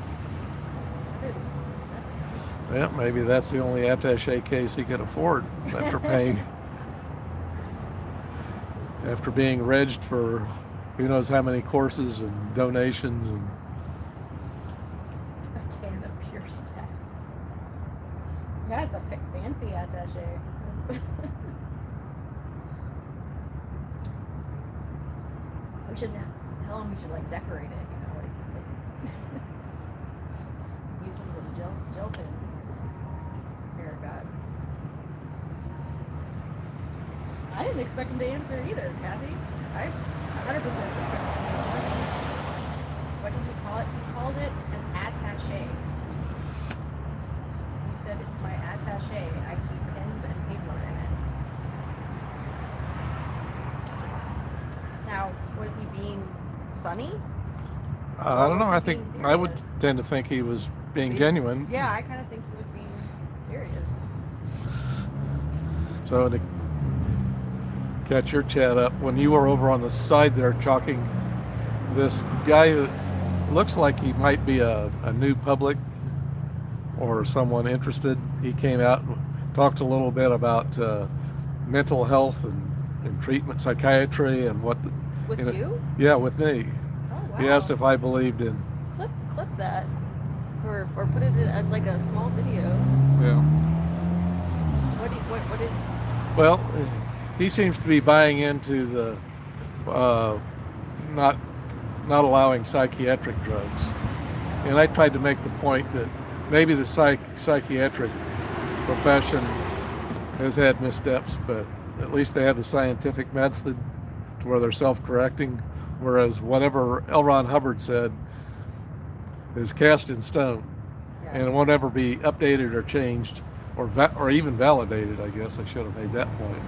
Yeah, maybe that's the only attaché case he could afford after paying, after being regged for who knows how many courses and donations and. A can of pure stats. Yeah, it's a fancy attaché. We should tell him we should like decorate it, you know, like use some of the gel pens. Here, God. I didn't expect him to answer either, Kathy. I 100% expected him to answer. What did he call it? He called it an attaché. He said it's my attaché. I keep pens and paper in it. Now, was he being funny? I don't know. I think being I would serious? tend to think he was being genuine. Yeah, I kind of think he was being serious. So to catch your chat up, when you were over on the side there chalking, this guy who looks like he might be a new public or someone interested, he came out and talked a little bit about mental health and treatment, psychiatry, and what. With you? Yeah, with me. Oh, wow. He asked if I believed in. Clip that. Or put it as like a small video. Yeah. What did... Well, he seems to be buying into the not allowing psychiatric drugs, and I tried to make the point that maybe the psychiatric profession has had missteps, but at least they have the scientific method to where they're self-correcting, whereas whatever L. Ron Hubbard said is cast in stone, and it won't ever be updated or changed or even validated. I guess I should have made that point.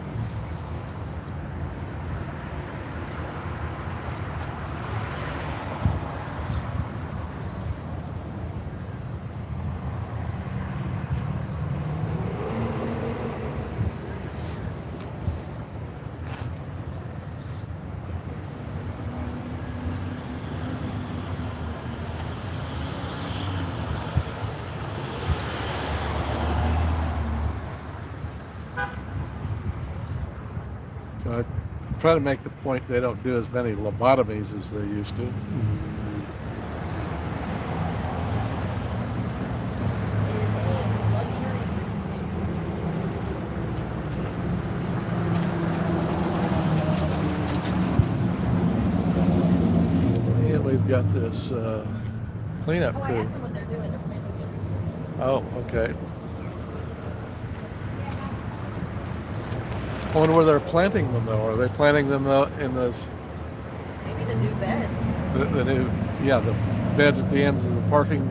I try to make the point they don't do as many lobotomies as they used to. got this cleanup Oh, I crew. asked them what they're doing. They're planting trees. Oh, okay. I wonder where they're planting them though. Are they planting them in those Maybe the new beds. the new the beds at the ends of the parking?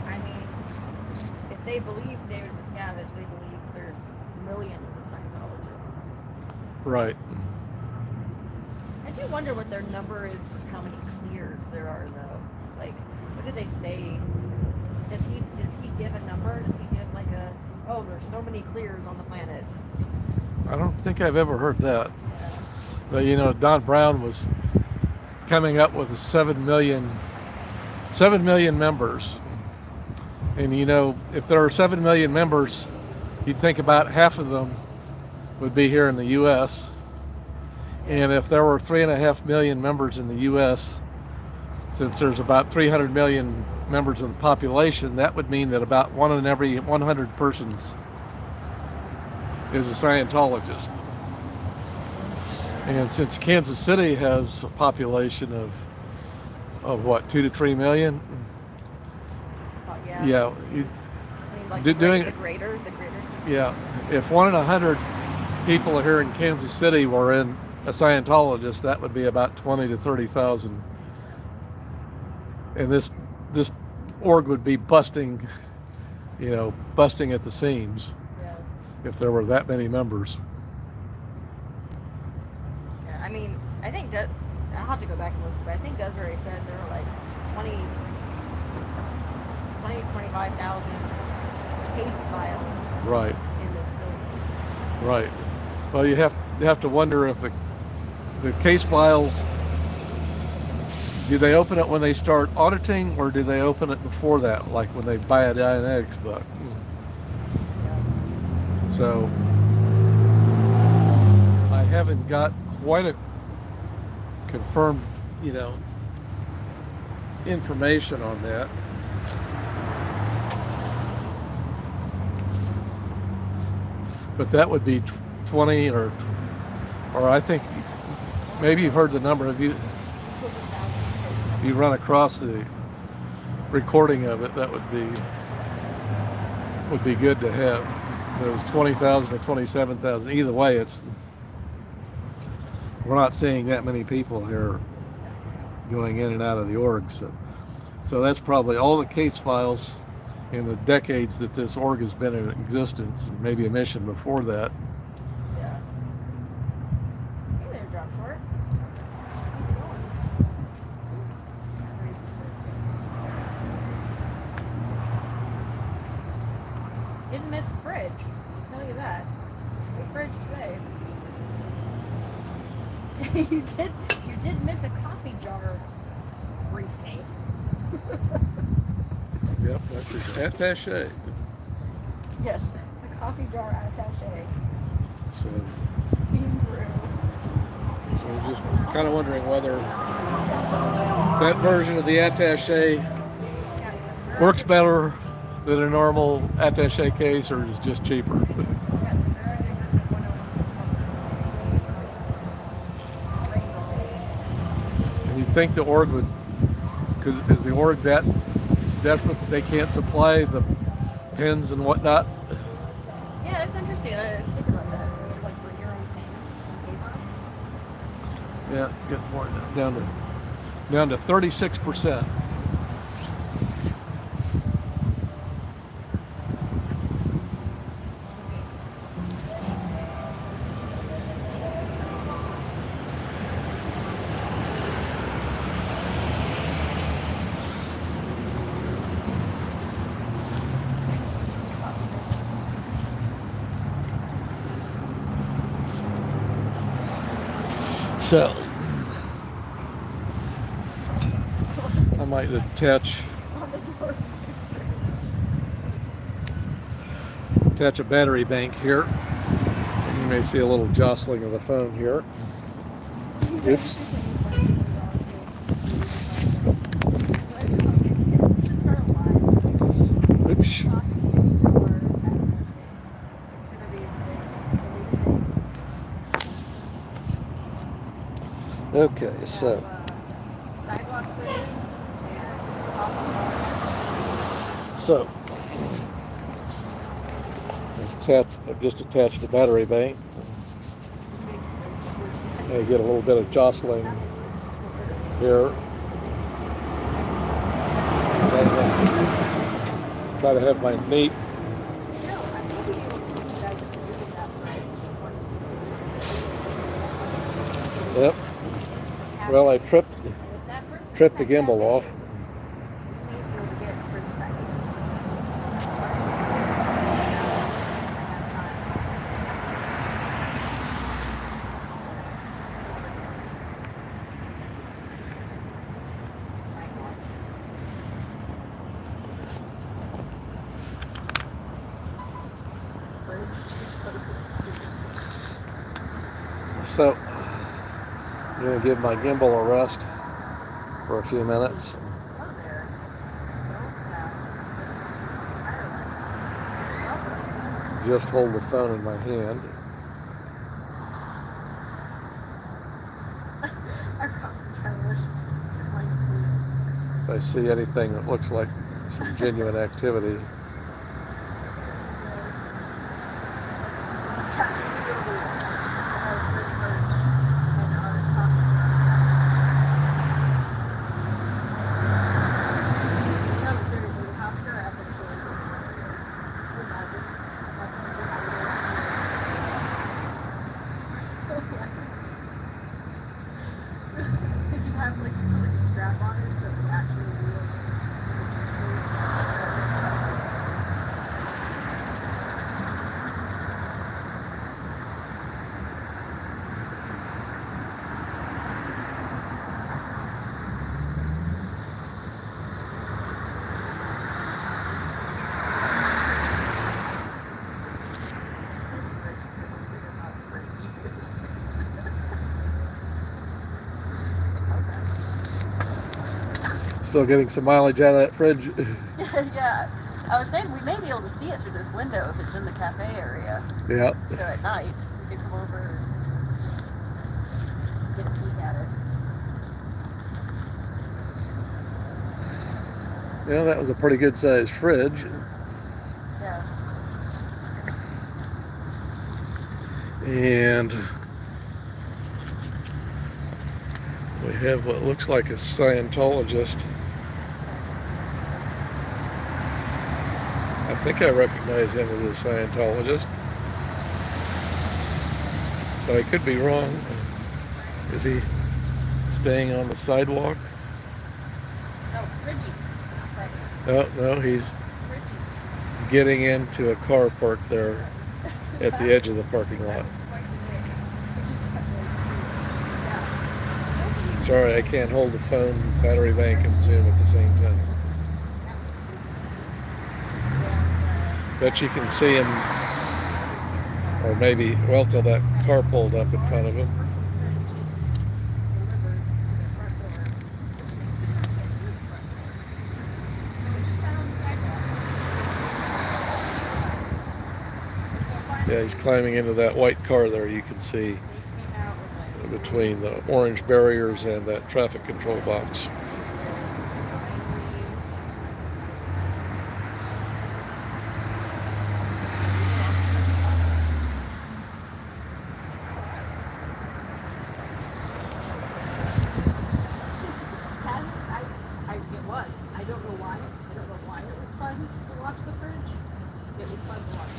I mean, if they believe David Miscavige, they believe there's millions of Scientologists. Right. I do wonder what their number is for how many clears there are, though. Like, what do they say? Does he give a number? Does he give like a, oh, there's so many clears on the planet? I don't think I've ever heard that. But you know, Don Brown was coming up with a 7 million members. And you know, if there are 7 million members, you'd think about half of them would be here in the U.S. And if there were 3.5 million members in the U.S., since there's about 300 million members of the population, that would mean that about 1 in every 100 persons is a Scientologist. And since Kansas City has a population of what, 2 to 3 million? Yeah. Yeah. I mean, like the the greater. Yeah. If 1 in 100 people here in Kansas City were in a Scientologist, that would be about 20 to 30,000. And this org would be busting at the seams Yeah. if there were that many members. Yeah. I mean, I think I'll have to go back and listen, but I think Desiree said there were like 25,000 case files Right. in this building. Right. Well, you have to wonder if the case files, do they open it when they start auditing, or do they open it before that, like when they buy a Dianetics book? So I haven't got quite a confirmed, information on that. But that would be 20 or I think maybe you've heard the number. Have you run across the recording of it? That would be good to have. If it was 20,000 or 27,000. Either way, we're not seeing that many people here going in and out of the org. So that's probably all the case files in the decades that this org has been in existence, maybe a mission before that. Yeah. Hey there, drop short. Didn't miss a fridge, I'll tell you that. No fridge today. you did miss a coffee jar briefcase. Yep, that's his attaché. Yes, the coffee jar attaché. So Seen through. I was just kind of wondering whether that version of the attaché works better than a normal attaché case, or is just cheaper. And you think the org would, because is the org that desperate that they can't supply the pens and whatnot? Yeah, it's interesting. I didn't think about that. Like for your own pens and paper. Yeah, get more down to 36%. So I might attach On the door. attach a battery bank here. And you may see a little jostling of the phone here. Oops. Oops. Okay, so I've just attached the battery bank. I get a little bit of jostling here. Try to have my mate. Yep. Well, I tripped the gimbal off. So I'm going to give my gimbal a rest for a few minutes. Just hold the phone in my hand. If I see anything that looks like some genuine activity. Still getting some mileage out of that fridge. Yeah. I was saying we may be able to see it through this window if it's in the cafe area. Yeah. So at night we could come over and get a peek at it. Yeah, that was a pretty good sized fridge. Yeah. And we have what looks like a Scientologist. I think I recognize him as a Scientologist, but I could be wrong. Is he staying on the sidewalk? No, Bridgie. Oh, no, he's getting into a car parked there at the edge of the parking lot. Sorry, I can't hold the phone, battery bank, and Zoom at the same time. Bet you can see him, or maybe, well, till that car pulled up in front of him. Yeah, he's climbing into that white car there, you can see, between the orange barriers and that traffic control box. It was. I don't know why. I don't know why it was fun to watch the fridge. It was fun to watch.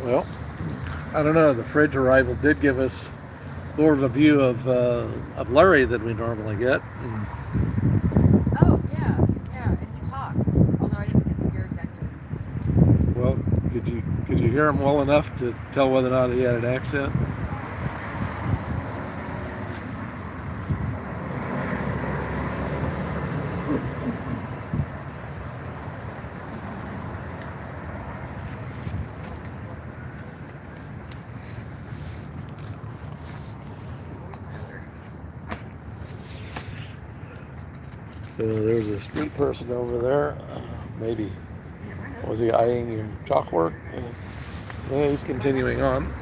Well, I don't know, the fridge arrival did give us more of a view of Larry than we normally get. Oh, yeah, and he talked, although I didn't get to hear exactly what he said. Well, could you hear him well enough to tell whether or not he had an accent? So there's a street person over there. Maybe. Was he eyeing your chalk work? Yeah, he's continuing on.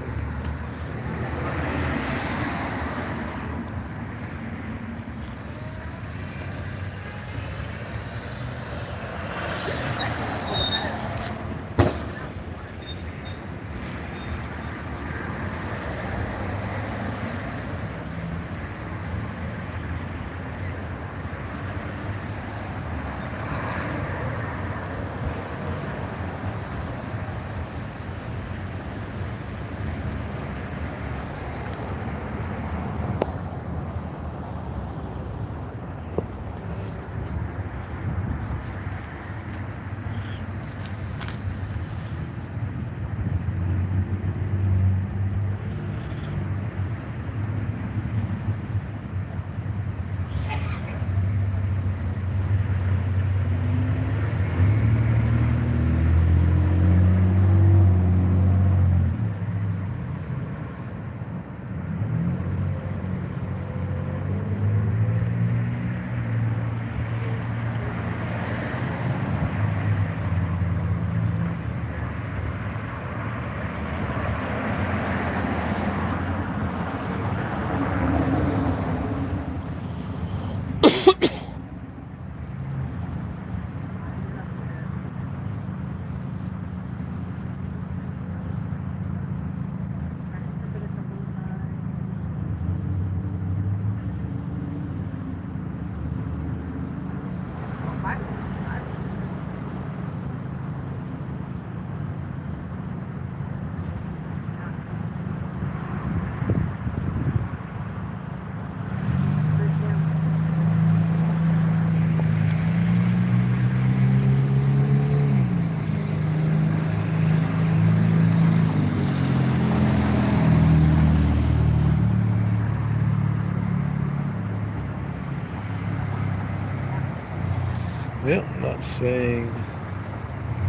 Yep, not seeing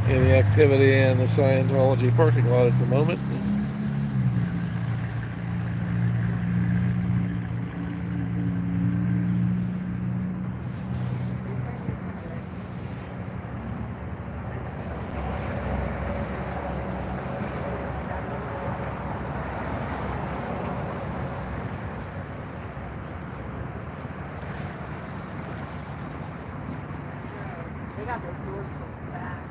any activity in the Scientology parking lot at the moment. They got their doors closed fast.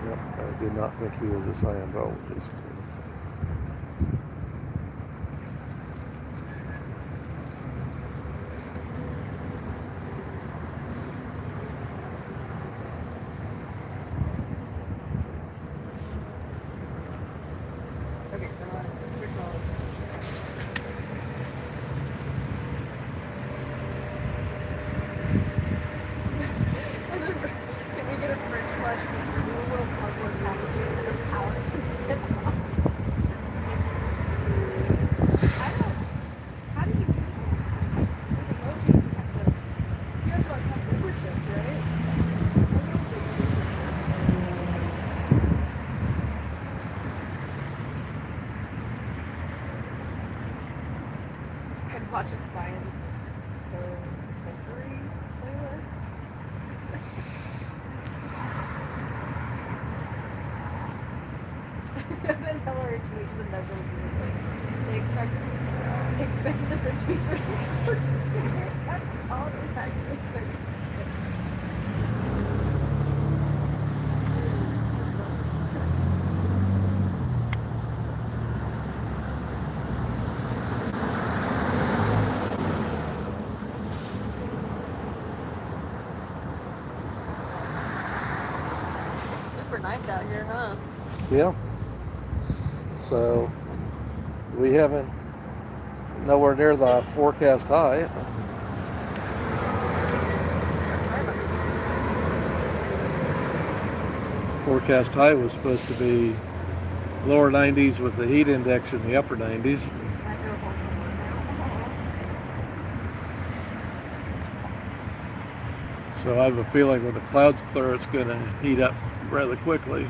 Yep, I did not think he was a Scientologist. Okay, so which one? Can we get a fridge flush with a little cardboard packaging for the pallet to sit on? I don't. How do you do that? With emoji, you have to like have membership, right? I'd watch a science to accessories playlist. Then Hillary tweets the number of viewers. They expect the fridge for That's all it was actually 36. It's super nice out here, huh? Yeah. So we haven't nowhere near the forecast high. Forecast high was supposed to be lower 90s with the heat index in the upper 90s. So I have a feeling when the clouds clear, it's going to heat up rather quickly.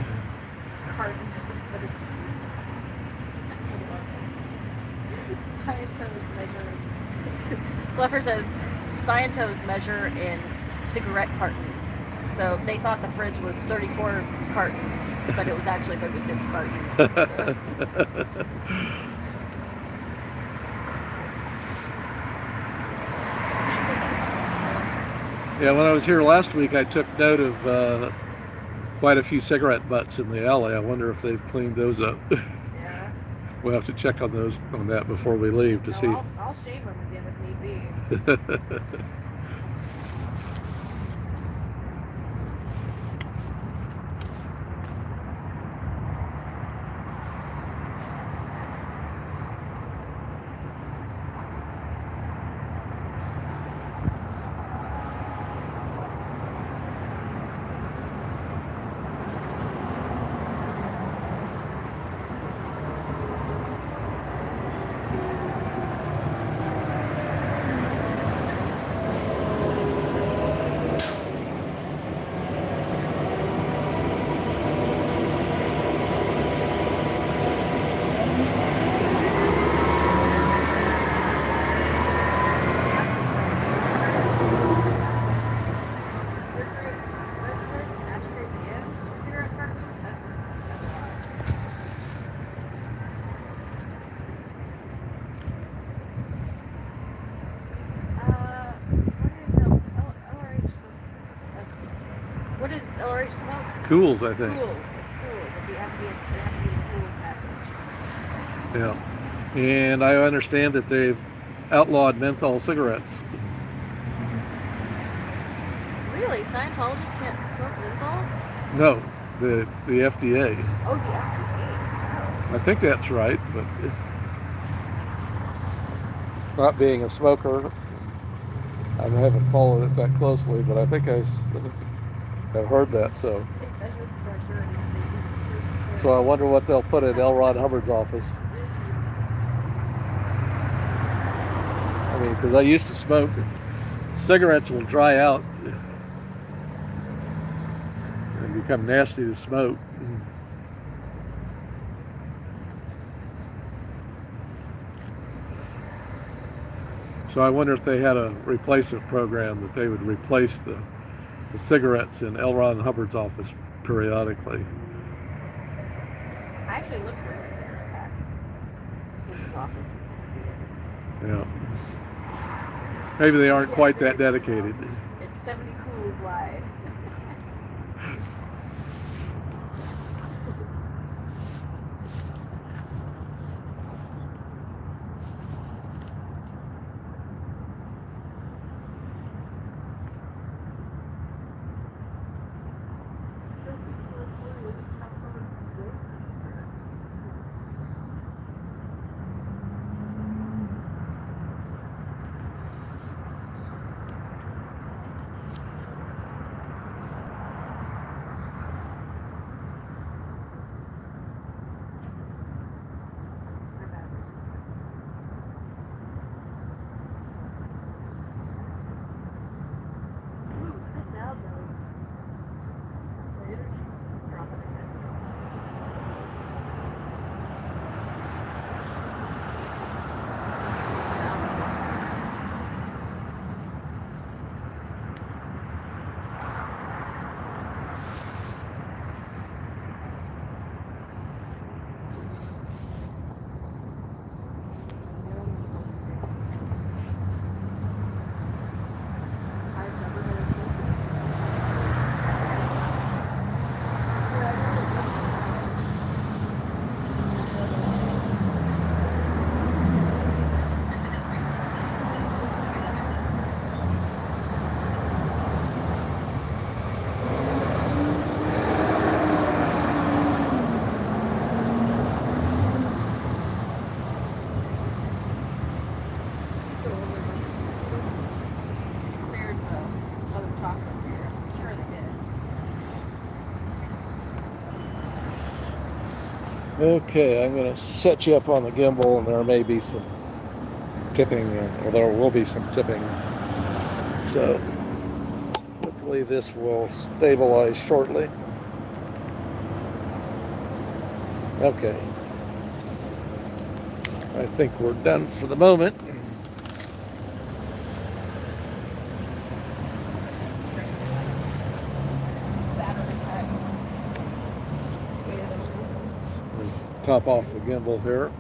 Fluffer says scientos measure in cigarette cartons. So they thought the fridge was 34 cartons, but it was actually 36 cartons. So. Yeah, when I was here last week, I took note of quite a few cigarette butts in the alley. I wonder if they've cleaned those up. Yeah. We'll have to check on that before we leave to see. I'll shave them again if need be. What did LRH smoke? Cools, I think. Cools. It's cools. They have to be in cools package. Yeah. And I understand that they've outlawed menthol cigarettes. Really? Scientologists can't smoke menthols? No, the FDA. Oh, the FDA. I think that's right, but not being a smoker, I haven't followed it that closely, but I think I've heard that. So I wonder what they'll put in L. Ron Hubbard's office. I mean, because I used to smoke, cigarettes will dry out and become nasty to smoke. So I wonder if they had a replacement program that they would replace the cigarettes in L. Ron Hubbard's office periodically. I actually looked for a cigarette pack in his office. Yeah. Maybe they aren't quite that dedicated. It's 70 cools wide. Okay, I'm going to set you up on the gimbal, and there may be some tipping, or there will be some tipping. So hopefully this will stabilize shortly. Okay. I think we're done for the moment. Top off the gimbal here.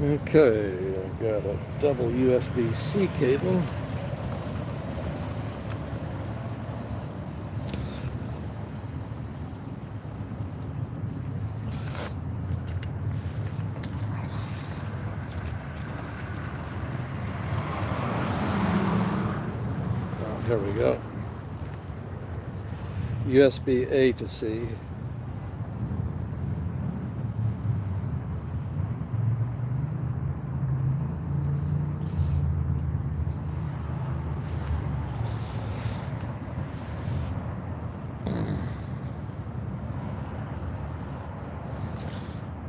Okay, I've got a double USB-C cable. Oh, here we go. USB A to C.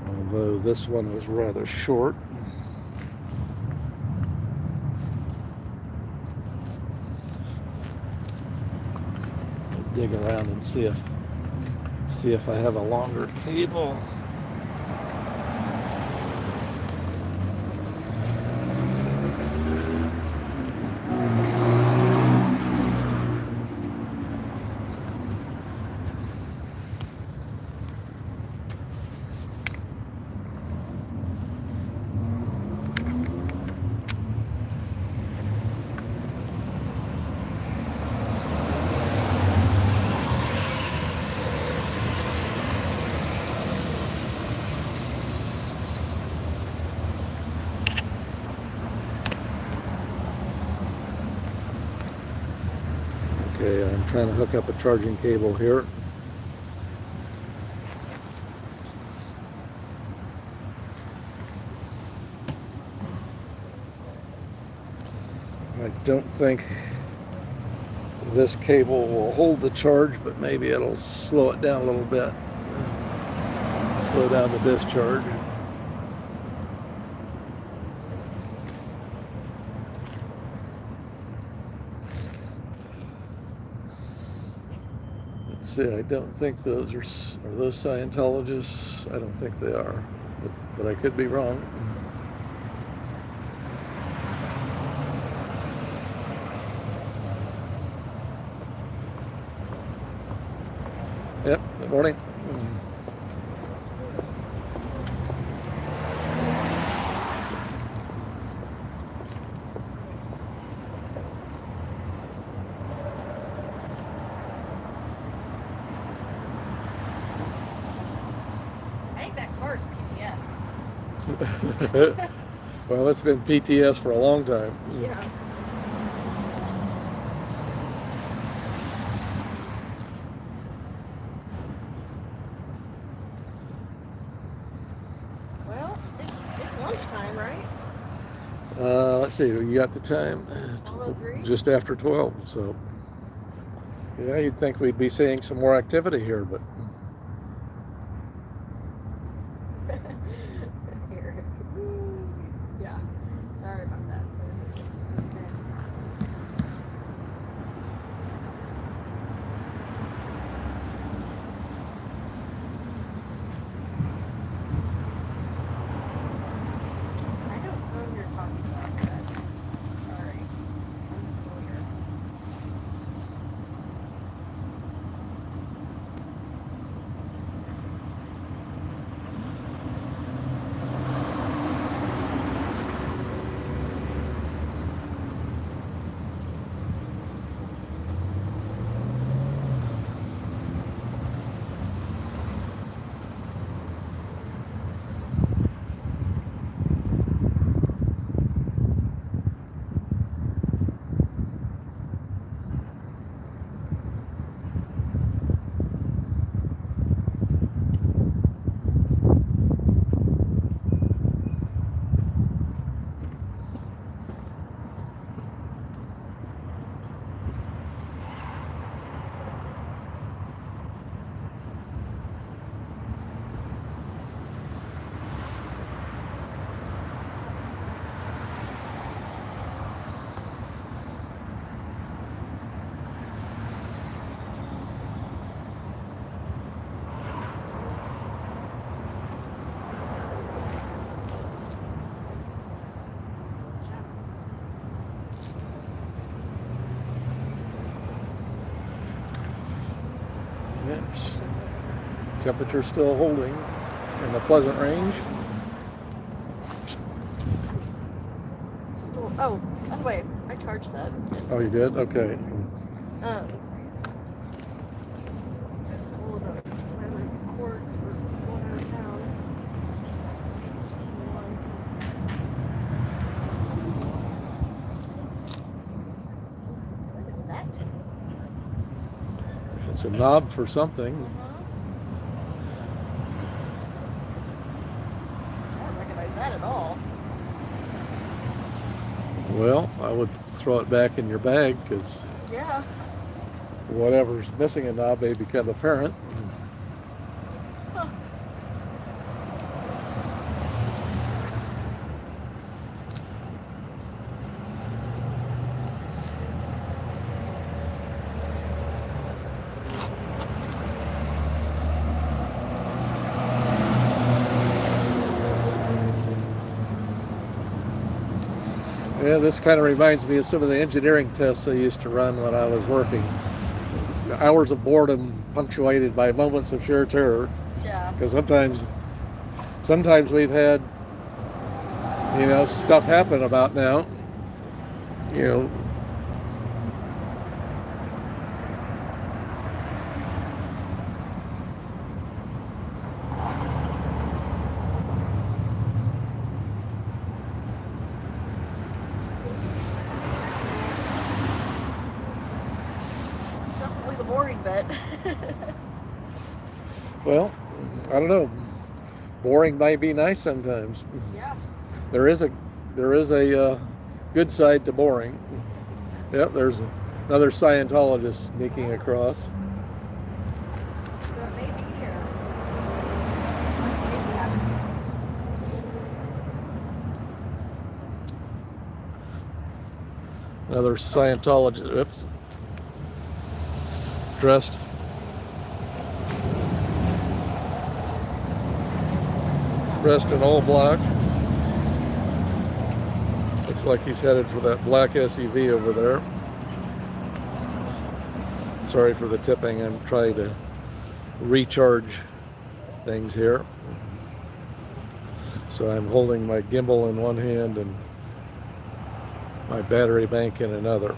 Although this one was rather short. I'll dig around and see if I have a longer cable. Okay, I'm trying to hook up a charging cable here. I don't think this cable will hold the charge, but maybe it'll slow it down a little bit. Slow down the discharge. Let's see, I don't think those are those Scientologists. I don't think they are, but I could be wrong. Yep, good morning. I think that car's PTS. Well, it's been PTS for a long time. Yeah. Well, it's lunchtime, right? Let's see, you got the time? 12:03? Just after 12, so yeah, you'd think we'd be seeing some more activity here, but Here. Yeah. Sorry about that. Temperature still holding in the pleasant range. Still, oh, by the way, I charged that. Oh, you did? Okay. I stole the cords for going out of town. What is that? It's a knob for something. I don't recognize that at all. Well, I would throw it back in your bag because Yeah. whatever's missing a knob may become apparent. Huh. Yeah, this kind of reminds me of some of the engineering tests I used to run when I was working. Hours of boredom punctuated by moments of sheer terror. Yeah. Because sometimes we've had, stuff happen about now. Definitely the boring bit. Well, I don't know. Boring might be nice sometimes. Yeah. There is a good side to boring. Yep, there's another Scientologist sneaking across. So it may be here. Another Scientologist. Oops. Dressed. Dressed in all black. Looks like he's headed for that black SUV over there. Sorry for the tipping. I'm trying to recharge things here. So I'm holding my gimbal in one hand and my battery bank in another.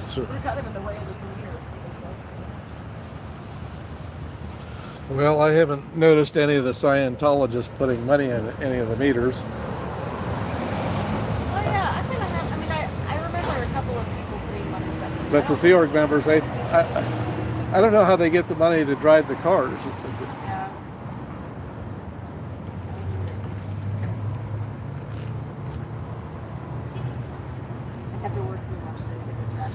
So, We're kind of in the way of this meter. well, I haven't noticed any of the Scientologists putting money in any of the meters. Oh yeah, I remember a couple of people putting money in. But the Sea Org members, I don't know how they get the money to drive the cars. Yeah. I have to work too much to get that.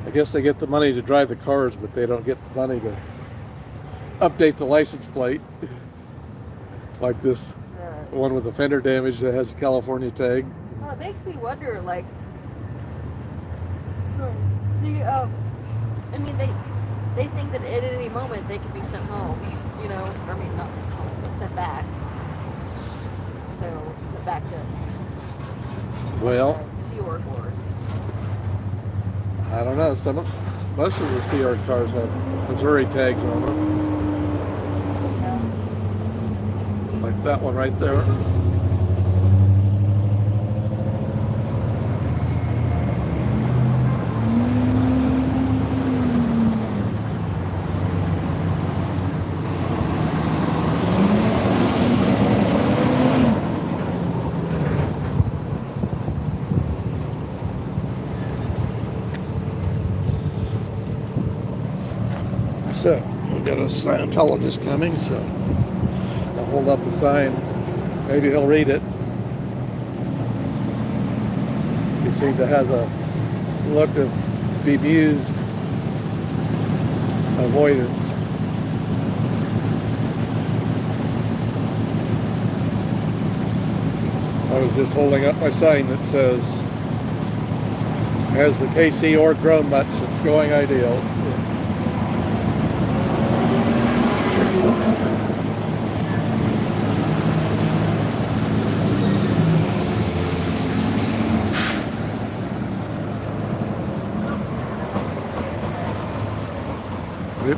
I guess they get the money to drive the cars, but they don't get the money to update the license plate. Like this one with the fender damage that has a California tag. Well, it makes me wonder, like, they think that at any moment they could be sent home, I mean, not sent home, but sent back. So, sent back to Well, Sea Org boards. I don't know. Most of the Sea Org cars have Missouri tags on them, like that one right there. So, we've got a Scientologist coming, so I'll hold up the sign. Maybe he'll read it. He seemed to have a look of bemused avoidance. I was just holding up my sign that says, as the KC Org grown mutts, it's going ideal. Yep.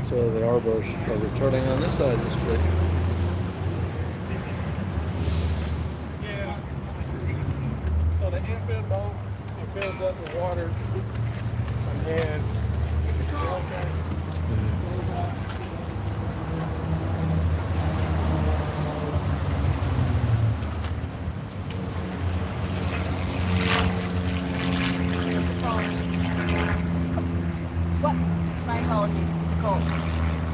So the arbors are returning on this side of the street. Yeah. So the infant boat, it fills up with water, and then What? Scientology. It's a cult.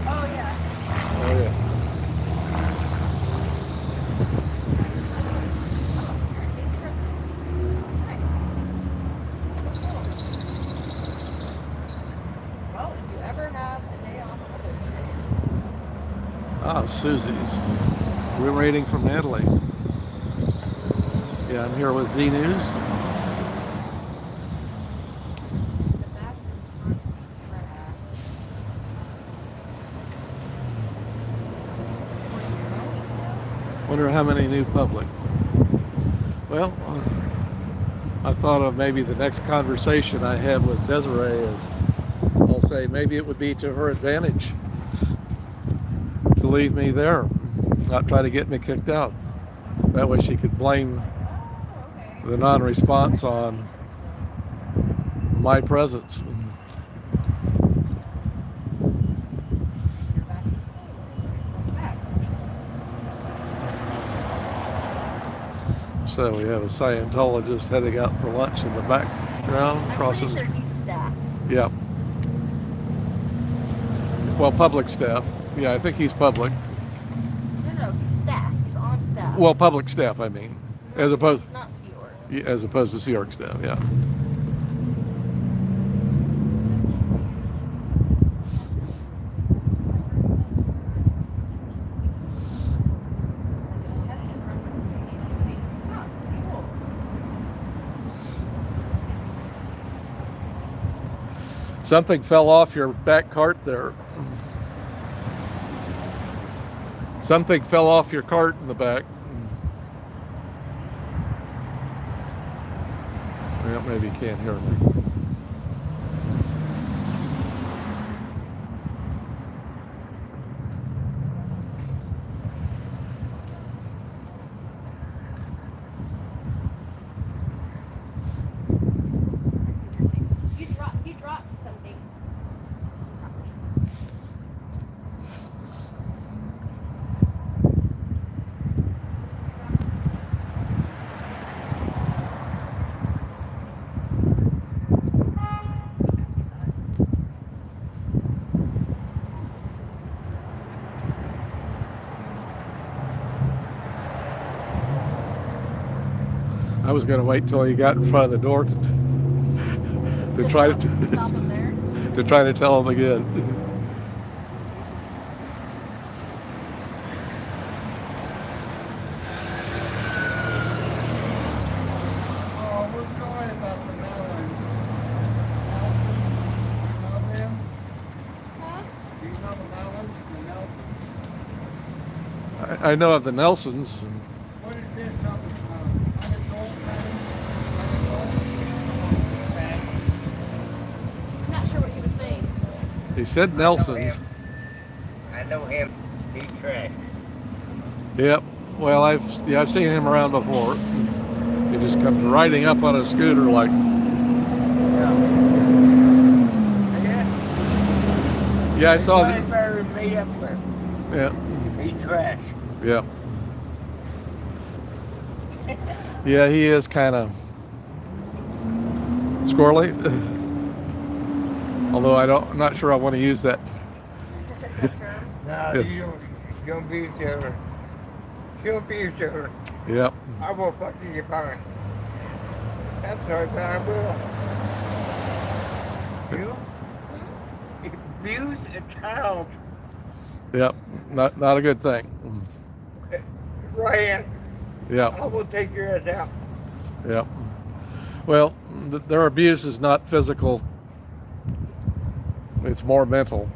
Oh, yeah. Oh yeah. Well, if you ever have a day off of it, Ah, Susie's. We're waiting for Natalie. Yeah, I'm here with Z News. Wonder how many new public. Well, I thought of maybe the next conversation I have with Desiree is, I'll say maybe it would be to her advantage to leave me there, not try to get me kicked out. That way she could blame the non-response on my presence. So we have a Scientologist heading out for lunch in the background. I'm Crosses. pretty sure he's staff. Yeah. Well, public staff. Yeah, I think he's public. No, he's staff. He's on staff. Well, public staff, I mean, as opposed He's not Sea Org. as opposed to Sea Org staff. Yeah. Something fell off your back cart there. Something fell off your cart in the back. Well, maybe you can't hear me. You dropped something. I was going to wait till you got in front of the door to try Stop him there. to try to tell him again. oh, we're sorry about the melons. You know them? Huh? Do you know the melons? The Nelsons? I know of the Nelsons. What is this up in I'm not sure what he was saying. He said Nelsons. know him. He's trash. Yep. Well, I've seen him around before. He just comes riding up on a scooter like, yeah, I saw He's better than me up there. Yeah. He's trash. Yeah. Yeah, he is kind of squirrely. Although I'm not sure I want to use that. No, Yeah. you don't be each other. She'll be each other. Yep. I will fucking get fine. I'm sorry, but I will. You abuse a child, Yep. Not a good thing. Ryan. Yep. I will take your ass out. Yep. Well, their abuse is not physical. It's more mental.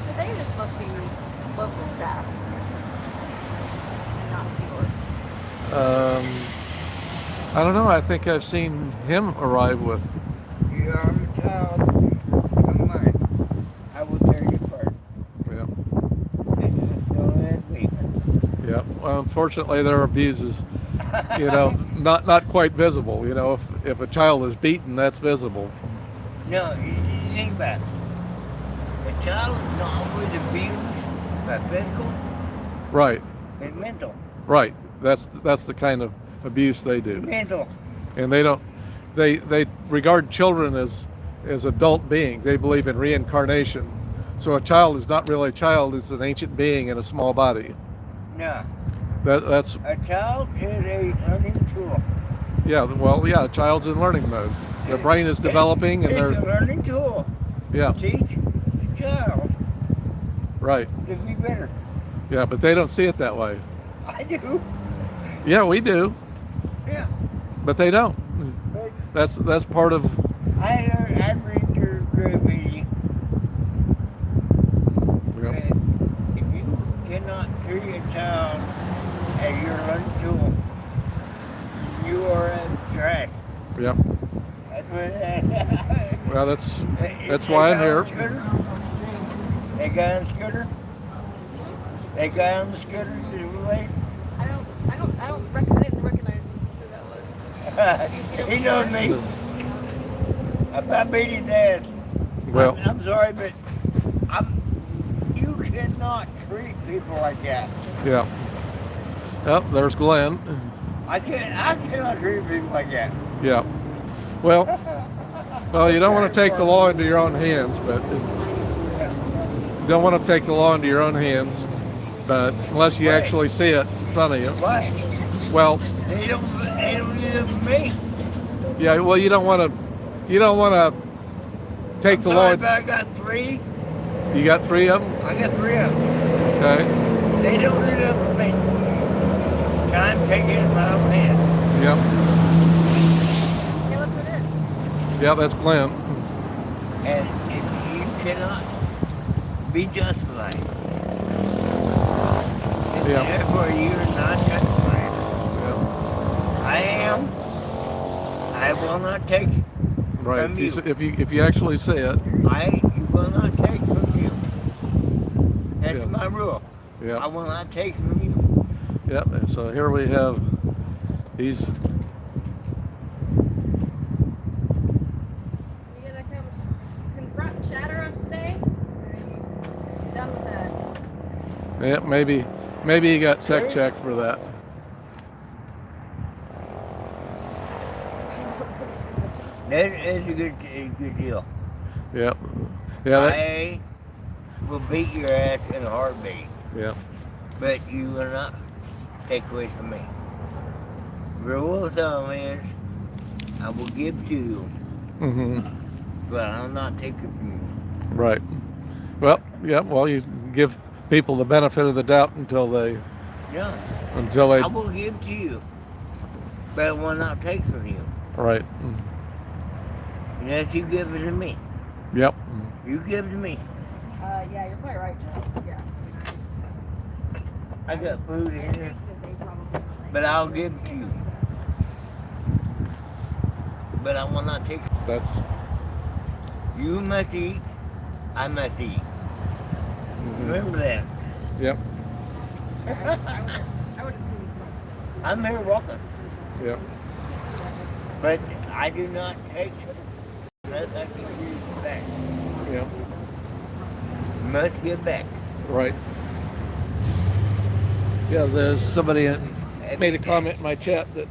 So they just must be local staff, not Seaward. I don't know. I think I've seen him arrive with. You are a child of mine. I will tear you apart. Yeah. Don't let me. Yeah. Well, unfortunately, their abuse is, not quite visible. If a child is beaten, that's visible. No, you think about it. A child is not always abused by physical Right. and mental. Right. That's the kind of abuse they do. Mental. And they don't. They regard children as adult beings. They believe in reincarnation. So a child is not really a child. It's an ancient being in a small body. No. That's A child is a learning tool. yeah. Well, yeah. A child's in learning mode. Their brain is developing, and It's a they're learning tool. yeah. Teach the child Right. to be better. Yeah. But they don't see it that way. I do. Yeah, we do, Yeah. but they don't. But That's part of. I read your graffiti. Yeah. If you cannot treat a child as your learning tool, you are a trash. Yeah. That's what Well, that's why I'm here. That guy on the scooter? That guy on the scooter is late? I didn't recognize who that was. He knows me. I'm not beating his ass. Well, I'm sorry, but you cannot treat people like that. yeah. Yep. There's Glenn. I cannot treat people like that. Yeah. Well, you don't want to take the law into your own hands, but unless you actually see it in front of you. Why? Well, They don't do that for me. yeah. Well, you don't want to take the law. Sorry, but I got three. You got 3 of them. I got 3 of them. Okay. They don't do that for me. Time taking it in my own hand. Yep. Hey, look who it is. Yeah, that's Glenn. And if you cannot be justified, Yeah. therefore you're not justified. Yeah. I am. I will not take it Right. from you. If you actually see it. You will not take from you. That's Yeah. my rule. I Yeah. will not take from you. Yep. And so here we have. He's. You gonna come confront and shatter us today? Or are you done with that? Yeah. Maybe he got sec checked for that. That is a good deal. Yep. Yeah. I will beat your ass in a heartbeat, Yeah. but you will not take away from me. Rule of thumb is, I will give to you, Mm-hmm. but I'll not take it from you. Right. Well, yeah. Well, you give people the benefit of the doubt until they Yeah. until they I will give to you, but I will not take from you. right. Unless you give it to me. Yep. You give it to me. Yeah, you're quite right, Joe. Yeah. I got food I in think here, that they probably. but I'll give it to you. But I will not take it. That's You must eat, I must eat. Remember that. yep. I would assume as much. I'm here walking, Yep. but I do not take it unless I can give it back. Yep. Must give back. Right. Yeah. There's somebody made a comment in my chat that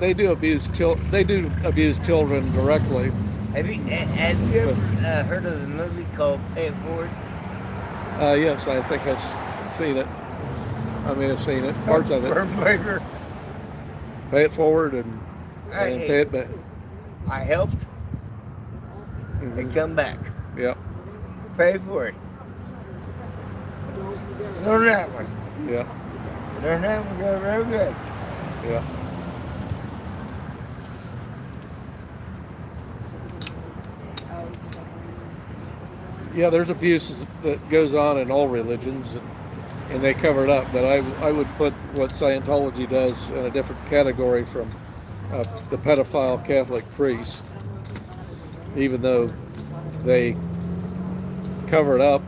they do abuse children directly. Have you ever heard of the movie called Pay It Forward? Yes, I think I've seen it. I may have seen it, parts of it. Burger. Pay it forward and Hey, pay it back. I helped. They come back. Yep. Pay for it. Learn that one. Yep. Learn that one. Go real good. Yep. Yeah, there's abuse that goes on in all religions, and they cover it up. But I would put what Scientology does in a different category from the pedophile Catholic priests. Even though they cover it up,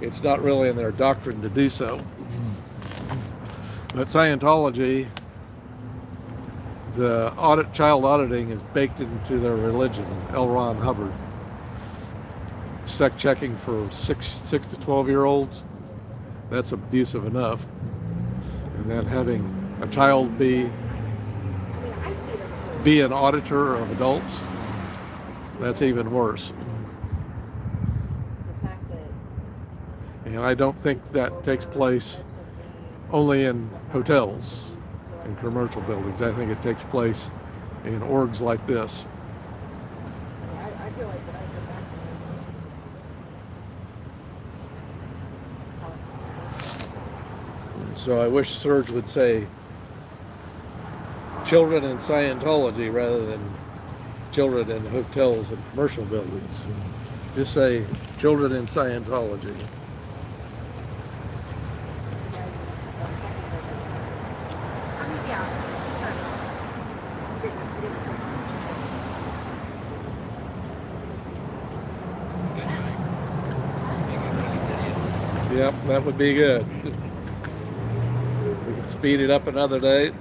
it's not really in their doctrine to do so. But Scientology, the child auditing is baked into their religion. L. Ron Hubbard. Sex checking for 6 to 12-year-olds, that's abusive enough. And then having a child be an auditor of adults, that's even worse. And I don't think that takes place only in hotels and commercial buildings. I think it takes place in orgs like this. I feel like that I said that. So I wish Serge would say children in Scientology rather than children in hotels and commercial buildings. Just say children in Scientology. I mean, yeah. Yep, that would be good. We could speed it up another day.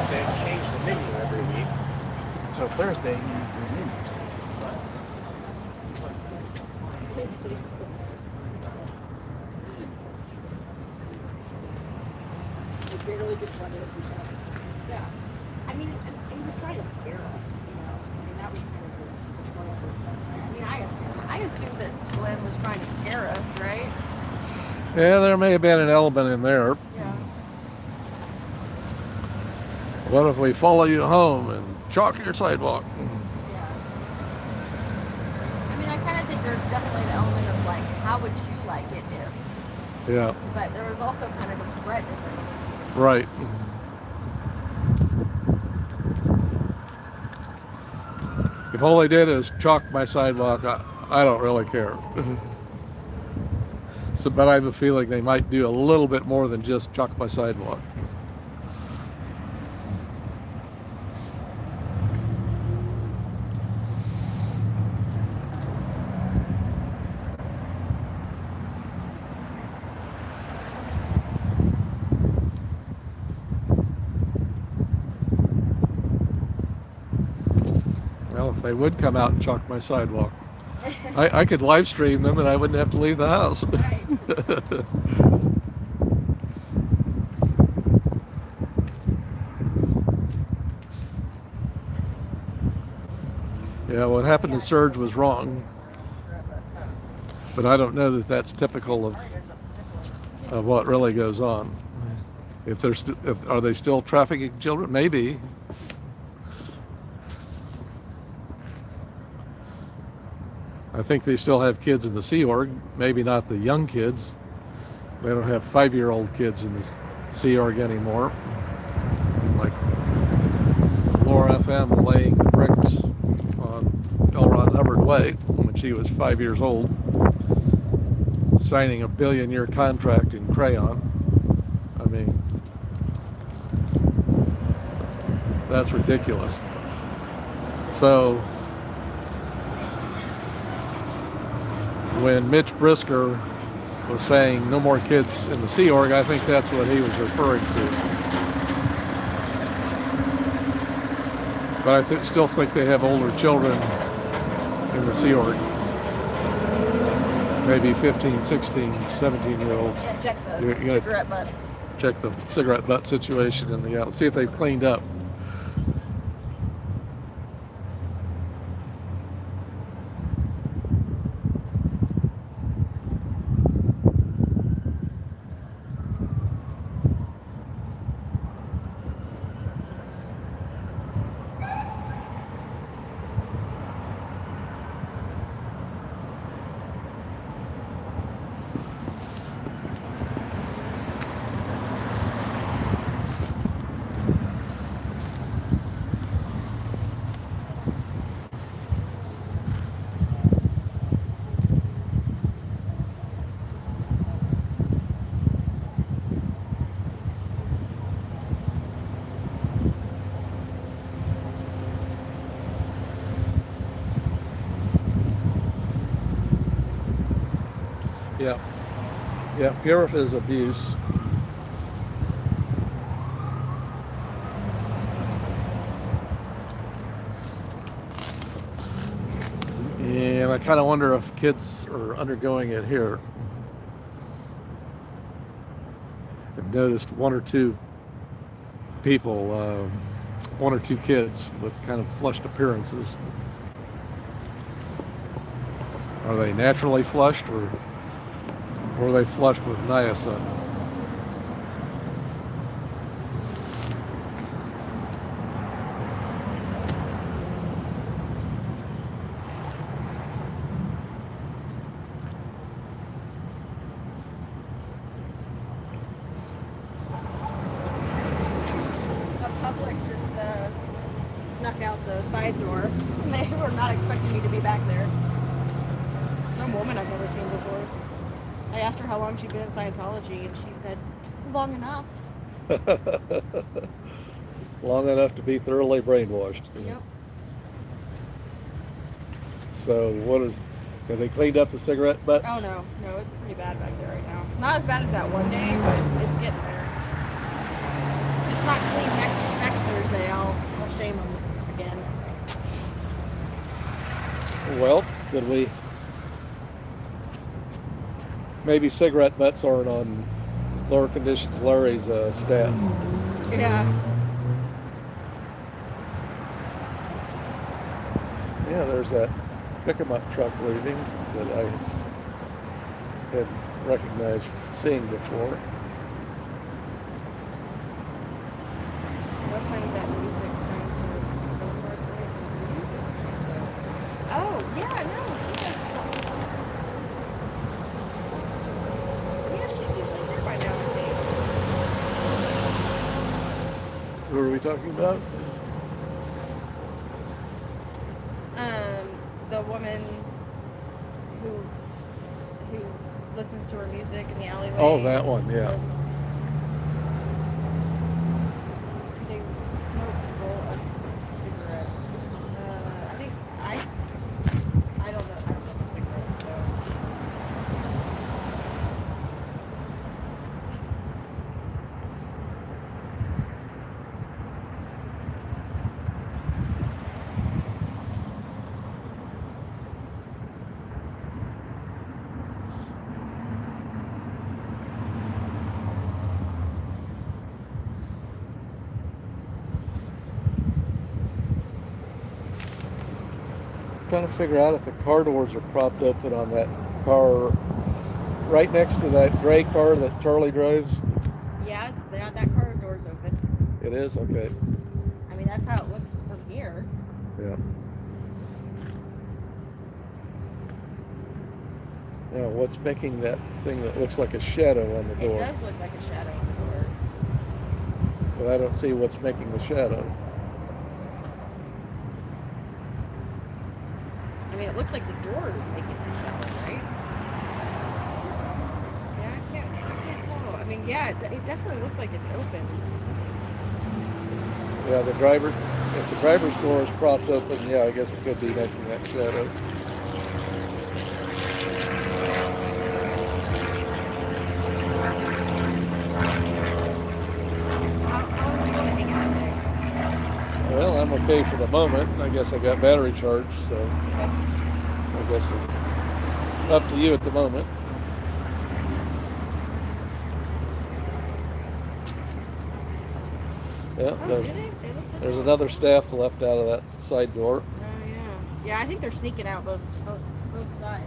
They change the menu every week. So Thursday, you menu. He barely just wanted to push up. Yeah. I mean, and he was trying to scare us, you know. I mean, that was kind of the I assumed that Glenn was trying to scare us, right? Yeah, there may have been an element in there. Yeah. What if we follow you home and chalk your sidewalk? Yeah. I mean, I kind of think there's definitely an element of like, how would you like it if? Yeah, But there was also kind of a threat in it. right. If all they did is chalk my sidewalk, I don't really care. So, but I have a feeling they might do a little bit more than just chalk my sidewalk. Well, if they would come out and chalk my sidewalk, I could live stream them and I wouldn't have to leave the house. Yeah, what happened to Serge was wrong, but I don't know that that's typical of what really goes on. If they're are they still trafficking children? Maybe. I think they still have kids in the Sea Org. Maybe not the young kids. They don't have 5-year-old kids in the Sea Org anymore. Like Laura FM laying the bricks on L. Ron Hubbard Way when she was 5 years old, signing a billion-year contract in crayon. I mean, that's ridiculous. So when Mitch Brisker was saying no more kids in the Sea Org, I think that's what he was referring to. But I still think they have older children in the Sea Org. Maybe 15, 16, 17-year-olds. Yeah, check the You gotta cigarette butts. check the cigarette butt situation in the see if they've cleaned up. Yeah. Yeah, Purif is abuse. And I kind of wonder if kids are undergoing it here. I've noticed one or two people, one or two kids with kind of flushed appearances. Are they naturally flushed, or are they flushed with niacin? The public just snuck out the side door. They were not expecting me to be back there. Some woman I've never seen before. I asked her how long she'd been in Scientology, and she said, long enough. Long enough to be thoroughly brainwashed. Yep. So have they cleaned up the cigarette butts? Oh, no. No, it's pretty bad back there right now. Not as bad as that one day, but it's getting there. It's not clean next Thursday. I'll shame them again. Well, could we? Maybe cigarette butts aren't on Lower Conditions Larry's stats. Yeah. Yeah, there's that pick-em-up truck leaving that I had recognized seeing before. What sign of that music sign to some parts of it? The music sign to. Oh, yeah, no, she has some. Yeah, she's usually here by now, I think. Who are we talking about? The woman who listens to her music in the alleyway. Oh, that one, yeah. Smokes. They smoke and roll up cigarettes. I don't know cigarettes, so. Trying to figure out if the car doors are propped open on that car right next to that gray car that Charlie drives. Yeah, that car It is? Okay. I mean, that's how it looks from here. Yeah. Now, what's making that thing that looks like a shadow on the It door? does look like a shadow on the door. But I don't see what's making the shadow. I mean, it looks like the door is making the shadow, right? Yeah, I can't tell. I mean, yeah, it definitely looks like it's open. Yeah, if the driver's door is propped open, yeah, I guess it could be making that shadow. How long do you want to hang out today? Well, I'm okay for the moment. I guess I got battery charge, so Okay. I guess it's up to you at the moment. Yeah, Oh, there's, do they? They look like there's that. another staff left out of that side door. Oh yeah. Yeah, I think they're sneaking out both sides.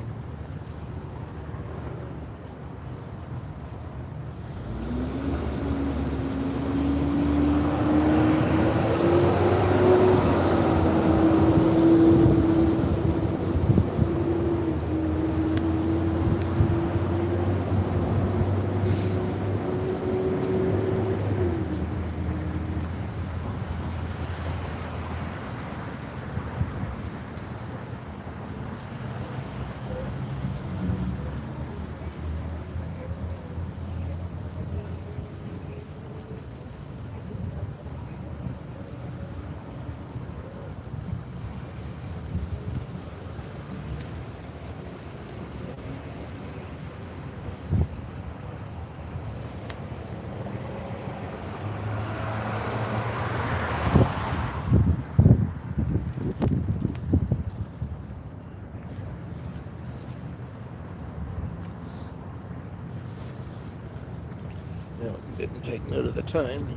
No, didn't take note of the time.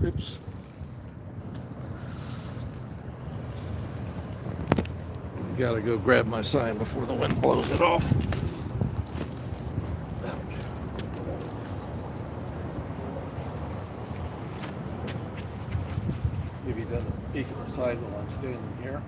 Oops. Gotta go grab my sign before the wind blows it off. Ouch. Give you another peek at the side while I'm standing here.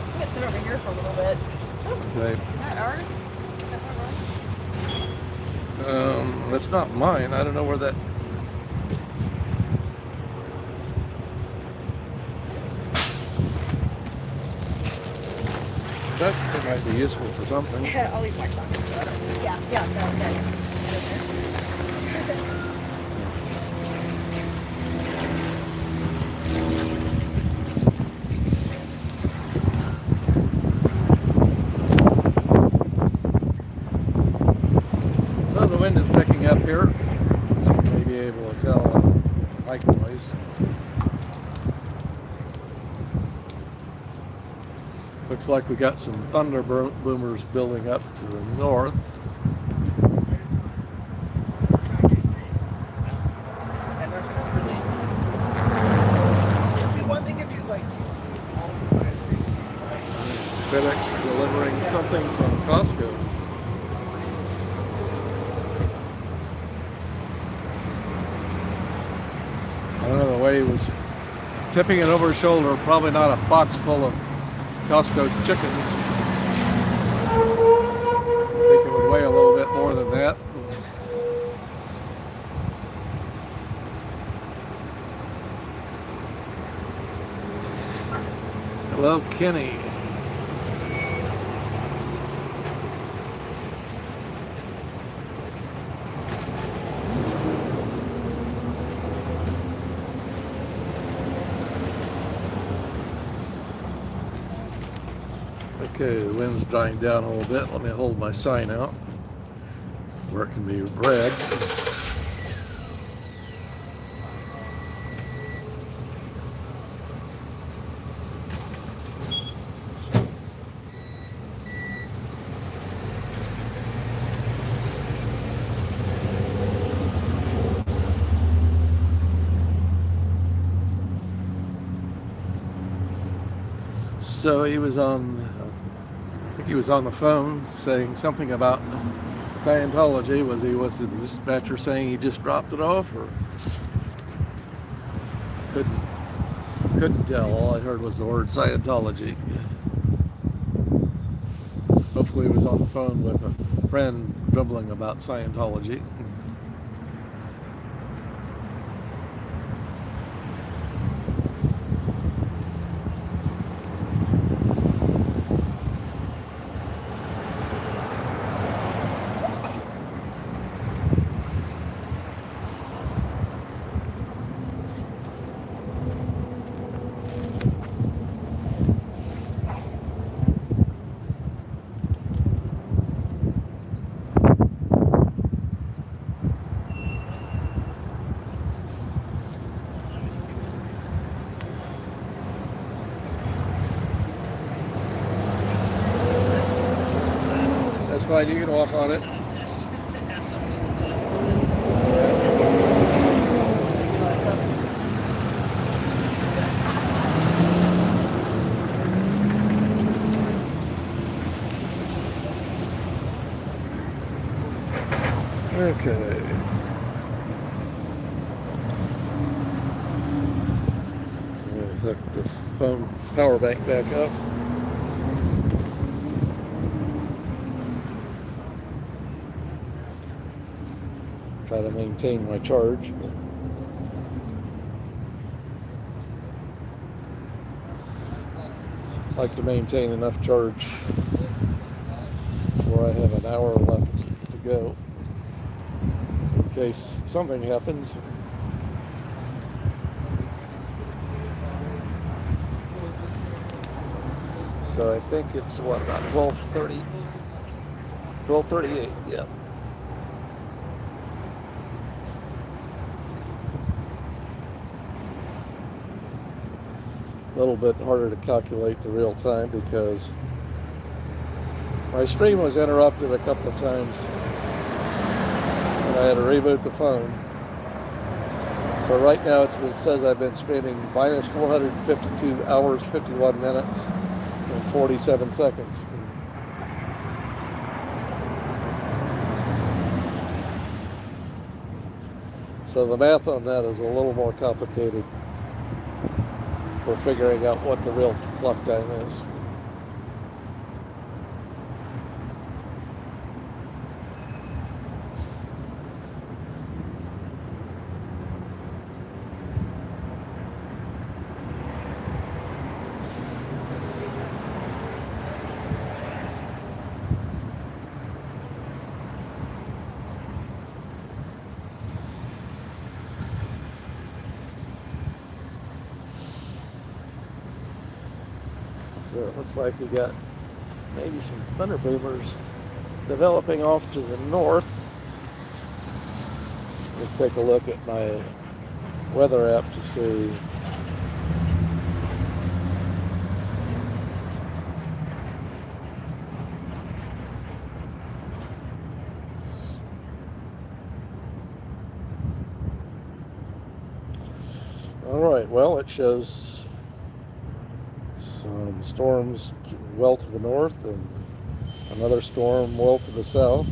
I'm gonna sit over here for a little bit. Okay. Is that ours? Is that one of ours? That's not mine. I don't know where that. That might be useful for something. Yeah, I'll leave my pocket. So I don't. Yeah, no. So the wind is picking up here. You may be able to tell on mic noise. Looks like we got some thunder boomers building up to the north. And there's no really. If you want to give you like. FedEx delivering something from Costco. I don't know, the way he was tipping it over his shoulder, probably not a box full of Costco chickens. I think it would weigh a little bit more than that. Hello, Kenny. Okay, the wind's dying down a little bit. Let me hold my sign out where it can be read. So he was on, I think he was on the phone saying something about Scientology. Was the dispatcher saying he just dropped it off, or couldn't tell. All I heard was the word Scientology. Hopefully he was on the phone with a friend dribbling about Scientology. That's fine, you can walk on it. Okay. Hook the phone power bank back up. Try to maintain my charge. I like to maintain enough charge where I have an hour left to go in case something happens. So I think it's what, about 12:30, 12:38, yeah. A little bit harder to calculate the real time because my stream was interrupted a couple of times and I had to reboot the phone. So right now it says I've been streaming minus 452 hours, 51 minutes, and 47 seconds. So the math on that is a little more complicated for figuring out what the real clock time is. So it looks like we got maybe some thunder boomers developing off to the north. We'll take a look at my weather app to see. All right, well, it shows some storms well to the north and another storm well to the south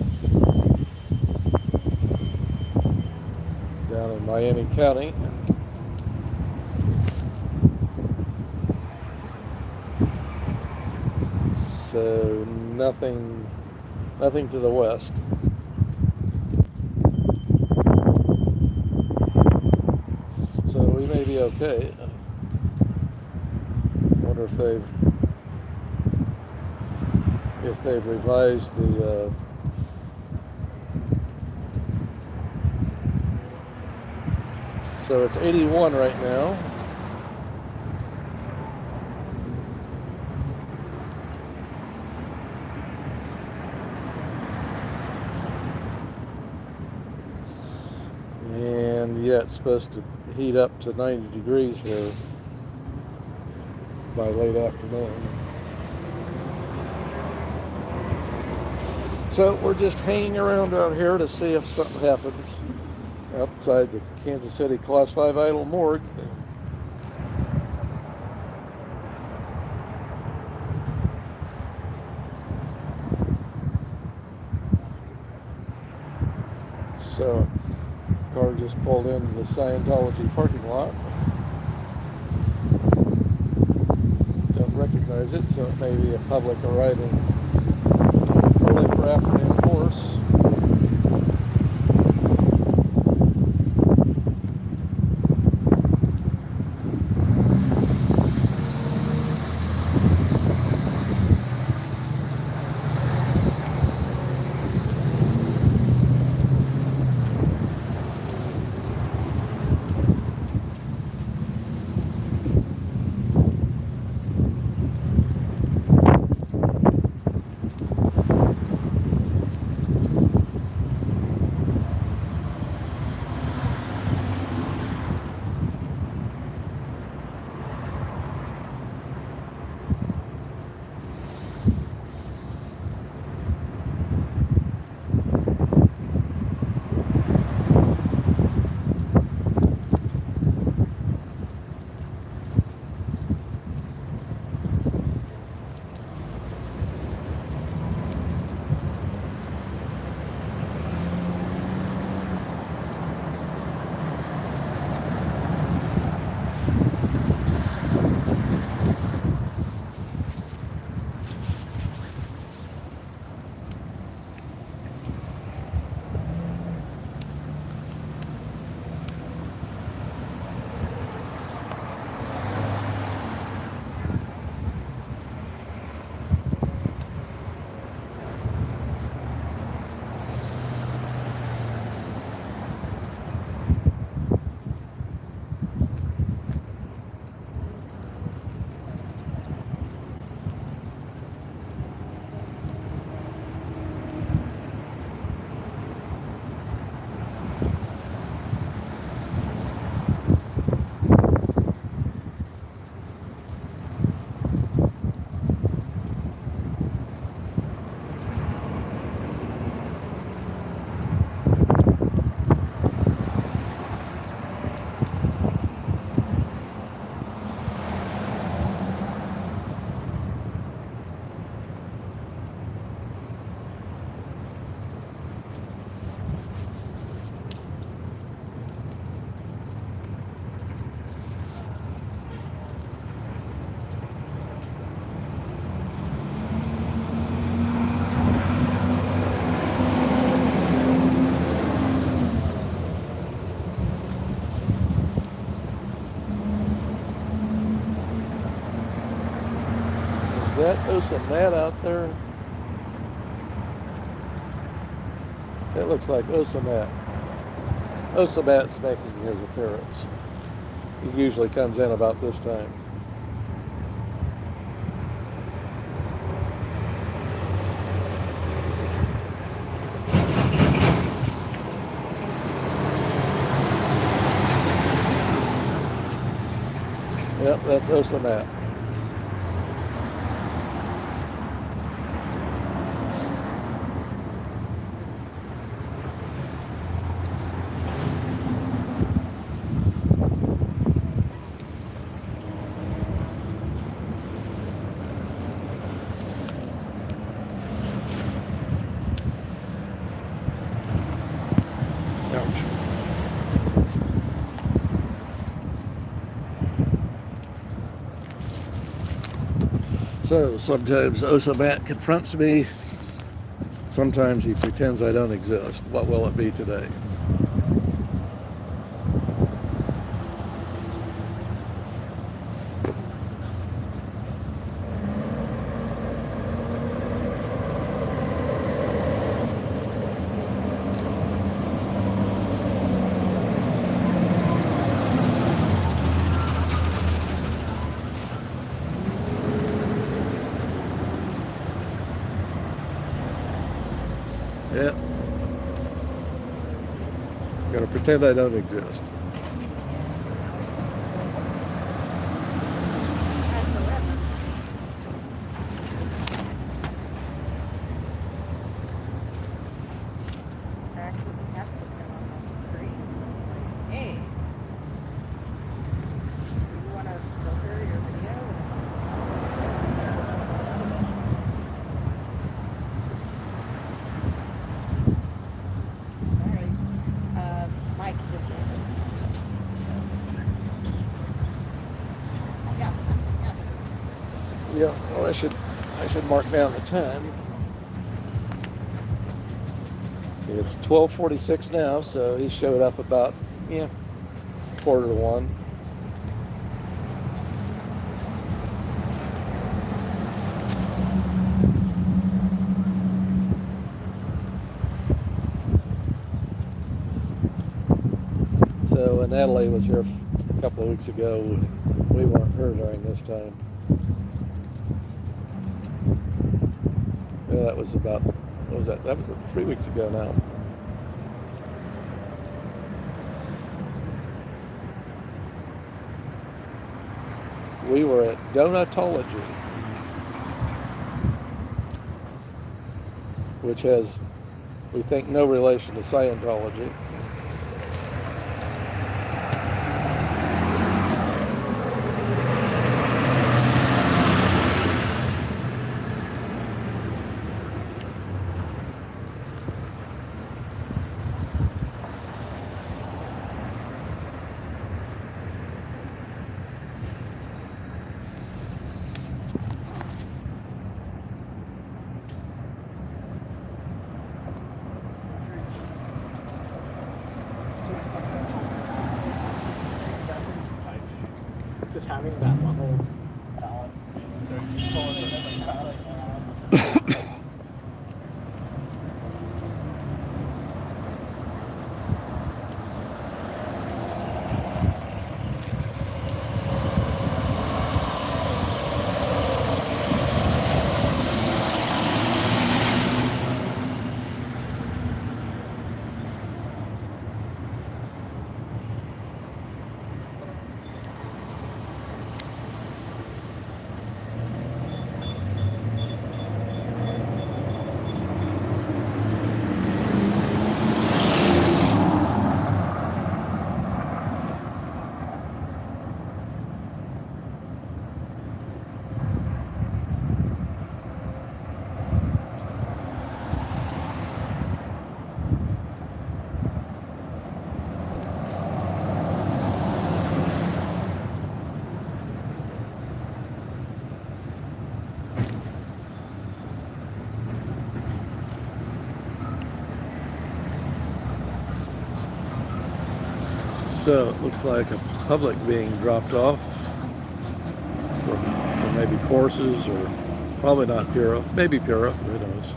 down in Miami County. So nothing to the west. So we may be okay. Wonder if they've revised the so it's 81 right now. yeah, it's supposed to heat up to 90 degrees here by late afternoon. So we're just hanging around out here to see if something happens outside the Kansas City Class 5 idle morgue. So, car just pulled into the Scientology parking lot. Don't recognize it, so it may be a public arriving early for afternoon course. Is that Osamat out there? It looks like Osamat. Osamat's making his appearance. He usually comes in about this time. Yep, that's Osamat. Ouch. So sometimes Osamat confronts me. Sometimes he pretends I don't exist. What will it be today? Yeah. Gonna pretend I don't exist. As the weather. I accidentally tapped something on the screen. It's like, hey, do you want to filter your video? Alright. Mike did this. Yeah. Yeah, well, I should mark down the time. It's 12:46 now, so he showed up about, quarter to one. So when Natalie was here a couple of weeks ago, we weren't here during this time. Yeah, that was about, what was that? That was 3 weeks ago now. We were at Donutology, which has, we think, no relation to Scientology. Just having that level palette. So you just pull it in the palette. So it looks like a public being dropped off for maybe courses, or probably not Pura, maybe Pura, who knows.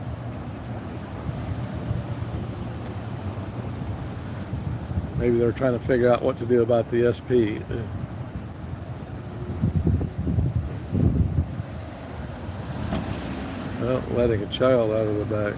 Maybe they're trying to figure out what to do about the SP. Well, letting a child out of the back.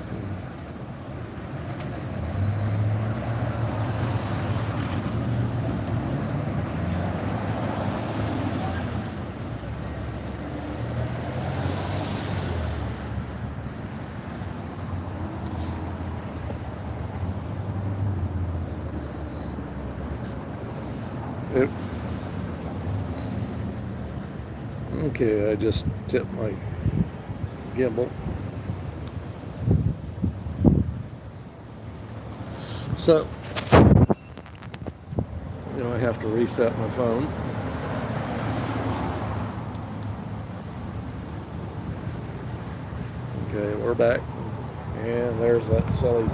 Okay, I just tipped my gimbal. So, I have to reset my phone. Okay, we're back. And there's that silly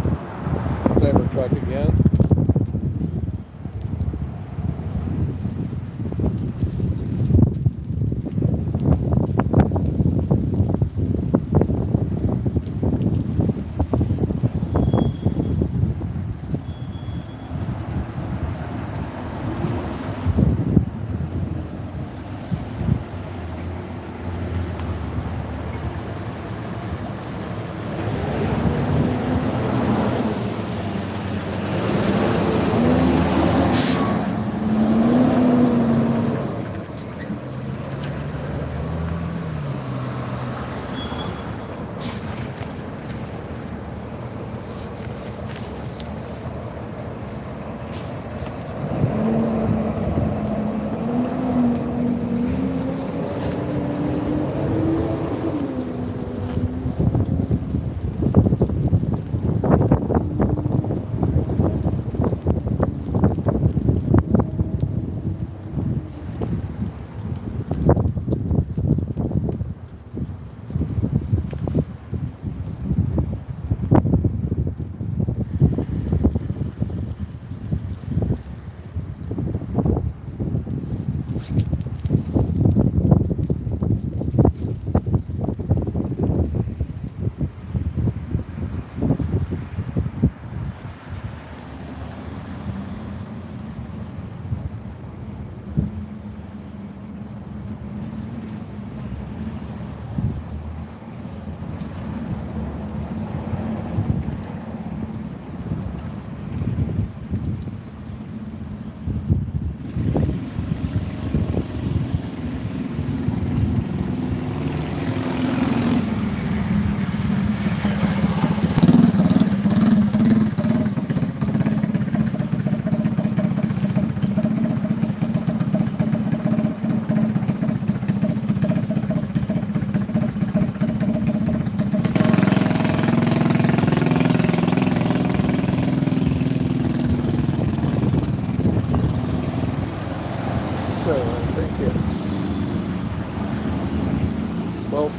saber truck again.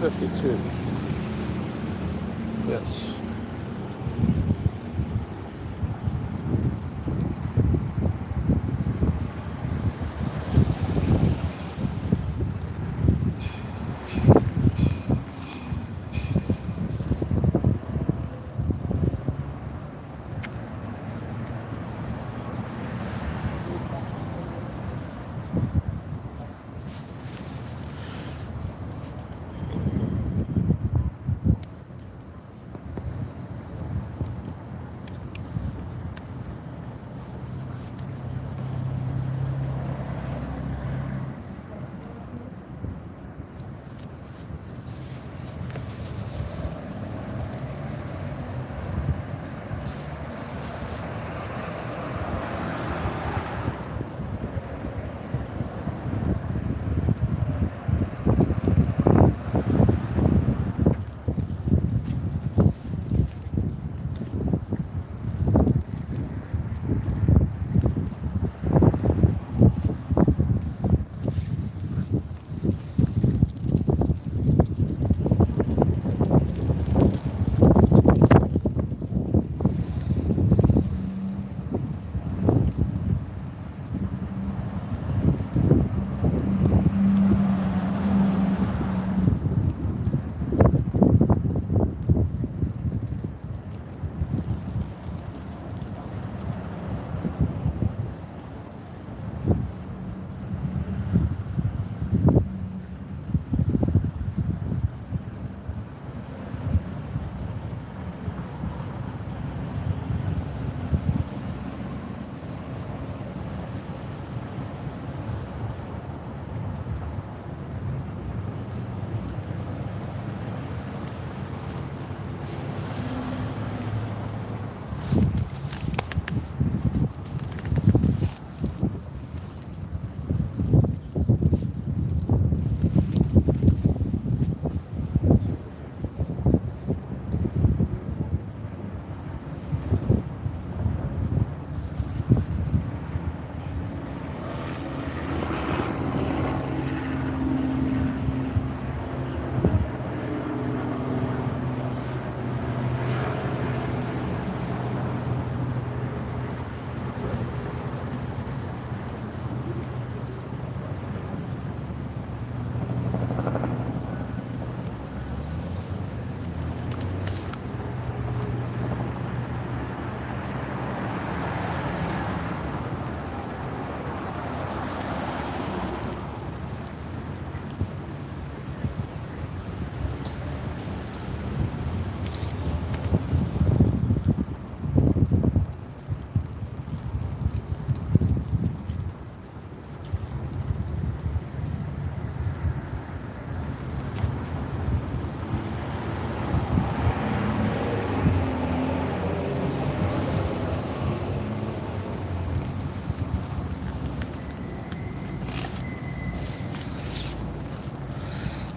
52. Yes.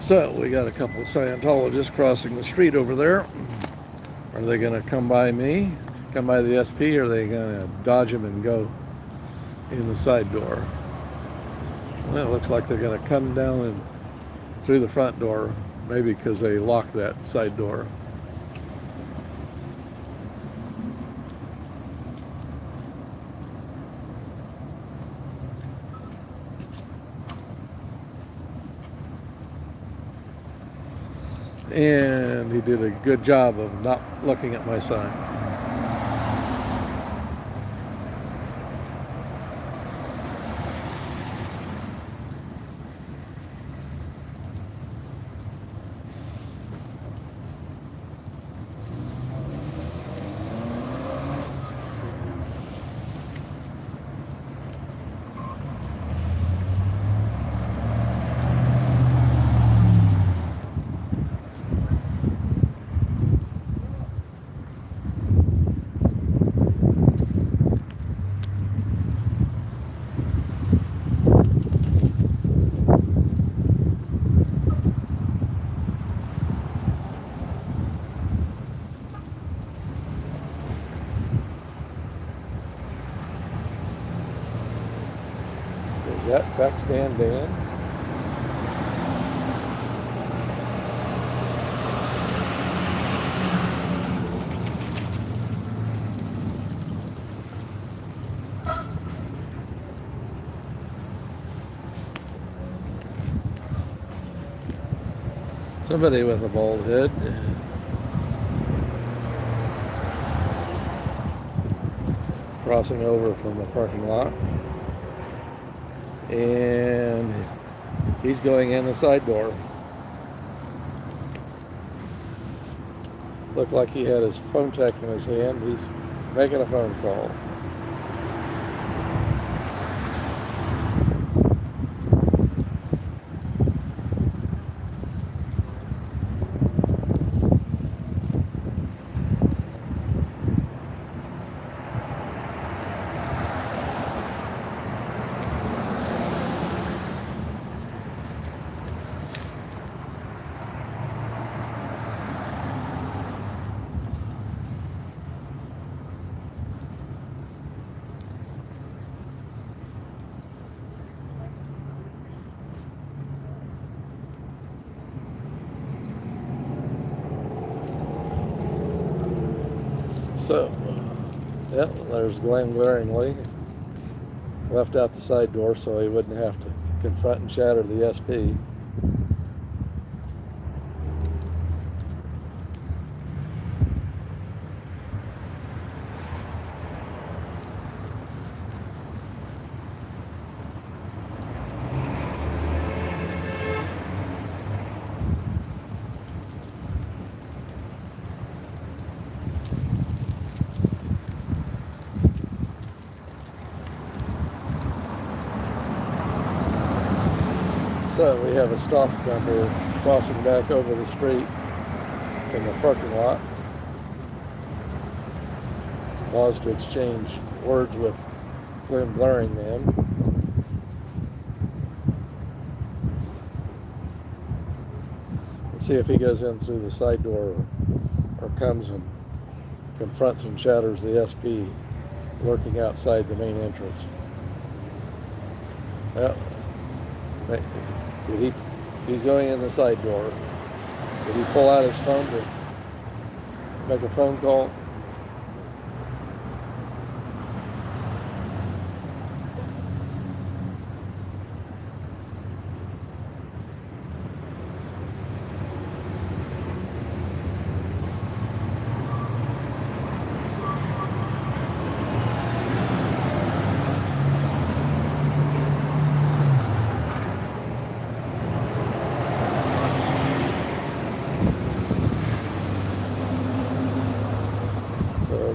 So we got a couple of Scientologists crossing the street over there. Are they going to come by me, come by the SP, or are they going to dodge them and go in the side door? Well, it looks like they're going to come down and through the front door, maybe because they locked that side door. And he did a good job of not looking at my sign. Is that fax man Dan? Somebody with a bald head. Crossing over from the parking lot. And he's going in the side door. Looked like he had his phone tech in his hand. He's making a phone call. So, yep, there's Glenn glaringly. Left out the side door so he wouldn't have to confront and shatter the SP. So we have a stop jumper crossing back over the street from the parking lot. Paused to exchange words with Glenn Blaring Man. Let's see if he goes in through the side door or comes and confronts and shatters the SP lurking outside the main entrance. Well, he's going in the side door. Did he pull out his phone to make a phone call?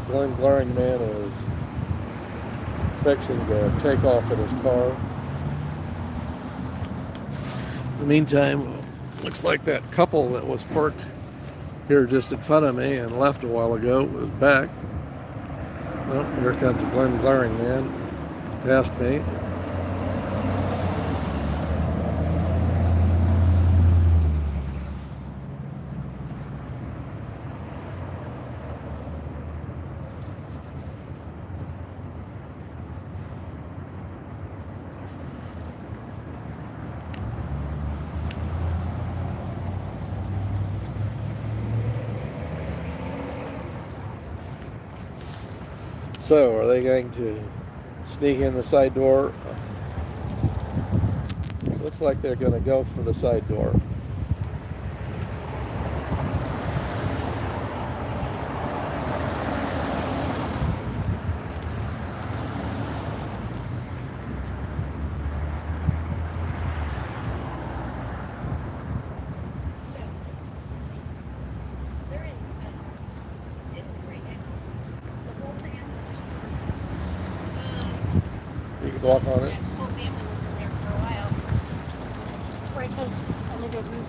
Glenn Glaring Man is fixing to take off in his car. In the meantime, looks like that couple that was parked here just in front of me and left a while ago is back. Well, here comes Glenn Glaring Man past me. So, are they going to sneak in the side door? Looks like they're going to go for the side door. You can walk on it. The whole family was in there for a while. Right, because and they didn't.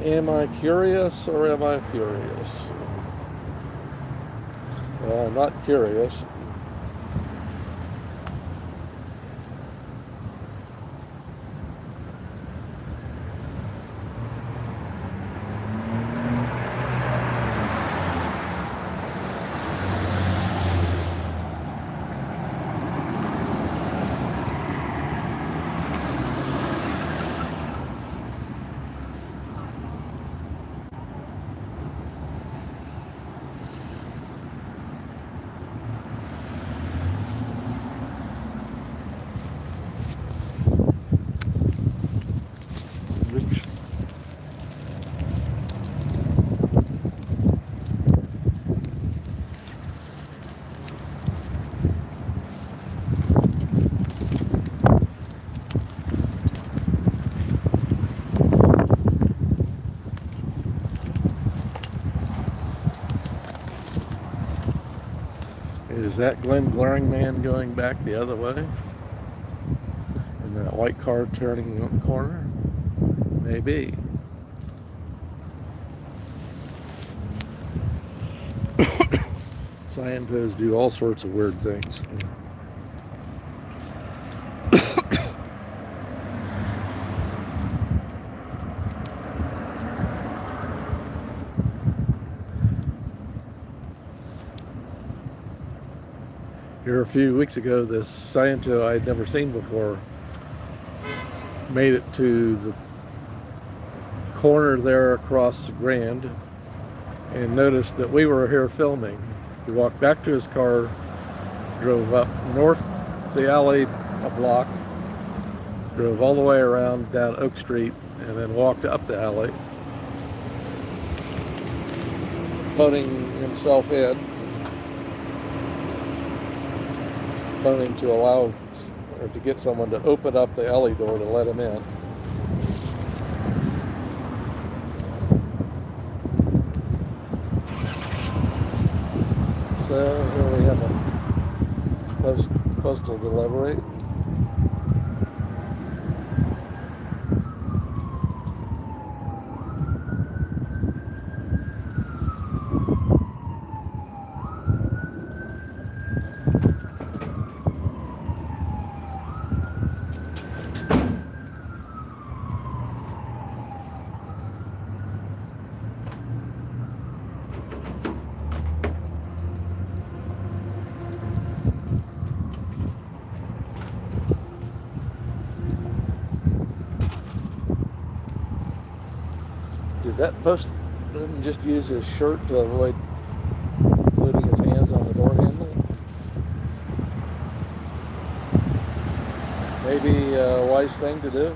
Am I curious or am I furious? Well, I'm not curious. that Glenn Glaring Man going back the other way? And that white car turning on the corner? Maybe. Scientists do all sorts of weird things. Here a few weeks ago, this scientist I'd never seen before made it to the corner there across the Grand and noticed that we were here filming. He walked back to his car, drove up north the alley a block, drove all the way around down Oak Street, and then walked up the alley, phoning himself in, phoning to allow or to get someone to open up the alley door to let him in. So here we have a postal delivery. Did that postman just use his shirt to avoid putting his hands on the door handle? Maybe a wise thing to do.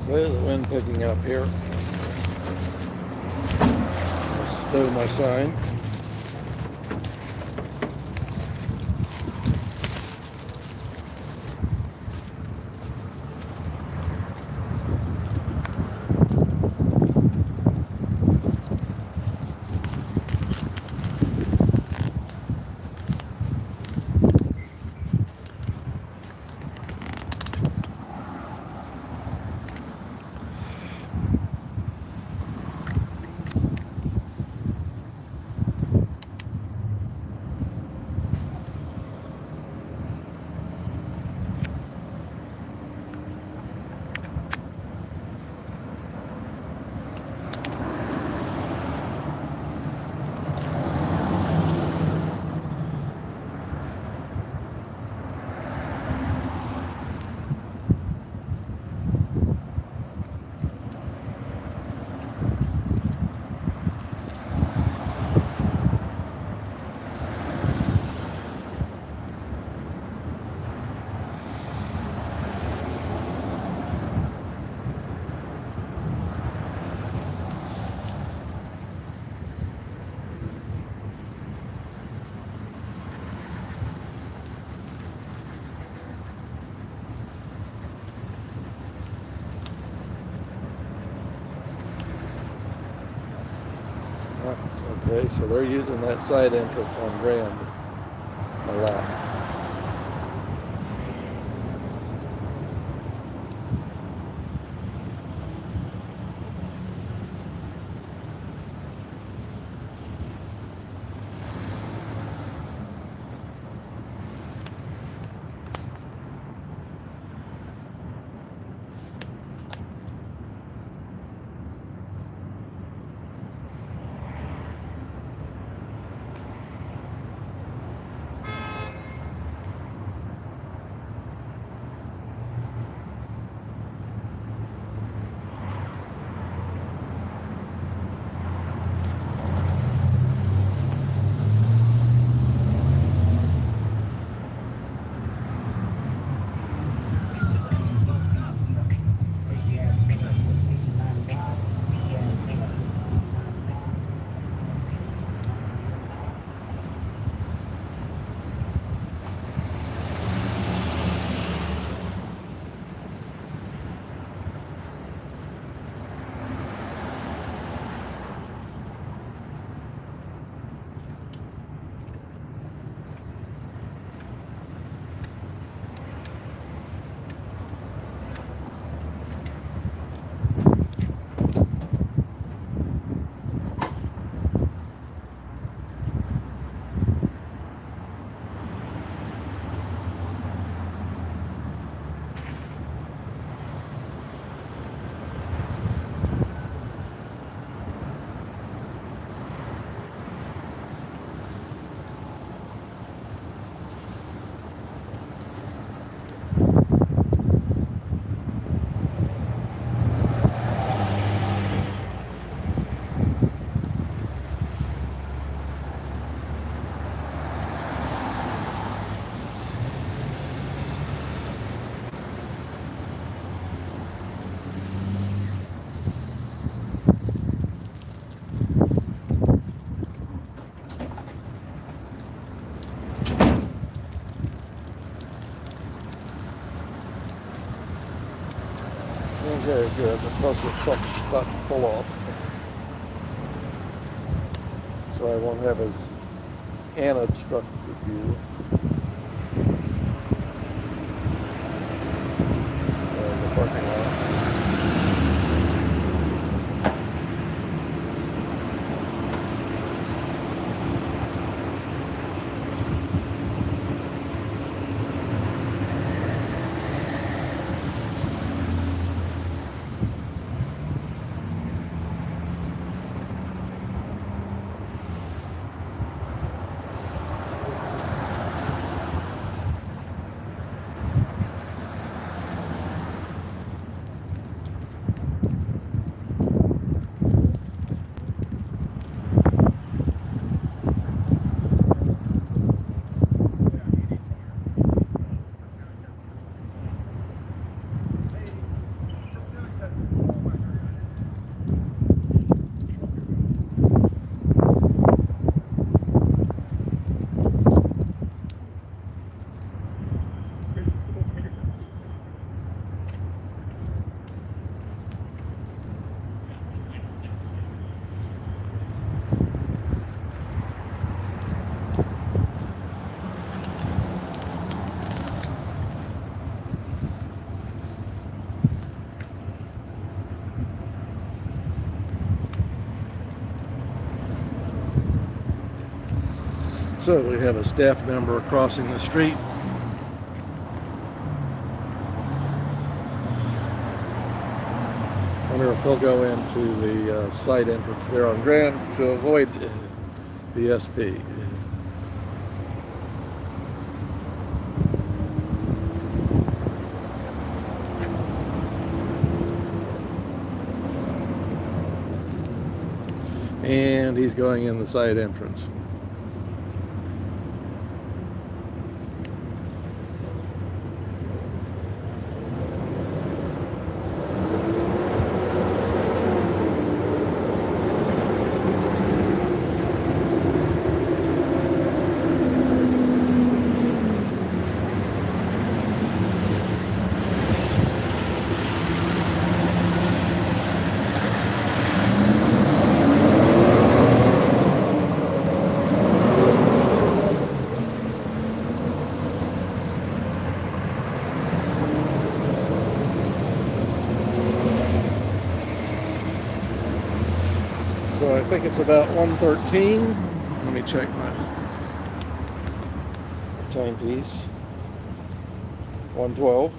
There's the wind picking up here. I'll stow my sign. Okay, so they're using that side entrance on Grand a lot. good. The closer truck's about to pull off. So I won't have as unobstructed view. The parking lot. So we have a staff member crossing the street. Wonder if he'll go into the side entrance there on Grand to avoid the SP. And he's going in the side entrance. So I think it's about 1:13. Let me check my timepiece. 1:12.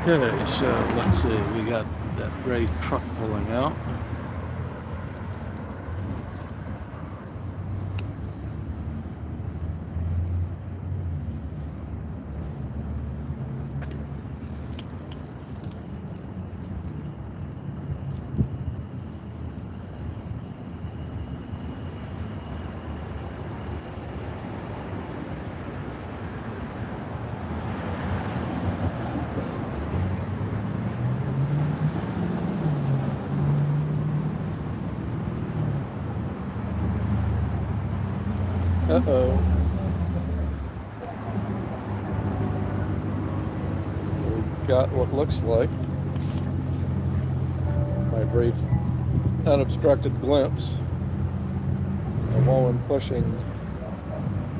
Okay, so let's see. We got that gray truck pulling out. Uh-oh. We got what looks like my brief unobstructed glimpse of a woman pushing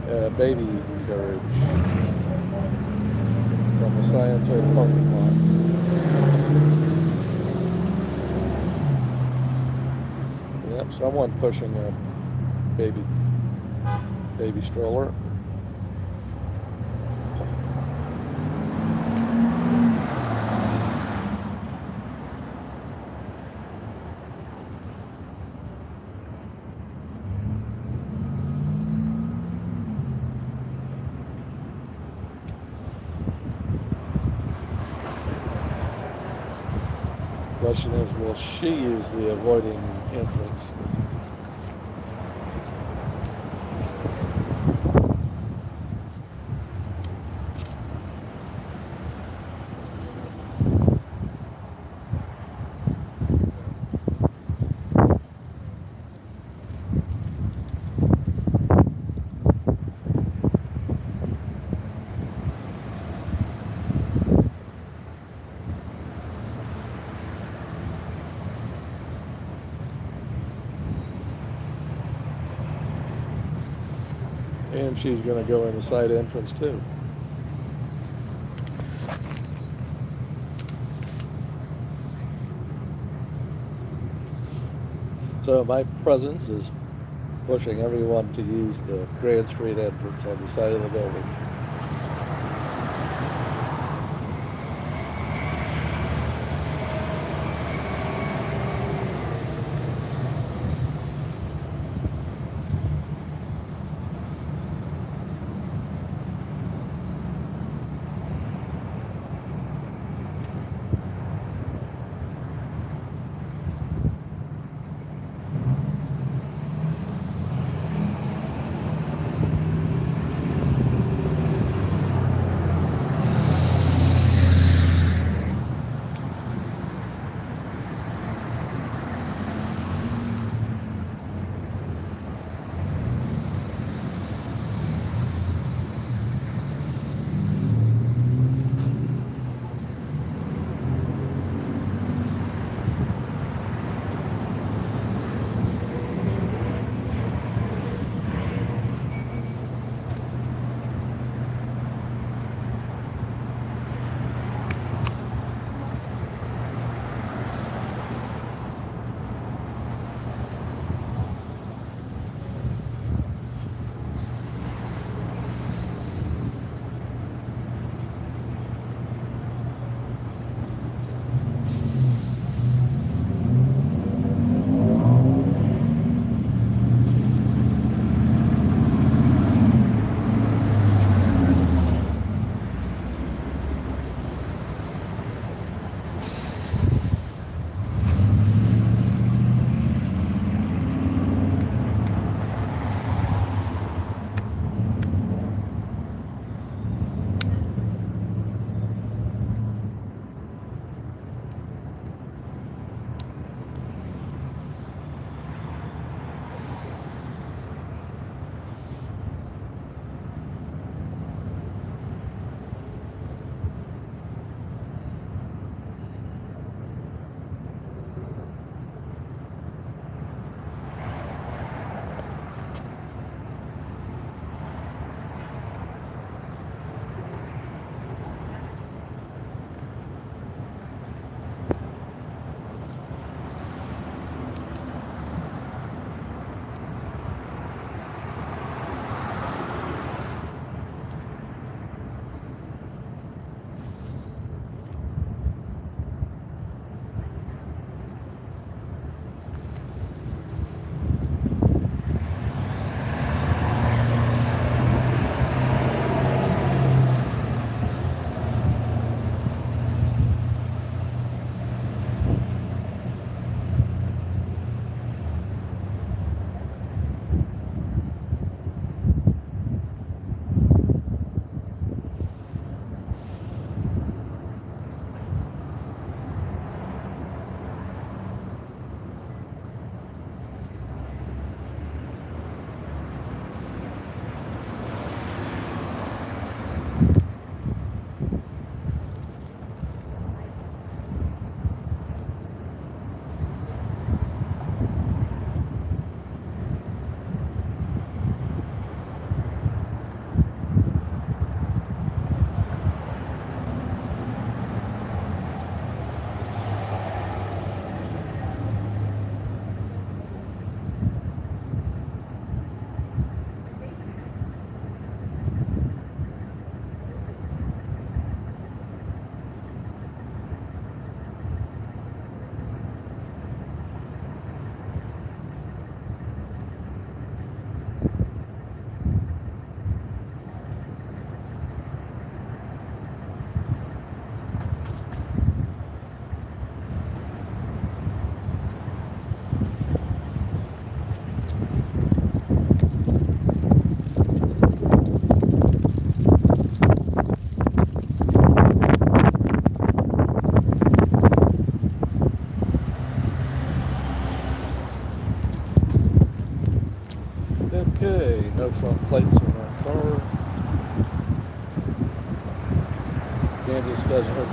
a baby carriage from the Scientific parking lot. Yep, someone pushing a baby stroller. Question is, will she use the avoiding entrance? And she's going to go in the side entrance too. So my presence is pushing everyone to use the Grand Street entrance on the side of the building.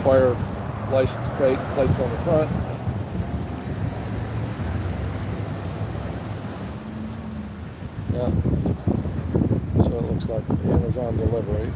require license plates on the front. Yeah. So it looks like Amazon delivery.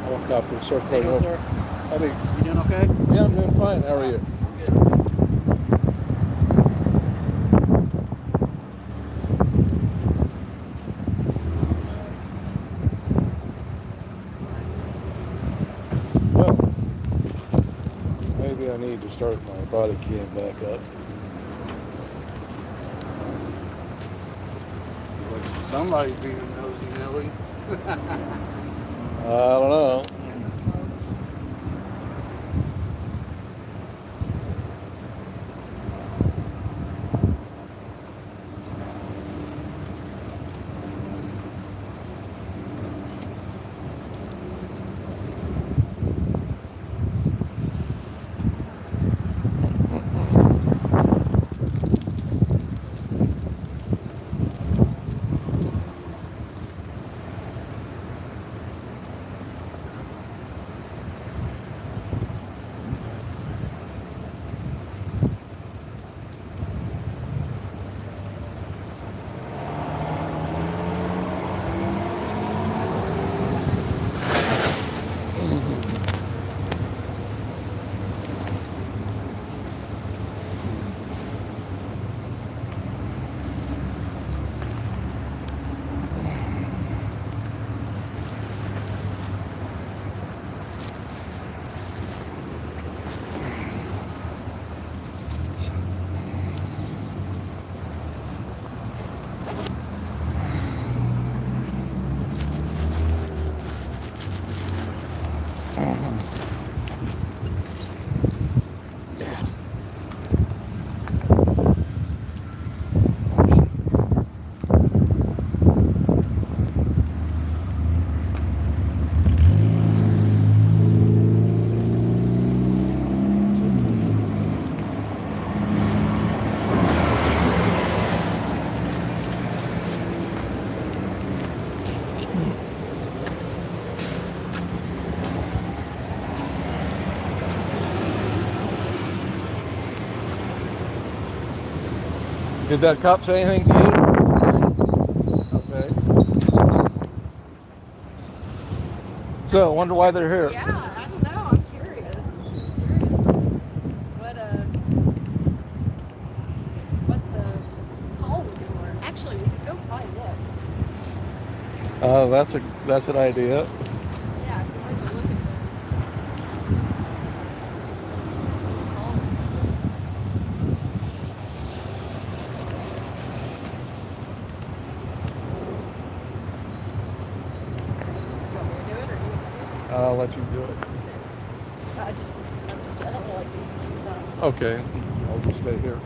Helicopter circling Hello, over. sir. Howdy. You doing okay? Yeah, I'm doing fine. How are you? Well, maybe I need to start my body cam back up. Somebody's being nosy, Nelly. I don't know. Did that cop say anything to you? Okay. So, I wonder why they're here. Yeah, I don't know. I'm curious. What the call was for. Actually, we could go probably look. That's an idea. Yeah, if we were to look at the call was for. You want me to do it or do you? I'll let you do it. I don't like doing stuff. Okay, I'll just stay here.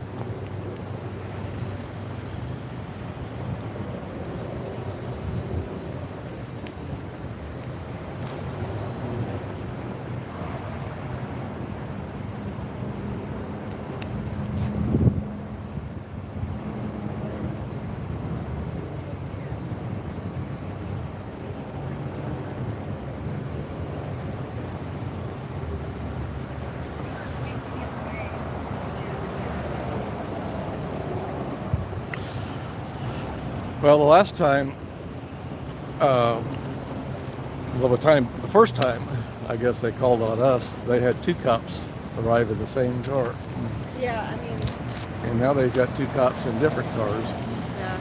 Well, the last time, the first time, I guess they called on us, they had two cops arrive in the same car. Yeah, I mean, And now they've got two cops in different cars. yeah.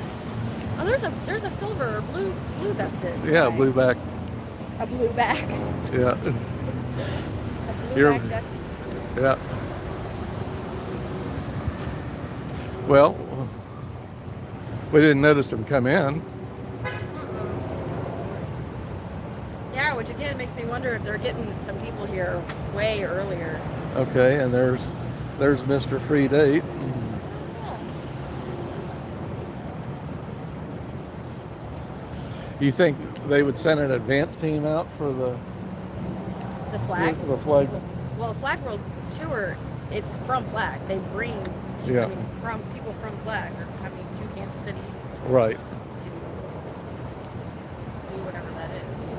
Oh, there's a silver or blue vested. Yeah, guy. blue back. A blue back. Yeah, A blue Here- back deputy. yeah. Well, we didn't notice them come in. Yeah, which again makes me wonder if they're getting some people here way earlier. Okay, and there's Mr. Free Date. You think they would send an advance team out for the flag. The flag. Well, the Flag World Tour, it's from Flag. They bring Yeah. I mean, from people from Flag are coming to Kansas City Right. to do whatever that is.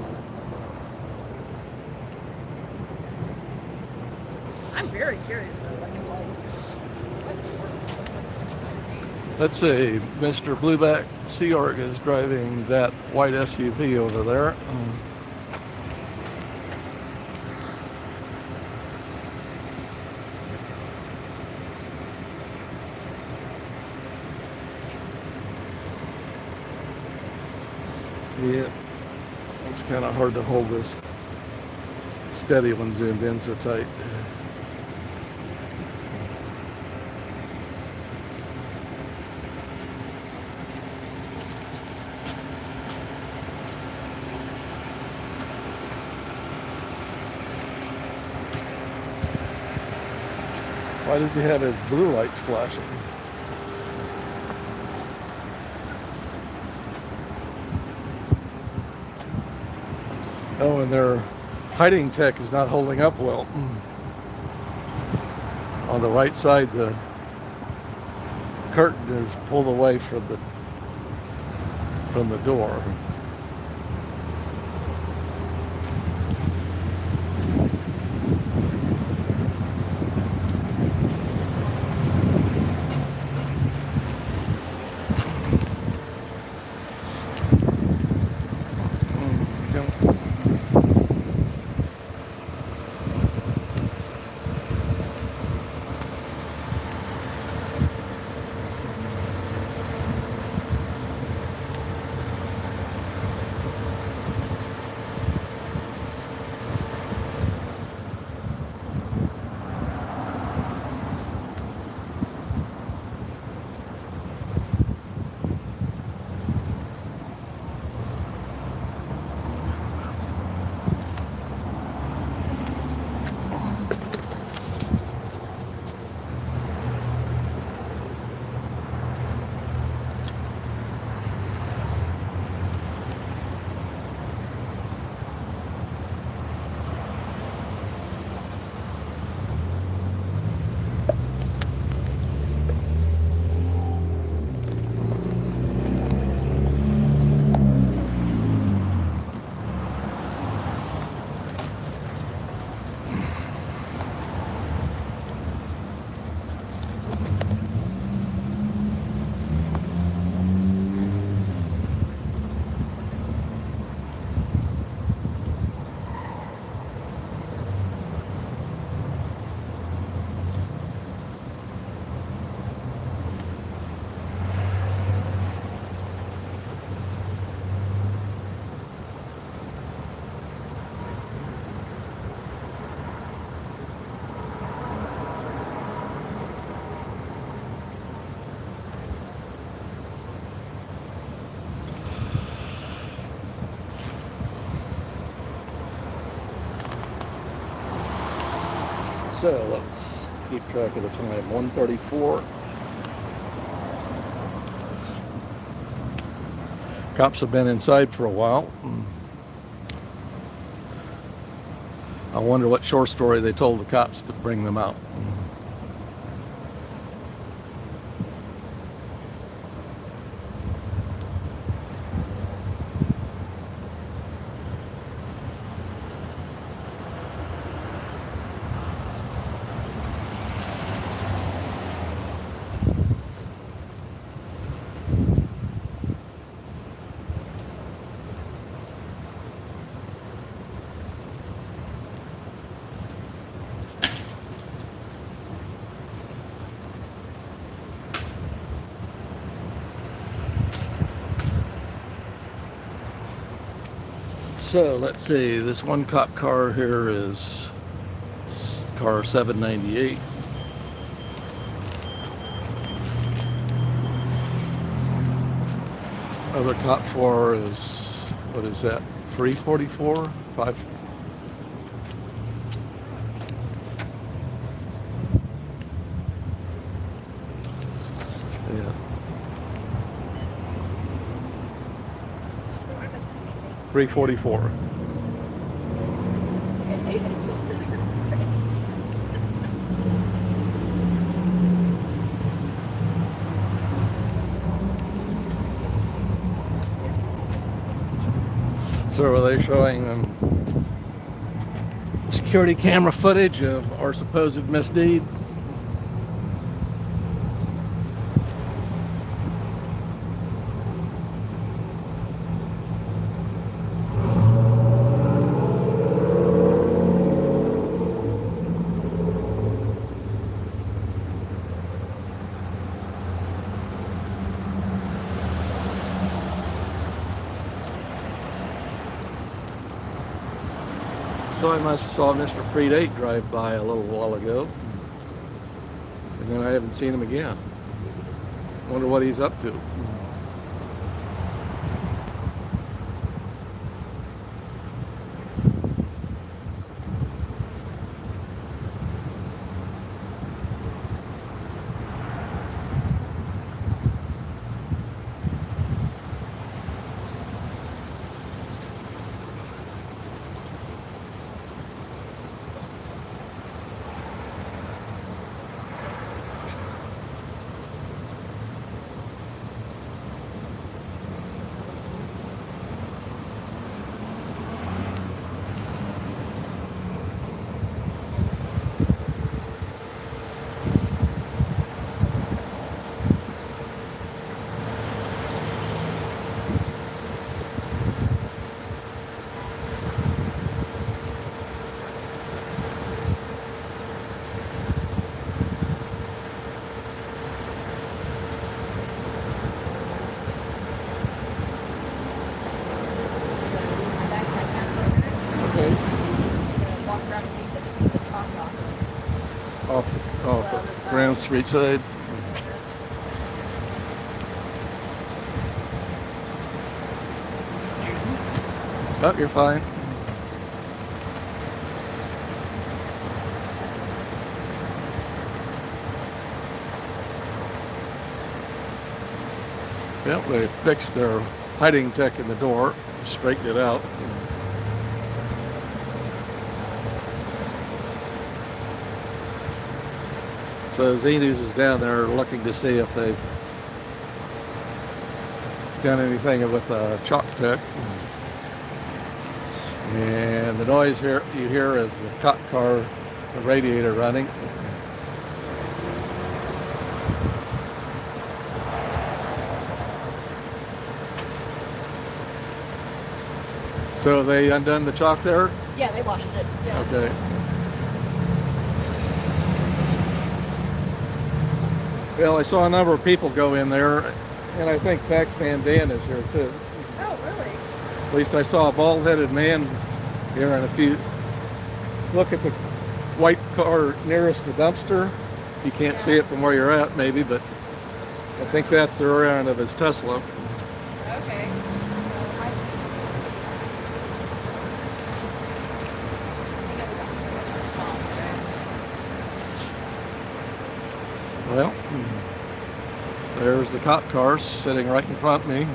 I'm very curious though. Like, Let's see. Mr. Blueback Sea Org is driving that white SUV over there. Yeah, it's kind of hard to hold this steady one zoomed in so tight. Why does he have his blue lights flashing? Oh, and their hiding tech is not holding up well. On the right side, the curtain is pulled away from the door. So let's keep track of the time. 1:34. Cops have been inside for a while. I wonder what short story they told the cops to bring them out. So let's see, this one cop car here is car 798. Other cop 4 is, what is that, 344? 5? Yeah. 344. So are they showing security camera footage of our supposed misdeed? So I must have saw Mr. Freed 8 drive by a little while ago, and then I haven't seen him again. Wonder what he's up to. Off Grand Street side. Oh, you're fine. Yep, they fixed their hiding tech in the door, straightened it out. So Zenews is down there looking to see if they've done anything with chalk tech. And the noise here you hear is the cop car, the radiator running. So they undone the chalk there? Yeah, they washed it. Yeah. Okay. Well, I saw a number of people go in there, and I think Taxman Dan is here too. Oh, really? At least I saw a bald-headed man here, and if you look at the white car nearest the dumpster, you can't see it from where you're at maybe, but I think that's the rear end of his Tesla. Okay. the cop cars sitting right in front of me.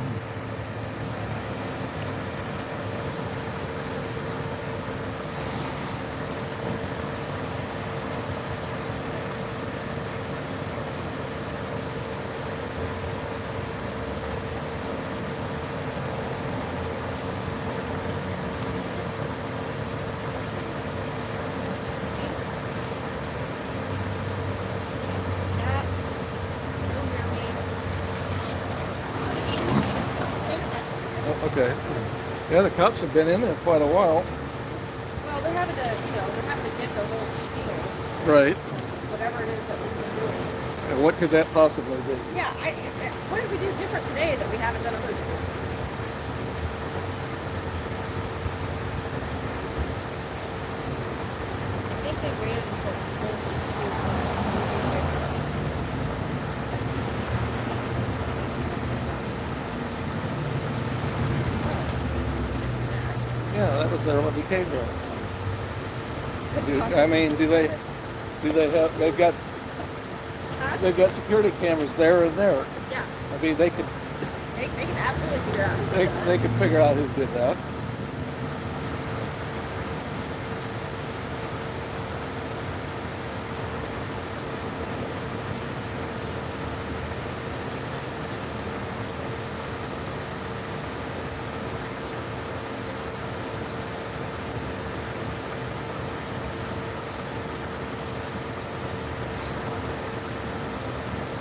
Cats, still hear me. Oh, okay. Yeah, the cops have been in there quite a while. Well, they're having to, they're having to get the whole spiel, Right. whatever it is that we've been doing. And what could that possibly be? Yeah, what did we do different today that we haven't done other days? I think they waited until close to 2. Yeah, that was there when we came there. I mean, do they have? They've got security cameras there and there. Yeah, I mean, they could they can absolutely figure out who did that. they could figure out who did that.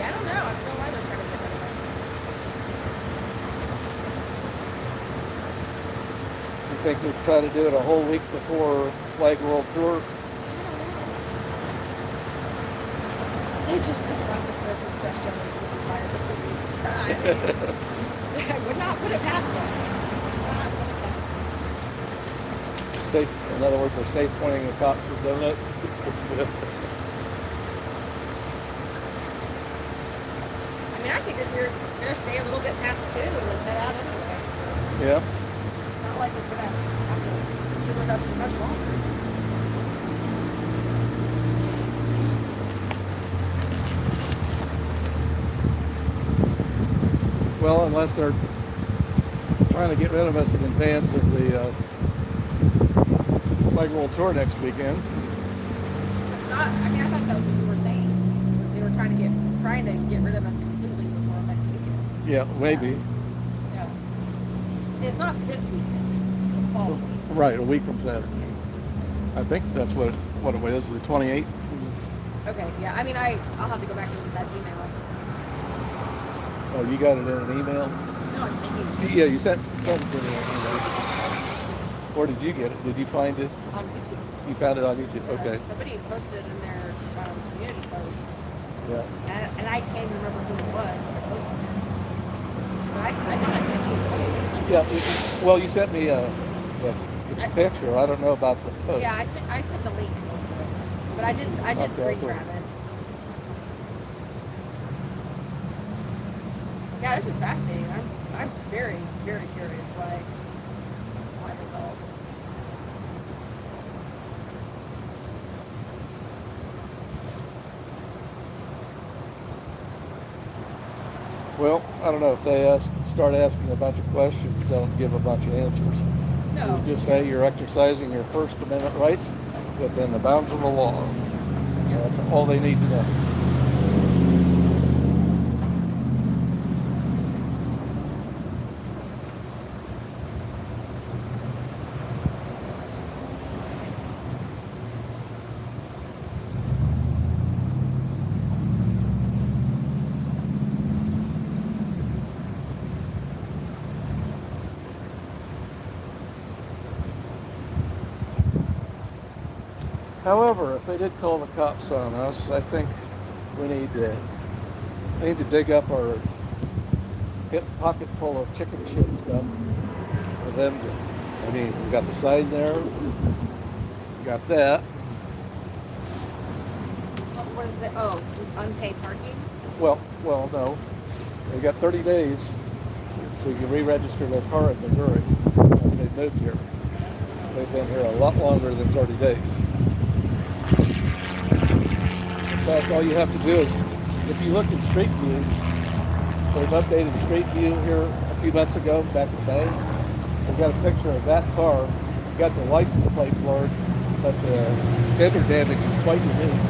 Yeah, I don't know. I don't know why they're trying to get rid of us. You think they'd try to do it a whole week before Flag World Tour? They just restocked the fridge with fresh donuts with the fire the cookies. I would not put it past them. Would not put it past them. Safe. In other words, they're safe pointing the cops with donuts. I mean, I think if you're gonna stay a little bit past 2 and then head out anyway. So Yeah. it's not like we're gonna have to be with us for much longer. Well, unless they're trying to get rid of us in advance of the Flag World Tour next weekend. It's not. I mean, I thought that was what you were saying. Was they were trying to get rid of us completely before next weekend. Yeah, maybe. Yeah. It's not this weekend. It's the following. Right, a week from Saturday. I think that's what it was, the 28th. Okay. Yeah. I mean, I'll have to go back and read that email. Oh, you got it in an email? No, I sent you Yeah, you sent it to me in an email. Where did you get it? Did you find it? on YouTube. You found it on YouTube? Okay. Somebody posted in their community post, Yeah. and I can't even remember who it was that posted it. But I thought I sent you the post. Yeah. Well, you sent me the picture. I don't know about the post. Yeah, I sent the link most of it, but I did Okay, screen cool. grab it. Yeah, this is fascinating. I'm very, very curious why they called. Well, I don't know if they start asking a bunch of questions, don't give a bunch of answers. No. You just say you're exercising your First Amendment rights within the bounds of the law. That's all they need to know. However, if they did call the cops on us, I think we need to dig up our hip pocket full of chicken shit stuff for them to. I mean, we got the sign there, we got that. What is it? Oh, unpaid parking? Well, no. They got 30 days so you can re-register their car in Missouri once they've moved here. They've been here a lot longer than 30 days. In fact, all you have to do is, if you look in Street View, They've updated Street View here a few months ago, back in May. We've got a picture of that car. We've got the license plate blurred, but the fender damage is quite unique.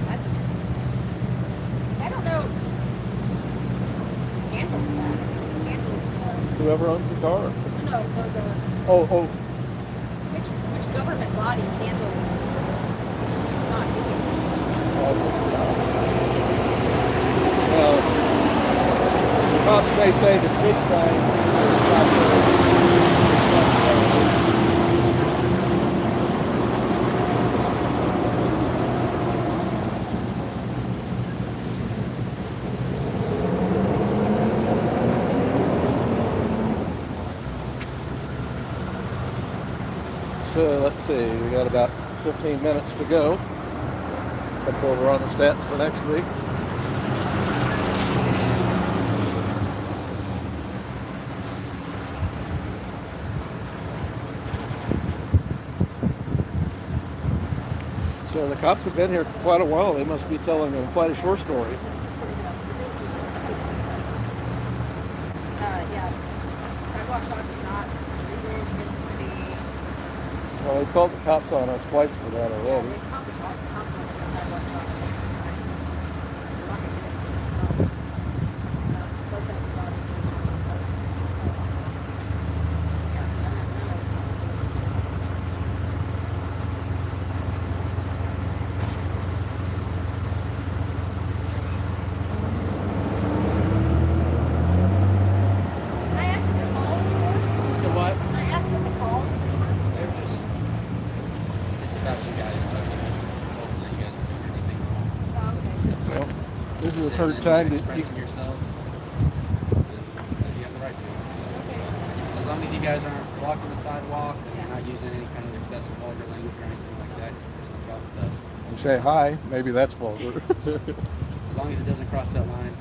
That's interesting. I don't know. Handles that. Handles Whoever owns the car. the Oh, which government body handles not doing well, the cops may say the street sign is not good. So let's see, we got about 15 minutes to go before we're on the stats for next week. So the cops have been here quite a while. They must be telling them quite a short story. yeah. Sidewalk talk is not legal in the city. Well, they called the cops on us twice for that already. They called the cops on sidewalk talk. They're not gonna do anything. So, protesting obviously is not gonna help. Yeah, none of Can I ask what the call is for? So what? Can I ask what the call is for? They're just, it's about you guys, but hopefully you guys aren't doing anything wrong. Oh, okay. Well, this is the third time that you, Expressing yourselves, then you have the right to. As long as you guys aren't blocking the sidewalk and you're not using any kind of excessive vulgar language or anything like that, there's no problem with us. you say hi, maybe that's vulgar. As long as it doesn't cross that line.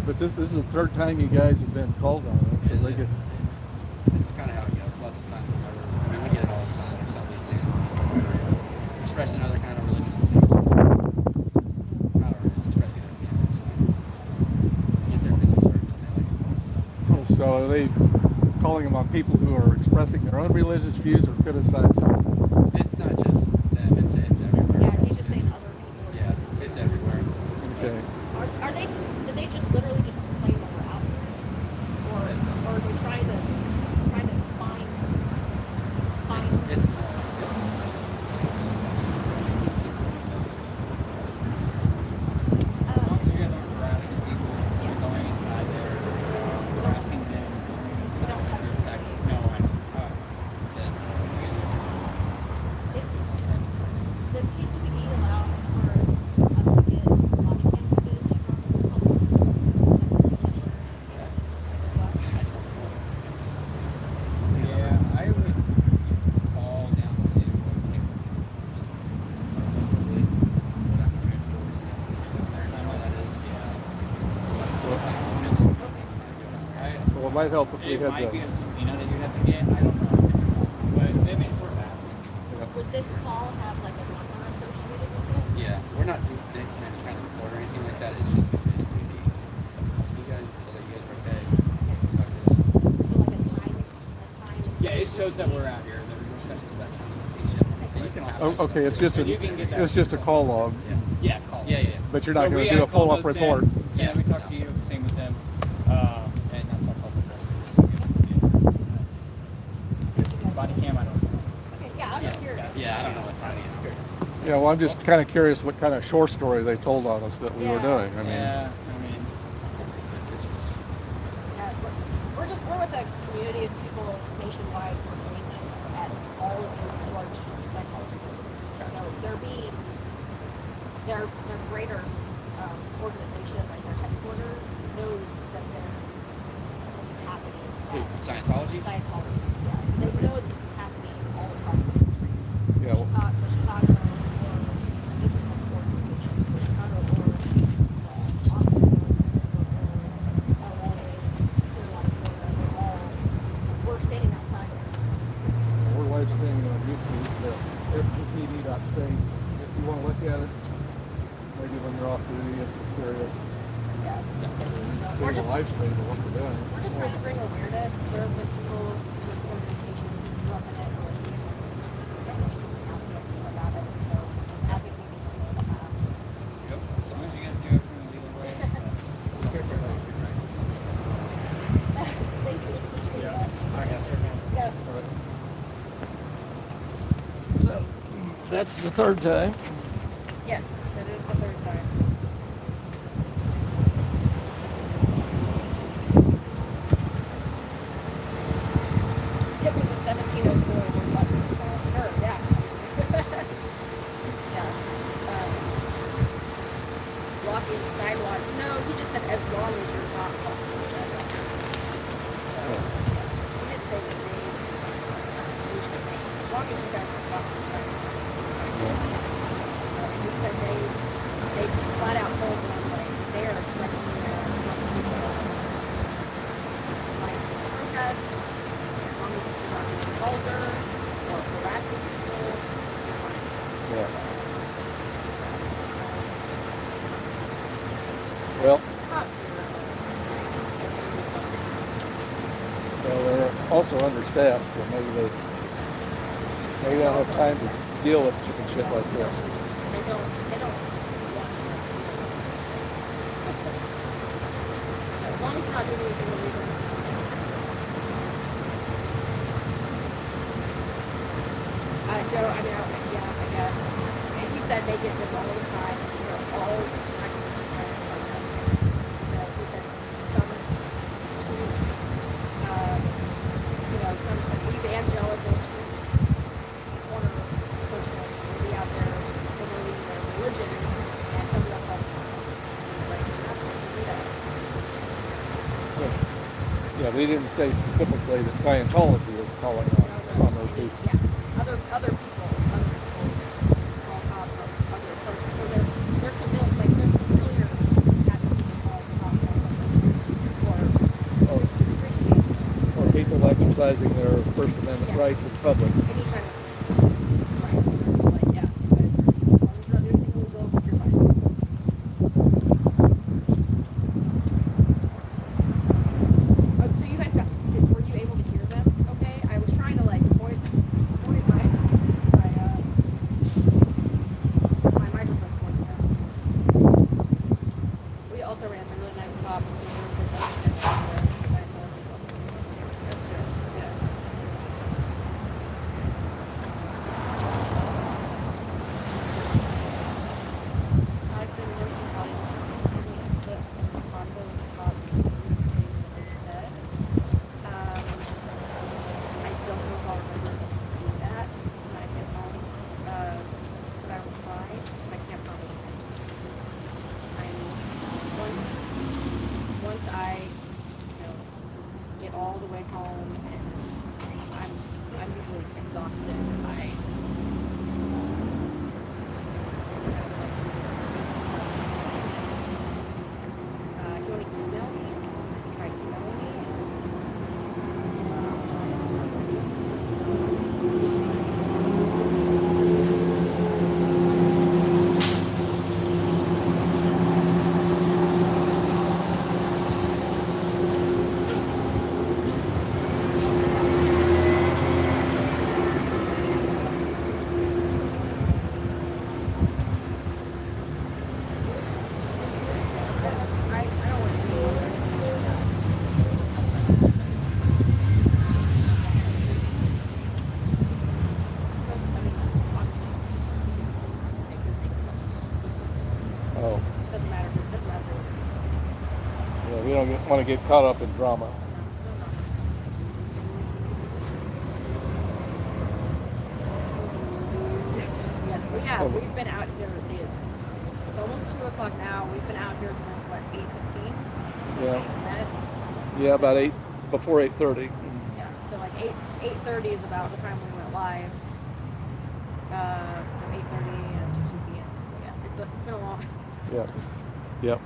But this is the third time you guys have been called on it, so Is they it? get, It's kind of how it goes. Lots of times they'll never, I mean, we get it all the time. If somebody's saying, expressing other kind of religious beliefs, or just expressing their feelings, get their feelings hurt when they like it. So, so are they calling them on people who are expressing their own religious views or criticizing? it's not just them, it's everywhere. Yeah, he's just saying other people. Yeah, it's everywhere. Okay. Are they? Did they just literally just complain that we're out here, or are they trying to find? It's As long as you guys aren't harassing people, going inside there, harassing them, We don't touch it. no, I know. Does KCPD allow for us to get body cam footage from the public? Yeah, I would call down to take I know that is, yeah. Well, it might help if we It had might be the, a subpoena that you have to get, I don't know. But I mean, it's worth asking. Would this call have like a number associated with it? Yeah, we're not too big on any kind of report or anything like that. It's just basically you guys, so that you guys are okay. So like a time. Yeah, it shows that we're out here, that we're doing inspections. And you can also oh, okay, it's just But you can get that it's just a call log, Yeah, call. Yeah. but you're not But going we to do add a call follow-up notes in. report. Yeah, we talk to you, same with them. And that's our public record. Body cam, I don't know. Okay, yeah, I'm just curious. Yeah, I don't know what time Yeah, well, I'm just kind of curious what kind of short story they told on us that we were Yeah. doing. I mean, Yeah, I mean, it's just We're with a community of people nationwide who are doing this at all of those large psychology buildings. So their greater organization, like their headquarters, knows that this is happening. Scientology. Scientology, yeah. They know this is happening all across the country. yeah, well, The Chicago or this organization, the Chicago or Austin or LA, Clearwater, Florida, they're all, we're standing outside there. we're live streaming on YouTube, the FTPD.space. If you want to look at it, maybe when you're off duty, if save a just- lifespan to what we're doing. We're just trying to bring awareness where the people in this organization grew up in it or get about it. So just advocating on their behalf. Yep. As long as you guys do it from a legal way, that's Thank you. Appreciate Yeah. that. I got you. Yeah. So that's the third time. Yes, that is the third time. It was a 1704. We're like, sure, yeah. Yeah. Blocking the sidewalk. No, he just said as long as you're not blocking the sidewalk. So, yeah. He didn't say the name. He was just saying, as long as you guys are blocking the sidewalk. So he said they flat out told them like they are expressing their constitutional right to protest. As long as you're not being vulgar or harassing people, you're fine. Yeah. Well, Cops are great. well, they're also understaffed, so maybe they don't have time to deal with chicken shit like this. They don't want to. So as long as you're not doing anything illegal. Joe, I mean, I guess. And he said they get this all the time. For all kinds of different protests. He said some streets, some evangelical street corner person will be out there promoting their religion, and some of them call He's like, you're not going to do that. Yeah, they didn't say specifically that Scientology was calling on those people. Yeah, other people call cops on other persons. So they're familiar having people call cops on Or, street vehicles. or people exercising their First Amendment rights in public. Any kind of rights. They're just like, yeah, you guys are, as long as you're not doing anything illegal, you're fine. So you guys were you able to hear them okay? I was trying to like point my microphone towards them. We also ran some really nice cops in the room with us and that's good. Yeah. I've been working probably on those cops they've said. I don't know if I'll remember to do that when I get home, but I will try. I can't promise anything. Once I, get all the way home and I'm usually exhausted. If you want to email me, try emailing me. I don't want to do Oh, doesn't matter. yeah, we don't want to get caught up in drama. Yes, we have. We've been out here. See, it's almost 2 o'clock now. We've been out here since what, 8:15? Yeah. Yeah, about 8, before 8:30. Yeah. So like 8:30 is about the time we went live. So 8:30 to 2 p.m. So yeah, it's been a long. Yep. Yep.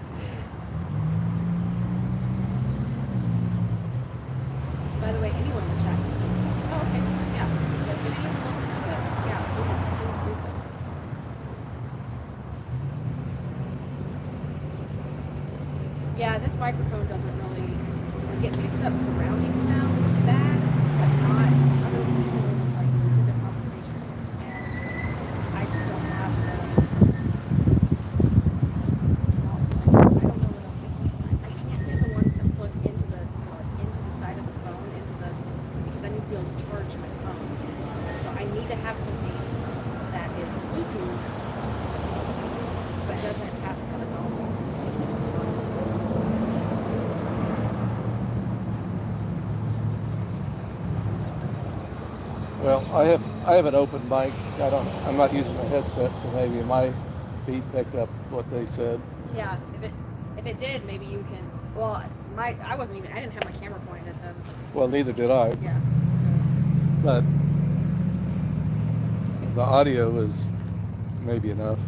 By the way, anyone in the chat can see. Oh, okay. Yeah. Like, if anyone wants to know that, yeah, please do so. Yeah, Yeah, this microphone doesn't really like it picks up surrounding sound really bad, but not other people's like specific conversations. And I just don't have the I don't know what else to do. I can't get the ones that plug into the side of the phone, because I need to be able to charge my phone. So I need to have something that is Bluetooth but doesn't have to have a dongle. Well, I have an open mic. I'm not using a headset, so maybe my feed picked up what they said. Yeah, if it did, maybe you can. Well, I didn't have my camera pointed at them. Well, neither did I. Yeah. But the audio is maybe enough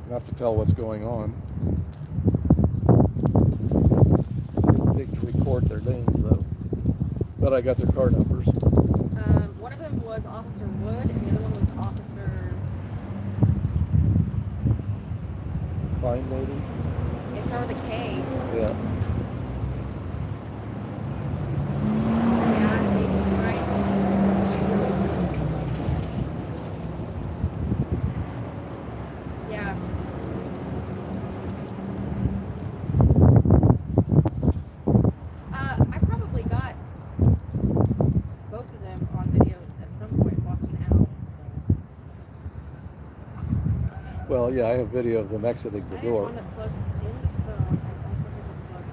to tell what's going on. They to record their names though. But I got their car numbers. One of them was Officer Wood, and the other one was Officer. Fine lady. It started with a K. Yeah. Yeah, maybe right. Yeah. I probably got both of them on video at some point walking out. So. Well, yeah, I have video of them exiting the I door. have one that plugs in the phone and also has a plug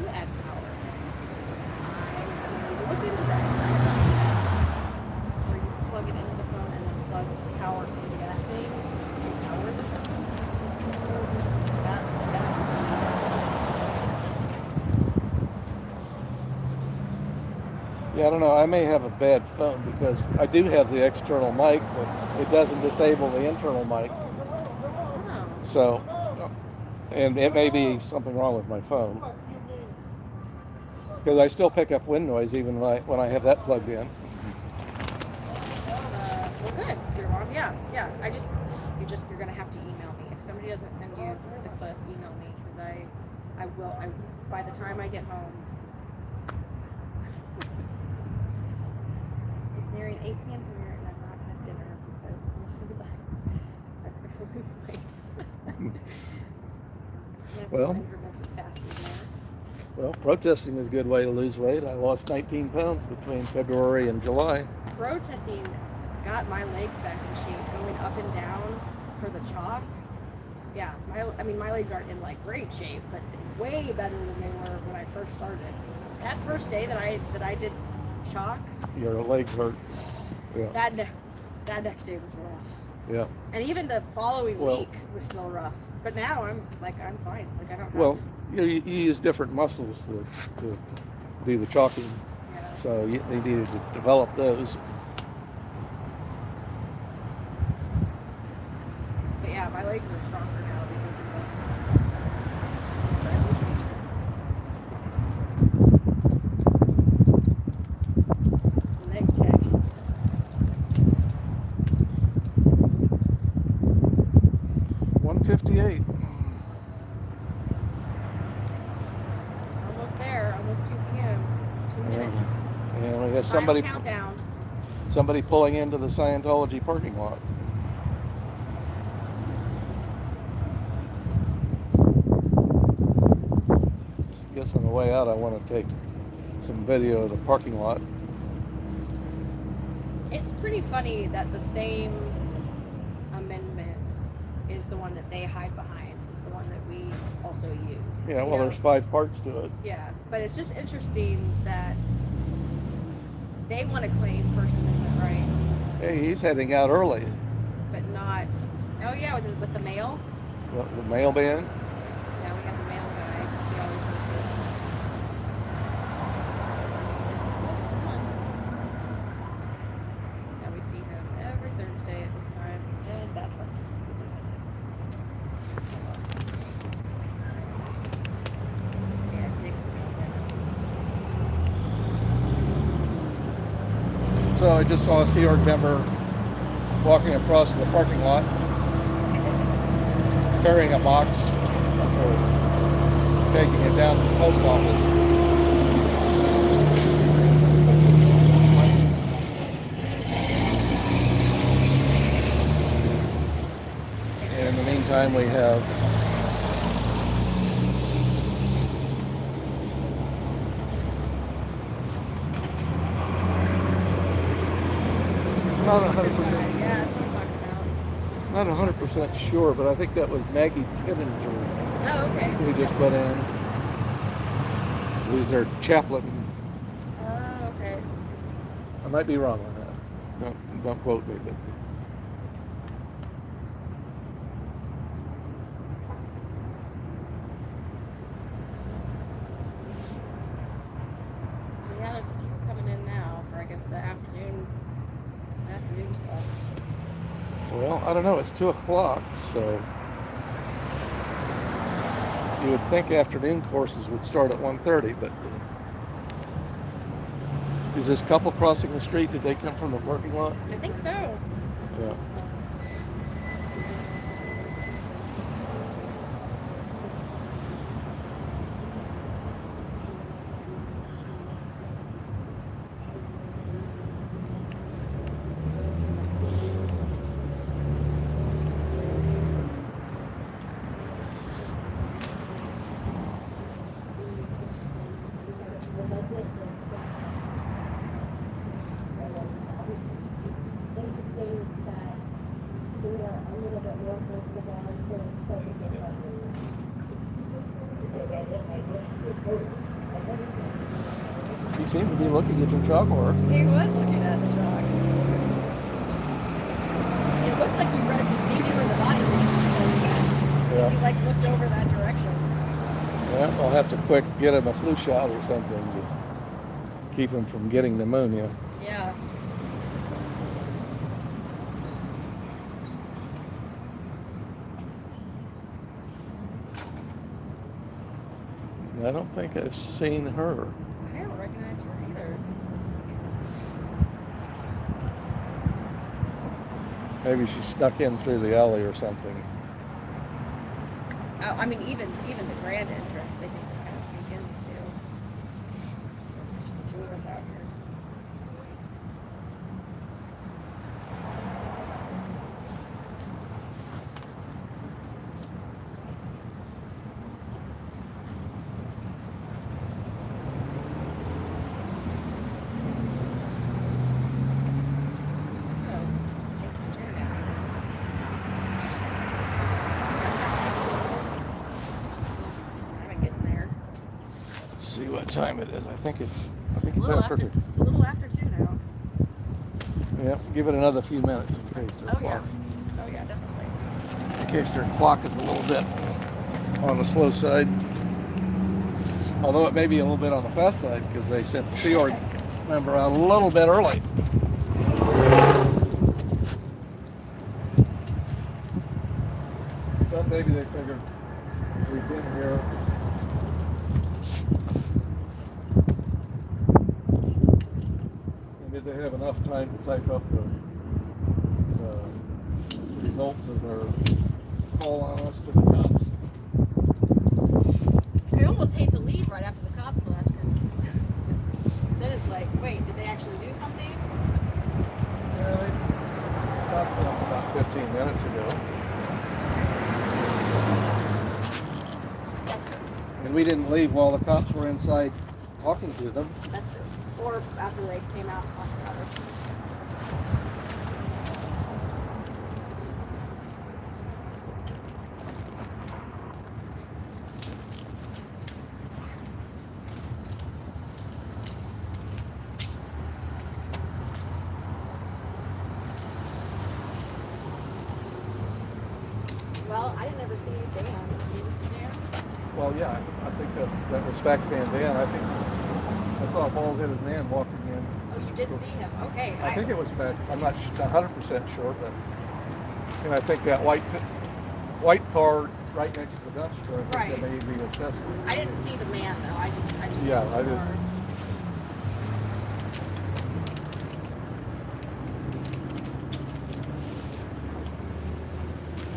to add power. I looked into that. Where you can plug it into the phone and then plug power into that thing to power the phone. Yeah, I don't know. I may have a bad phone because I do have the external mic, but it doesn't disable the internal mic. Oh. So, and it may be something wrong with my phone. Because I still pick up wind noise even when I have that plugged in. Well, good. So you're wrong. Yeah. You're gonna have to email me if somebody doesn't send you the clip. Email me because I will. By the time I get home, it's nearing 8 p.m. here, and I've not had dinner because that's gonna lose weight. Yes, Well. intermittent fasting there. Well, protesting is a good way to lose weight. I lost 19 pounds between February and July. Protesting got my legs back in shape, going up and down for the chalk. Yeah, my legs aren't in like great shape, but way better than they were when I first started. That first day that I did chalk, Your legs hurt. Yeah. that next day was rough. Yeah. And even the following Well- week was still rough. But now I'm fine. Like I don't have. Well, you use different muscles to do the chalking, Yeah. so they needed to develop those. But yeah, my legs are stronger now because of this. Leg tech. 158. Almost there. Almost 2 p.m. 2 minutes. And we have Final countdown. somebody pulling into the Scientology parking lot. I guess on the way out I want to take some video of the parking lot. It's pretty funny that the same amendment is the one that they hide behind. Is the one that we also use. Yeah, well, You know? there's 5 parts to it. Yeah, but it's just interesting that they want to claim First Amendment rights, Hey, he's heading out early. but not. Oh yeah, with the mail. The mailman. Yeah, we got the mail guy. He always does this. Yeah, we see him every Thursday at this time, and that part just. Yeah, Dick's the mailman. So I just saw a Sea Org member walking across the parking lot carrying a box of or taking it down to the post office. In the meantime, we have not 100%. Yeah, that's what I'm talking about. Not 100% sure, but I think that was Maggie Pittinger Oh, okay. who just went in. Who's their chaplain. Oh, okay. I might be wrong on that. Don't quote me, but. Yeah, there's a few coming in now for I guess the afternoon stuff. Well, I don't know. It's 2 o'clock, so you would think afternoon courses would start at 1:30, but is this couple crossing the street? Did they come from the parking lot? I think so. Yeah. You seem to be looking at your chalkboard. He was looking at the chalk. It looks like he read the seen where the body was. Yeah. He like looked over that direction. Yeah, I'll have to quick get him a flu shot or something to keep him from getting pneumonia. Yeah. I don't think I've seen her. I don't recognize her either. Maybe she snuck in through the alley or something. Oh, I mean, even the grand entrance, they just kind of sneak in too. Just the two of us out here. See what time it is. I think it's It's a little after after. 2. It's a little after 2 now. Yeah, give it another few minutes in case their Oh yeah. clock, Oh yeah, definitely. in case their clock is a little bit on the slow side. Although it may be a little bit on the fast side because they sent the Sea Org member out a little bit early. But maybe they figured we've been here. And did they have enough time to type up the results of their call on us to the cops? I almost hate to leave right after the cops left because then it's like, wait, did they actually do something? Yeah, they stopped them about 15 minutes ago. And we didn't leave while the cops were inside talking to them. That's true. Or after they came out and talked about it. Well, I didn't ever see Dan. Did you see Dan? Well, yeah, I think that was Fax Man Dan. I think I saw a bald-headed man walking in. Oh, you did see him. Okay. I think it was Fax. I'm not 100% sure, but and I think that white car right next to the dumpster. I think that may be assessed. I didn't see the man though. I just Yeah, saw I the did. car.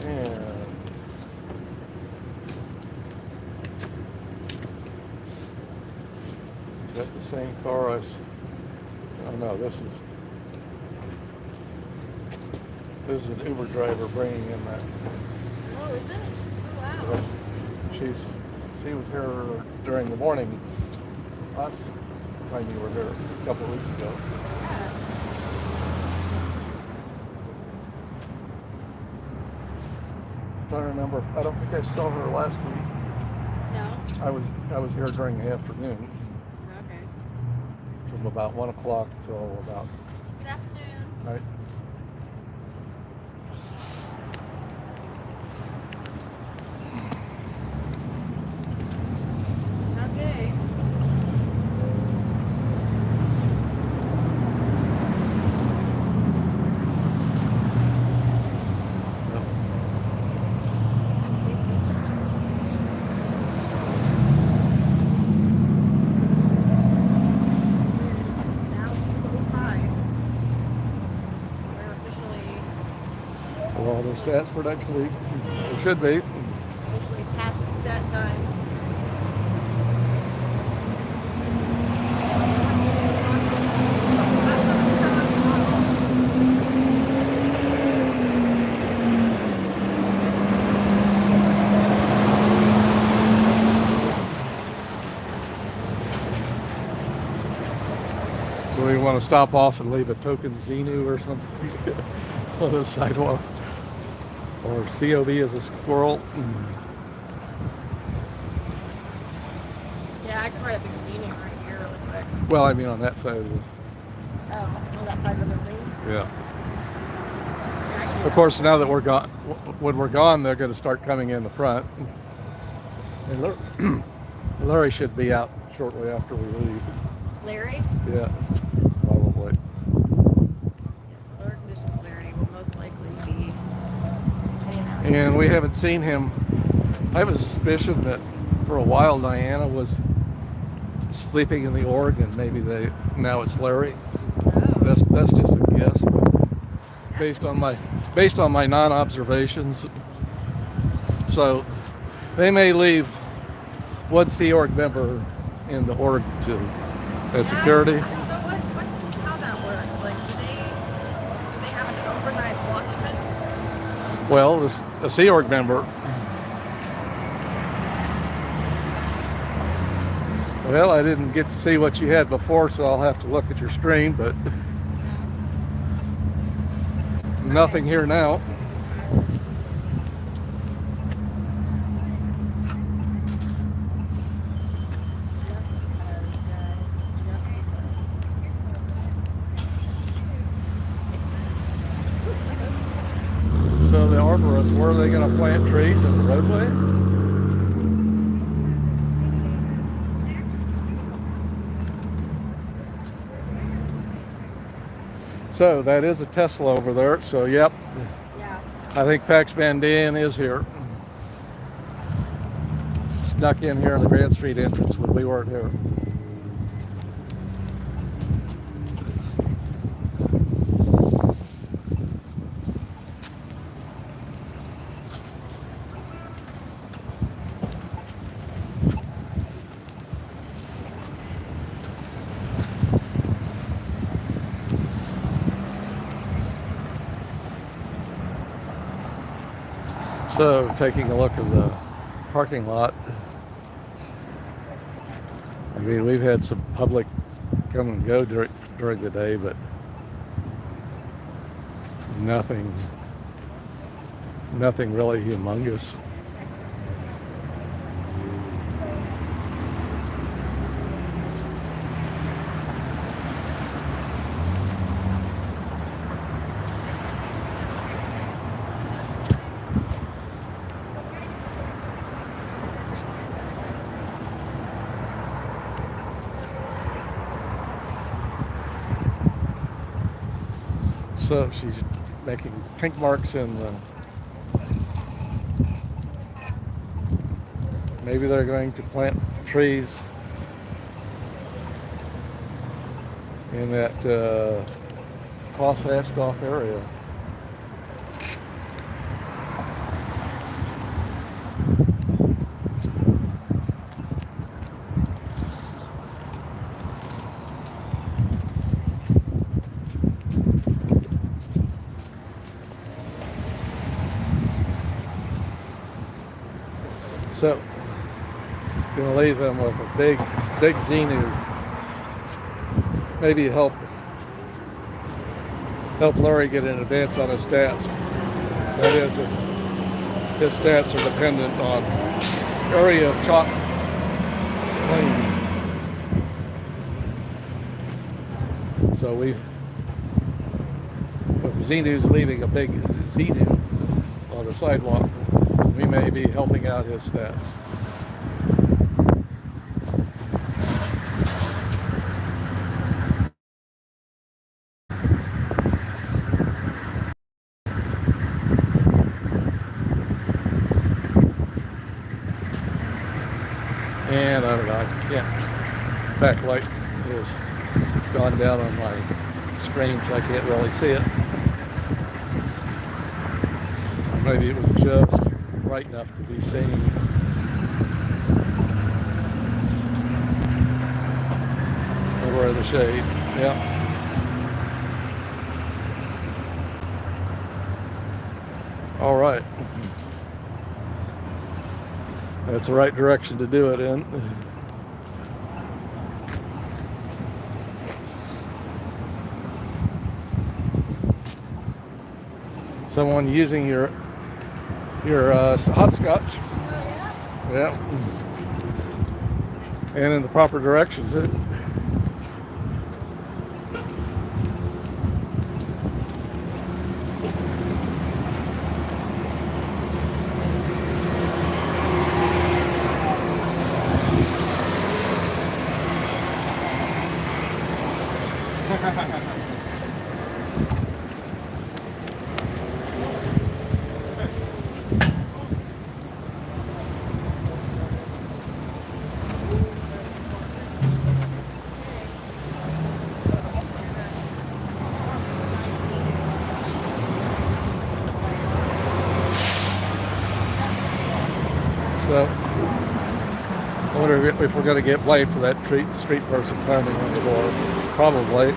And Got the same car oh no, this is an Uber driver bringing in that. Oh, is it? Oh, wow. She was here during the morning last time you were here a couple of weeks ago. Yeah. I'm trying to remember. I don't think I saw her last week. No? I was here during the afternoon Okay. from about 1 o'clock till about. Good afternoon. Right. Okay. Now 2:05. So we're officially Well, the stats for next week. It should be. past the set time. Do we want to stop off and leave a token Xenu or something on the sidewalk? Or COB as a squirrel? Yeah, I can write up a casino right here really quick. Well, I mean on that side of the. Oh, on that side of the building. Yeah. Of course, now that we're gone, when we're gone, they're going to start coming in the front. And Larry should be out shortly after we leave. Larry? Yeah, probably. Yes, lower conditions Larry will most likely be heading out. And we haven't seen him. I have a suspicion that for a while Diana was sleeping in the org, and maybe now it's Larry. Oh. That's just a guess, but based on my non-observations. So they may leave one Sea Org member in the org to as security. I don't know how that works. Like, do they have an overnight watchman? Well, a Sea Org member. Well, I didn't get to see what you had before, so I'll have to look at your screen, but nothing here now. So the arborists, where are they going to plant trees in the roadway? So that is a Tesla over there. So yep, Yeah. I think Fax Van Dan is here. Snuck in here in the Grand Street entrance when we weren't here. So, taking a look at the parking lot, I mean, we've had some public come and go during the day, but nothing really humongous. So she's making pink marks in the. Maybe they're going to plant trees in that cross-hatched off area. So, gonna leave them with a big Xenu. Maybe help Larry get in advance on his stats. That is, his stats are dependent on area of chalk clean. So with Xenu's leaving a big Xenu on the sidewalk, we may be helping out his stats. And I don't know, I can't, backlight is gone down on my screen, so I can't really see it. Maybe it was just bright enough to be seen. Over in the shade, yeah. All right. That's the right direction to do it in. Someone using your hopscotch. Yeah. And in the proper direction too. So, I wonder if we're going to get blamed for that street person climbing on the door. Probably.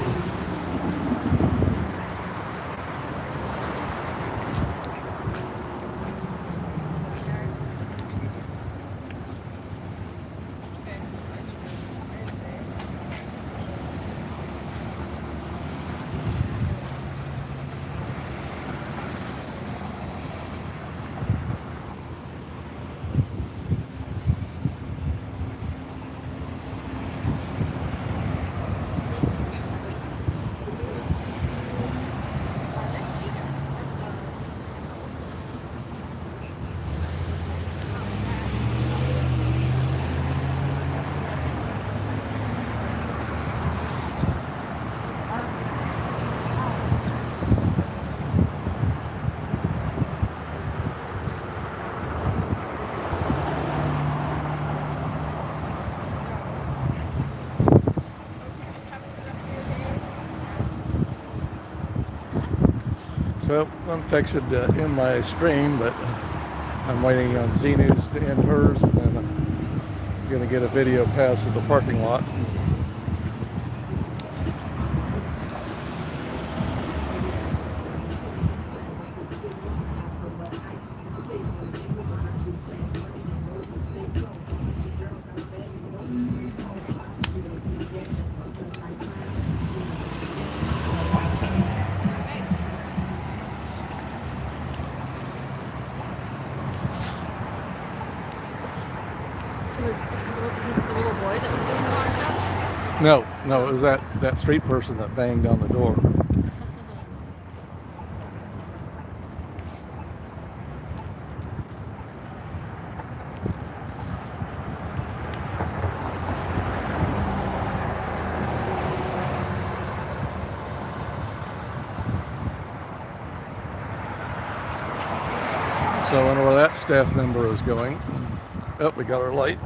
So I'm fixing to end my stream, but I'm waiting on Z-News to end hers, and then I'm going to get a video pass of the parking lot. Was the little boy that was doing the hopscotch? No, it was that street person that banged on the door. So I wonder where that staff member is going. Oh, we got our light.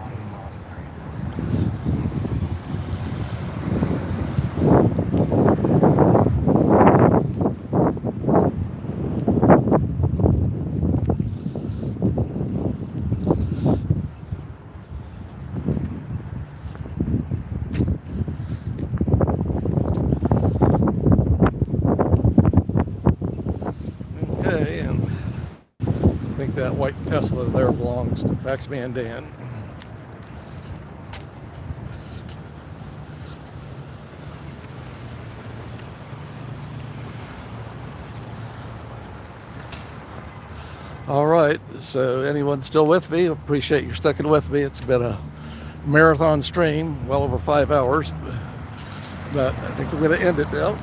Okay, and I think that white Tesla there belongs to Faxman Dan. All right, so anyone still with me? Appreciate you sticking with me. It's been a marathon stream, well over 5 hours, but I think I'm going to end it now.